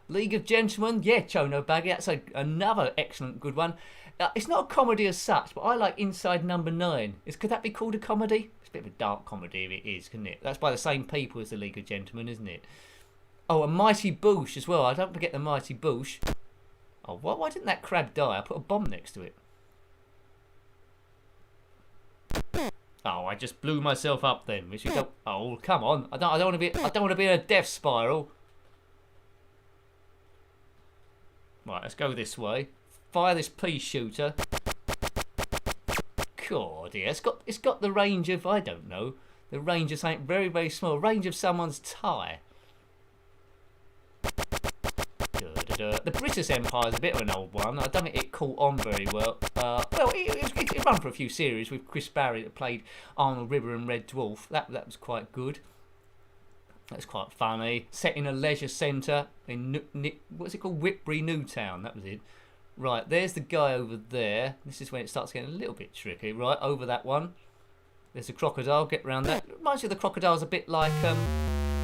A: League of Gentlemen, yeah, Chono Baggy, that's another excellent good one. It's not a comedy as such, but I like Inside Number 9. Could that be called a comedy? It's a bit of a dark comedy if it is, couldn't it? That's by the same people as the League of Gentlemen, isn't it? Oh, a Mighty Boosh as well. I don't forget the Mighty Boosh. Oh, why didn't that crab die? I put a bomb next to it. Oh, I just blew myself up then. We should go. Oh, come on! I don't want to be. I don't want to be in a death spiral. Right, let's go this way. Fire this pea shooter. God, yeah, it's got the range of, I don't know, the range of something very, very small. Range of someone's tie. The British Empire is a bit of an old one. I don't think it caught on very well. Well, it ran for a few series with Chris Barry that played Arnold River and Red Dwarf. That was quite good. That's quite funny. Set in a leisure centre in what's it called? Whitbury, Newtown. That was it. Right, there's the guy over there. This is when it starts getting a little bit tricky. Right, over that one. There's a crocodile. Get round that. Reminds you of the crocodile's a bit like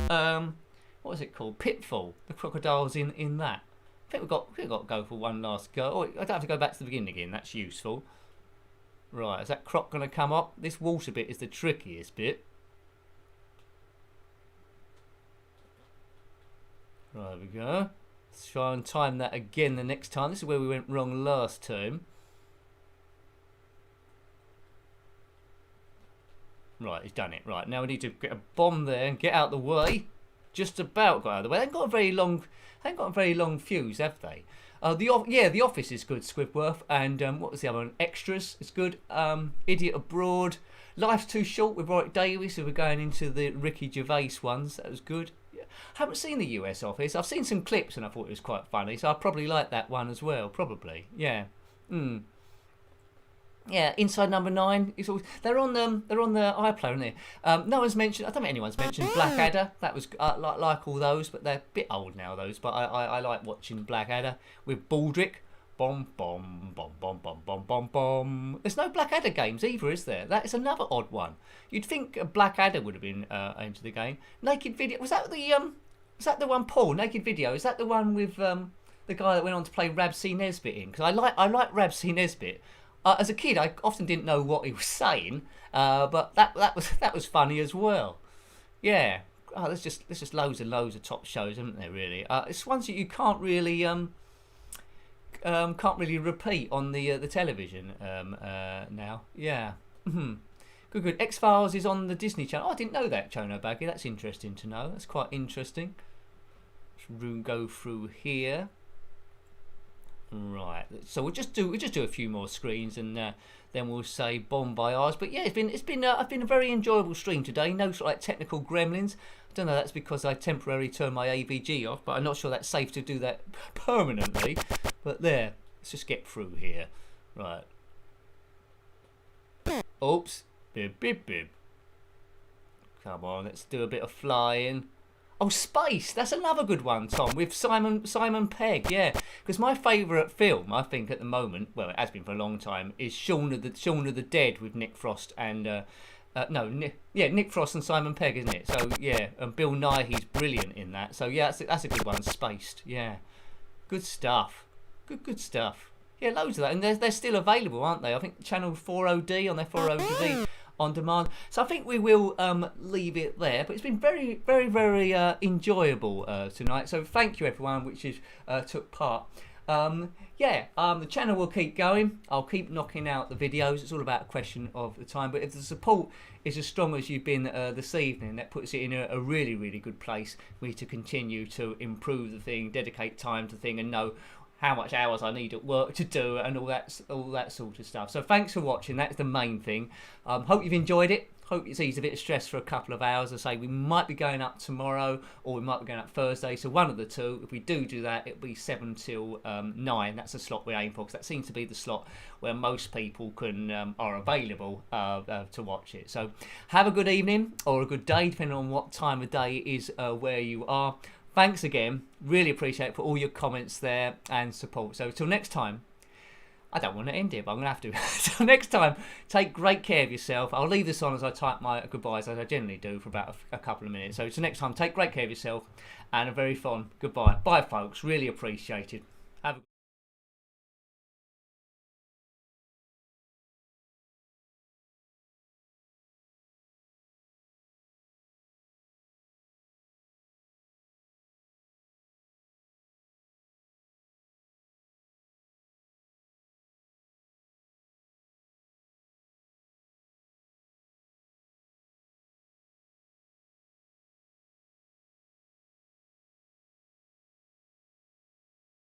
A: what was it called? Pitfall. The crocodile's in that. I think we've got to go for one last go. Oh, I don't have to go back to the beginning again. That's useful. Right, is that croc going to come up? This water bit is the trickiest bit. Right, there we go. Let's try and time that again the next time. This is where we went wrong last time. Right, he's done it. Right, now we need to get a bomb there and get out the way. Just about got out of the way. They ain't got a very long fuse, have they? The Office is good, Squidworth, and what was the other one? Extras is good. Idiot Abroad. Life's Too Short with Warwick Davis, so we're going into the Ricky Gervais ones. That was good. Haven't seen the US Office. I've seen some clips and I thought it was quite funny, so I probably like that one as well. Probably, yeah. Yeah, Inside Number 9 is always they're on the iPlayer, aren't they? No one's mentioned. I don't think anyone's mentioned Blackadder. That was like all those, but they're a bit old now. Those, but I like watching Blackadder with Baldric. Bomb, bomb, bomb, bomb, bomb, bomb, bomb, bomb. There's no Blackadder games either, is there? That is another odd one. You'd think Blackadder would have been into the game. Naked Video was that the one? Paul, Naked Video, is that the one with the guy that went on to play Rab C. Nesbitt in? Because I like Rab C. Nesbitt. As a kid, I often didn't know what he was saying, but that was funny as well. Yeah. Oh, there's just loads and loads of top shows, isn't there? Really, it's ones that you can't really repeat on the television now. Yeah. Good. X-Files is on the Disney Channel. Oh, I didn't know that, Chono Baggy. That's interesting to know. That's quite interesting. Let's go through here. Right. So we'll just do a few more screens and then we'll say bon voyage. But yeah, it's been a very enjoyable stream today. No sort of like technical gremlins. I don't know. That's because I temporarily turned my AVG off, but I'm not sure that's safe to do that permanently. But there. Let's just get through here. Right. Oops. Bib, bib, bib. Come on, let's do a bit of flying. Oh, Space. That's another good one, Tom, with Simon Pegg. Yeah, because my favourite film, I think, at the moment, well, it has been for a long time, is Shaun of the Dead with Nick Frost and Nick Frost and Simon Pegg, isn't it? So yeah, and Bill Nighy, he's brilliant in that. So yeah, that's a good one. Spaced. Yeah, good stuff. Good stuff. Yeah, loads of that, and they're still available, aren't they? I think channel 40D on their 40D on demand. So I think we will leave it there. But it's been very, very, very enjoyable tonight. So thank you everyone which took part. The channel will keep going. I'll keep knocking out the videos. It's all about a question of the time. But if the support is as strong as you've been this evening, that puts it in a really, really good place for me to continue to improve the thing, dedicate time to the thing, and know how much hours I need at work to do and all that sort of stuff. So thanks for watching. That's the main thing. Hope you've enjoyed it. Hope it's eased a bit of stress for a couple of hours. I say we might be going up tomorrow or we might be going up Thursday. So one of the two. If we do that, it'll be 7 till 9. That's the slot we aim for because that seems to be the slot where most people are available to watch it. So have a good evening or a good day, depending on what time of day it is where you are. Thanks again. Really appreciate it for all your comments there and support. So till next time, I don't want to end it, but I'm going to have to. Till next time, take great care of yourself. I'll leave this on as I type my goodbyes, as I generally do, for about a couple of minutes. So till next time, take great care of yourself and a very fond goodbye. Bye, folks. Really appreciated.